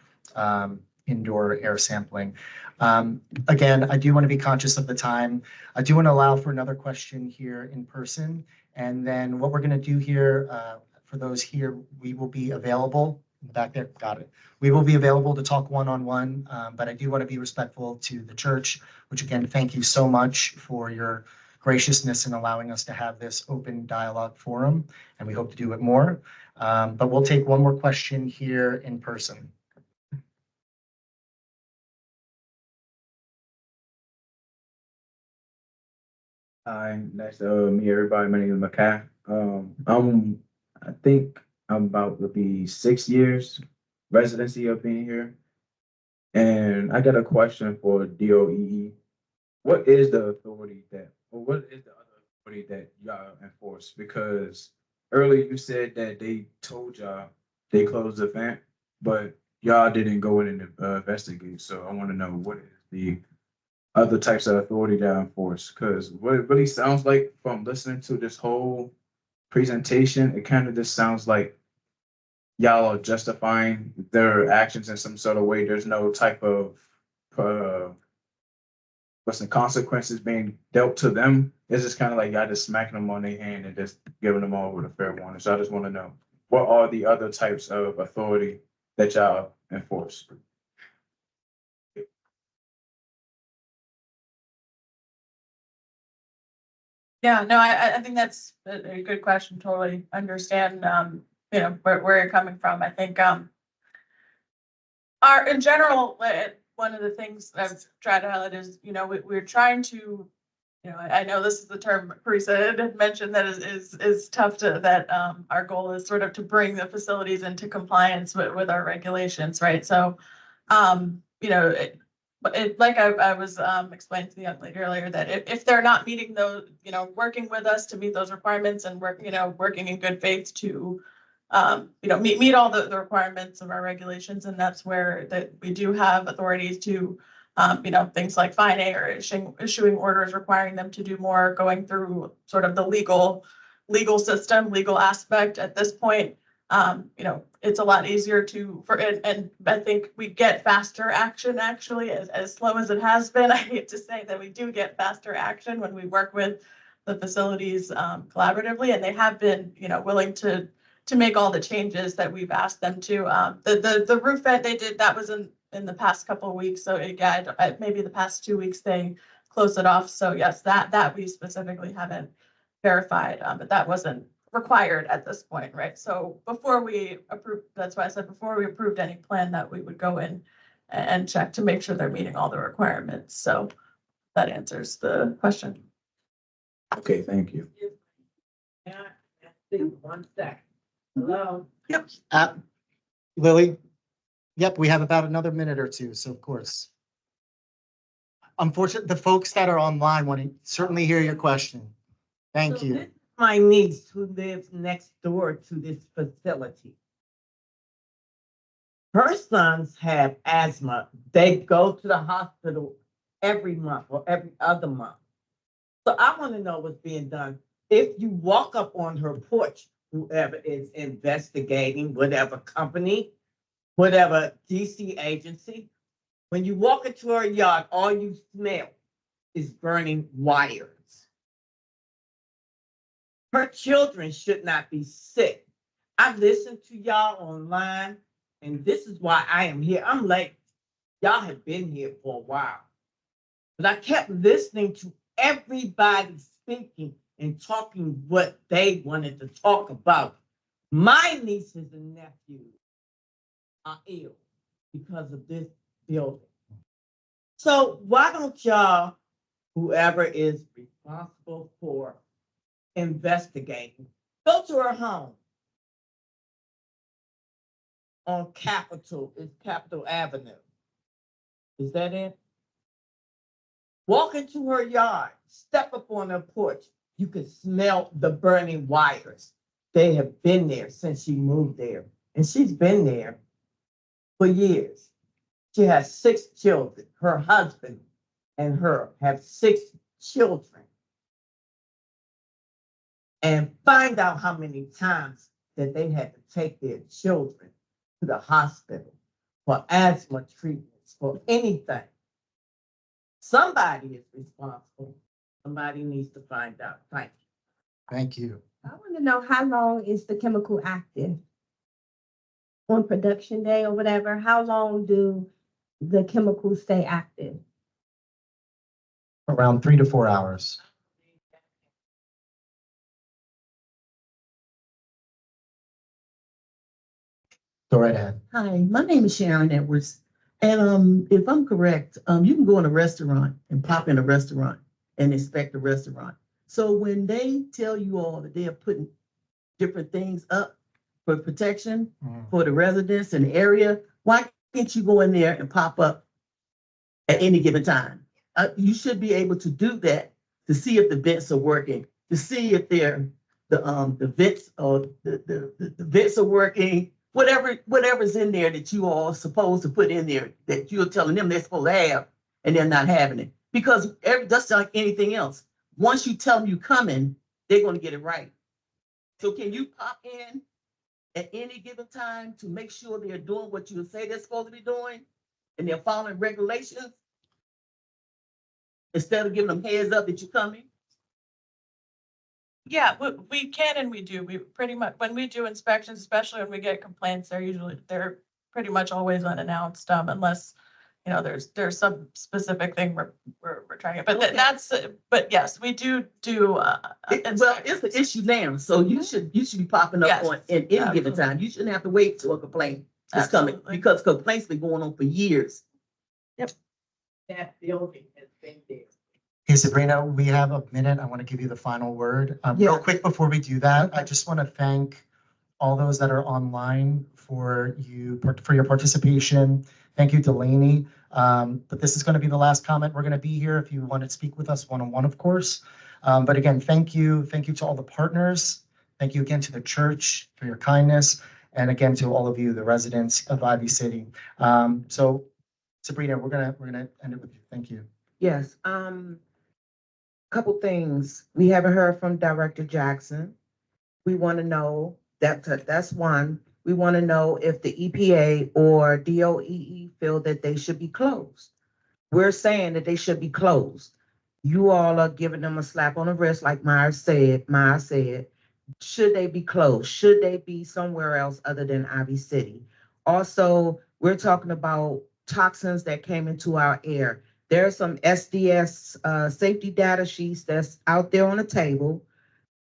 indoor air sampling. Again, I do want to be conscious of the time. I do want to allow for another question here in person. And then what we're going to do here, for those here, we will be available. Back there, got it. We will be available to talk one-on-one, but I do want to be respectful to the church, which again, thank you so much for your graciousness in allowing us to have this open dialogue forum, and we hope to do it more. But we'll take one more question here in person. Hi, nice to meet everybody. My name is Makai. I think I'm about to be 6 years residency up in here. And I got a question for DOEE. What is the authority what is the other authority that y'all enforce? Because earlier you said that they told y'all they closed the vent, but y'all didn't go in and investigate. So I want to know, what is the other types of authority that I enforce? Because what it really sounds like from listening to this whole presentation, it kind of just sounds like y'all are justifying their actions in some sort of way. There's no type of what's the consequences being dealt to them. It's just kind of like y'all just smacking them on their hand and just giving them all with a fair warning. So I just want to know, what are the other types of authority that y'all enforce? Yeah, no, I think that's a good question. Totally understand, where you're coming from. I think, in general, one of the things I've tried to highlight is, we're trying to, I know this is the term Parisa had mentioned that is tough that our goal is sort of to bring the facilities into compliance with our regulations, right? So, like I was explaining to the young lady earlier, that if they're not meeting those, working with us to meet those requirements and working in good faith to meet all the requirements of our regulations, and that's where that we do have authorities to things like fine or issuing orders requiring them to do more, going through sort of the legal system, legal aspect. At this point, it's a lot easier and I think we get faster action, actually, as slow as it has been. I hate to say that we do get faster action when we work with the facilities collaboratively, and they have been, willing to to make all the changes that we've asked them to. The roof vent they did, that was in the past couple of weeks. So again, maybe the past 2 weeks, they closed it off. So yes, that we specifically haven't verified, but that wasn't required at this point, right? So before we approved, that's why I said before we approved any plan that we would go in and check to make sure they're meeting all the requirements. So that answers the question. Okay, thank you. One sec. Hello? Yep. Lily? Yep, we have about another minute or two, so of course. Unfortunately, the folks that are online want to certainly hear your question. Thank So you. this is my niece who lives next door to this facility. Her sons have asthma. They go to the hospital every month or every other month. So I want to know what's being done. If you walk up on her porch, whoever is investigating, whatever company, whatever DC agency, when you walk into her yard, all you smell is burning wires. Her children should not be sick. I listened to y'all online, and this is why I am here. I'm late. Y'all have been here for a while. But I kept listening to everybody speaking and talking what they wanted to talk about. My nieces and nephews are ill because of this building. So why don't y'all, whoever is responsible for investigating, go to her home on Capitol, it's Capitol Avenue. Is that it? Walk into her yard, step up on her porch. You can smell the burning wires. They have been there since she moved there. And she's been there for years. She has 6 children. Her husband and her have 6 children. And find out how many times that they had to take their children to the hospital for asthma treatments, for anything. Somebody is responsible. Somebody needs to find out. Thank you. Thank you. I want to know how long is the chemical active? On production day or whatever, how long do the chemicals stay active? Around 3 to 4 hours. Go right ahead. Hi, my name is Sharon Edwards. And if I'm correct, you can go in a restaurant and pop in a restaurant and inspect the restaurant. So when they tell you all that they are putting different things up for protection for the residents in the area, why can't you go in there and pop up at any given time? You should be able to do that to see if the vents are working, to see if they're the vents or the vents are working. Whatever's in there that you all are supposed to put in there that you're telling them they're supposed to have and they're not having it. Because just like anything else, once you tell them you're coming, they're going to get it right. So can you pop in at any given time to make sure they're doing what you say they're supposed to be doing and they're following regulations instead of giving them heads up that you're coming? Yeah, we can and we do. We pretty much, when we do inspections, especially when we get complaints, they're pretty much always unannounced, unless, there's some specific thing we're trying to, but but yes, we do. Well, it's an issue now, so you should be popping up on in any given time. You shouldn't have to wait till a complaint is coming because complaints been going on for years. Yep. That building has been there. Hey, Sabrina, we have a minute. I want to give you the final word. Real quick before we do that, I just want to thank all those that are online for your participation. Thank you, Delaney. But this is going to be the last comment. We're going to be here if you want to speak with us one-on-one, of course. But again, thank you. Thank you to all the partners. Thank you again to the church for your kindness. And again, to all of you, the residents of Ivy City. So Sabrina, we're gonna end it with you. Thank you. Yes. Couple things. We haven't heard from Director Jackson. We want to know that's one. We want to know if the EPA or DOEE feel that they should be closed. We're saying that they should be closed. You all are giving them a slap on the wrist, like Maya said. should they be closed? Should they be somewhere else other than Ivy City? Also, we're talking about toxins that came into our air. There are some SDS safety data sheets that's out there on the table.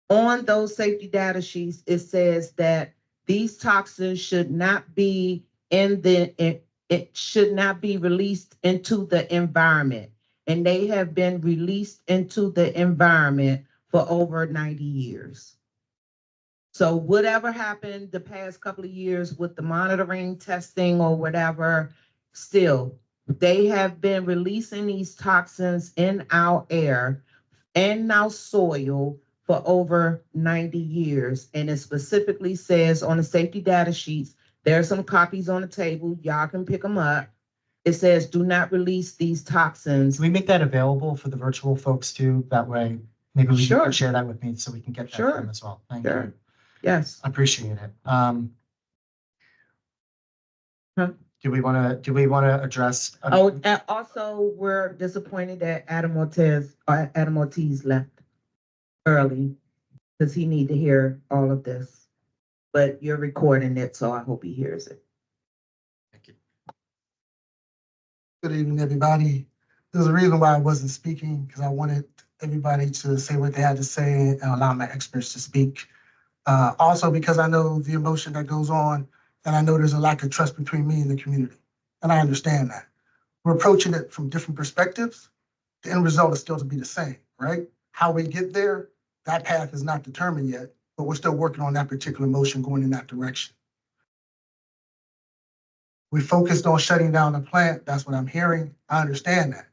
On those safety data sheets, it says that these toxins should not be it should not be released into the environment. And they have been released into the environment for over 90 years. So whatever happened the past couple of years with the monitoring, testing, or whatever, still, they have been releasing these toxins in our air and our soil for over 90 years. And it specifically says on the safety data sheets, there are some copies on the table. Y'all can pick them up. It says, do not release these toxins. Can we make that available for the virtual folks too? That way, maybe we can share that with me so we can get that to them as well. Thank you. Yes. I appreciate it. Do we want to address? Oh, and also we're disappointed that Adam Ortiz left early because he need to hear all of this. But you're recording it, so I hope he hears it. Good evening, everybody. There's a reason why I wasn't speaking, because I wanted everybody to say what they had to say and allow my experts to speak. Also because I know the emotion that goes on, and I know there's a lack of trust between me and the community, and I understand that. We're approaching it from different perspectives. The end result is still to be the same, right? How we get there, that path is not determined yet, but we're still working on that particular motion going in that direction. We focused on shutting down the plant. That's what I'm hearing. I understand that.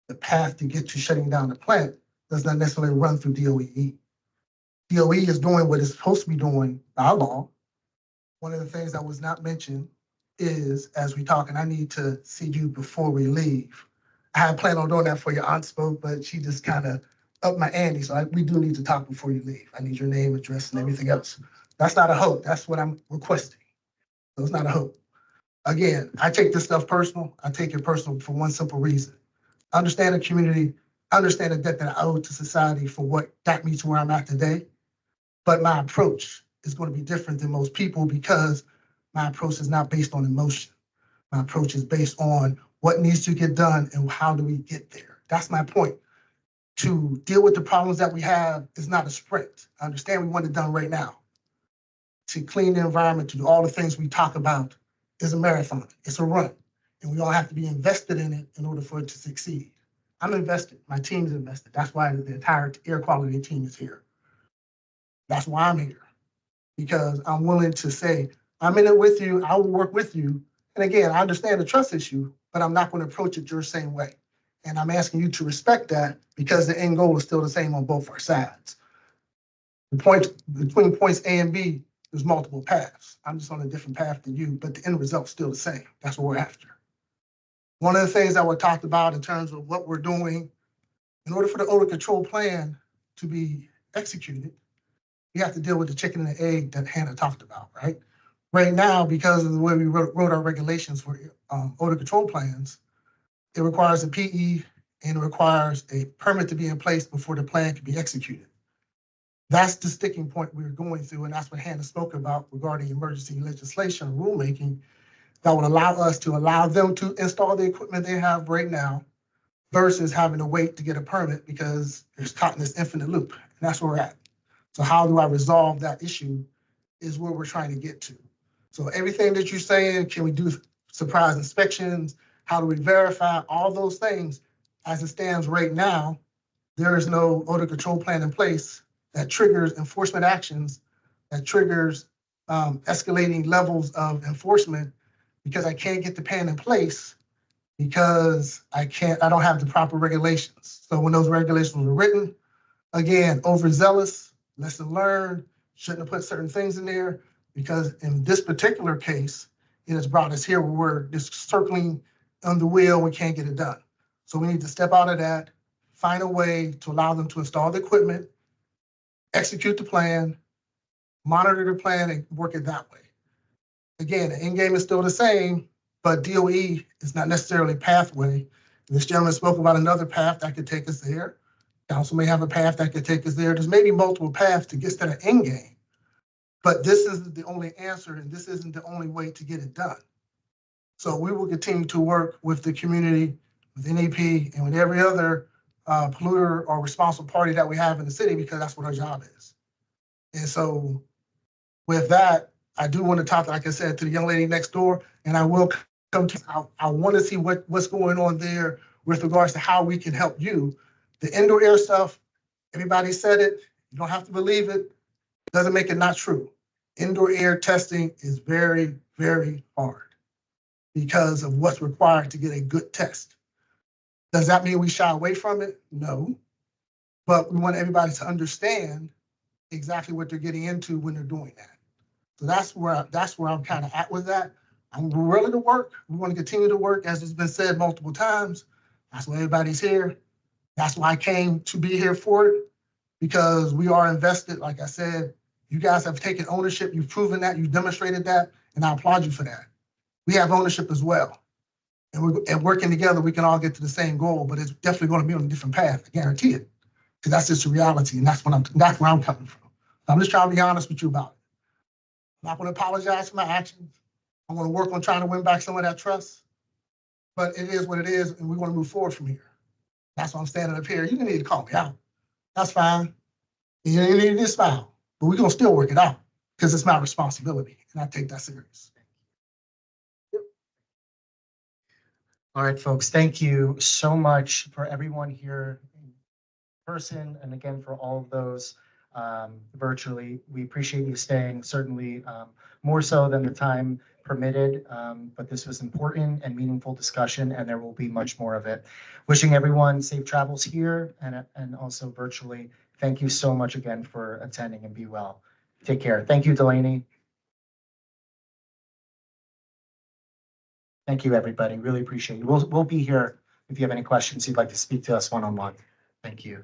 The path to get to shutting down the plant does not necessarily run through DOEE. DOE is doing what it's supposed to be doing by law. One of the things that was not mentioned is, as we talk, and I need to see you before we leave. I had planned on doing that for your aunt spoke, but she just kind of upped my ante. So we do need to talk before you leave. I need your name, address, and everything else. That's not a hope. That's what I'm requesting. So it's not a hope. Again, I take this stuff personal. I take it personal for one simple reason. I understand the community. I understand the debt that I owe to society for what got me to where I'm at today. But my approach is going to be different than most people because my approach is not based on emotion. My approach is based on what needs to get done and how do we get there. That's my point. To deal with the problems that we have is not a sprint. I understand we want it done right now. To clean the environment, to do all the things we talk about is a marathon. It's a run. And we all have to be invested in it in order for it to succeed. I'm invested. My team's invested. That's why the entire air quality team is here. That's why I'm here. Because I'm willing to say, I'm in it with you. I will work with you. And again, I understand the trust issue, but I'm not going to approach it your same way. And I'm asking you to respect that because the end goal is still the same on both our sides. The point between points A and B, there's multiple paths. I'm just on a different path than you, but the end result's still the same. That's what we're after. One of the things that were talked about in terms of what we're doing, in order for the odor control plan to be executed, we have to deal with the chicken and the egg that Hannah talked about, right? Right now, because of the way we wrote our regulations for odor control plans, it requires a PE and it requires a permit to be in place before the plan can be executed. That's the sticking point we're going through, and that's what Hannah spoke about regarding emergency legislation rulemaking that would allow us to allow them to install the equipment they have right now versus having to wait to get a permit because there's caught in this infinite loop, and that's where we're at. So how do I resolve that issue is where we're trying to get to. So everything that you're saying, can we do surprise inspections? How do we verify all those things? As it stands right now, there is no odor control plan in place that triggers enforcement actions, that triggers escalating levels of enforcement because I can't get the plan in place because I don't have the proper regulations. So when those regulations were written, again, overzealous, lesson learned, shouldn't have put certain things in there because in this particular case, it has brought us here where we're just circling on the wheel, we can't get it done. So we need to step out of that, find a way to allow them to install the equipment, execute the plan, monitor the plan, and work it that way. Again, the end game is still the same, but DOE is not necessarily pathway. This gentleman spoke about another path that could take us there. Council may have a path that could take us there. There's maybe multiple paths to get to the end game. But this isn't the only answer, and this isn't the only way to get it done. So we will continue to work with the community, with NEP, and with every other polluter or responsible party that we have in the city, because that's what our job is. And so with that, I do want to talk, like I said, to the young lady next door, and I will come to, I want to see what's going on there with regards to how we can help you. The indoor air stuff, everybody said it, you don't have to believe it, doesn't make it not true. Indoor air testing is very, very hard because of what's required to get a good test. Does that mean we shy away from it? No. But we want everybody to understand exactly what they're getting into when they're doing that. So that's where I'm kind of at with that. I'm willing to work. We want to continue to work, as it's been said multiple times. That's why everybody's here. That's why I came to be here for it, because we are invested. Like I said, you guys have taken ownership. You've proven that. You've demonstrated that, and I applaud you for that. We have ownership as well. And working together, we can all get to the same goal, but it's definitely going to be on a different path. I guarantee it, because that's just the reality, and that's where I'm coming from. I'm just trying to be honest with you about it. I'm not going to apologize for my actions. I'm going to work on trying to win back some of that trust, but it is what it is, and we want to move forward from here. That's why I'm standing up here. You didn't need to call me out. That's fine. You didn't need to smile, but we're going to still work it out because it's my responsibility, and I take that serious. All right, folks, thank you so much for everyone here in person, and again, for all of those virtually. We appreciate you staying, certainly more so than the time permitted, but this was important and meaningful discussion, and there will be much more of it. Wishing everyone safe travels here and also virtually. Thank you so much again for attending, and be well. Take care. Thank you, Delaney. Thank you, everybody. Really appreciate you. We'll be here if you have any questions you'd like to speak to us one-on-one. Thank you.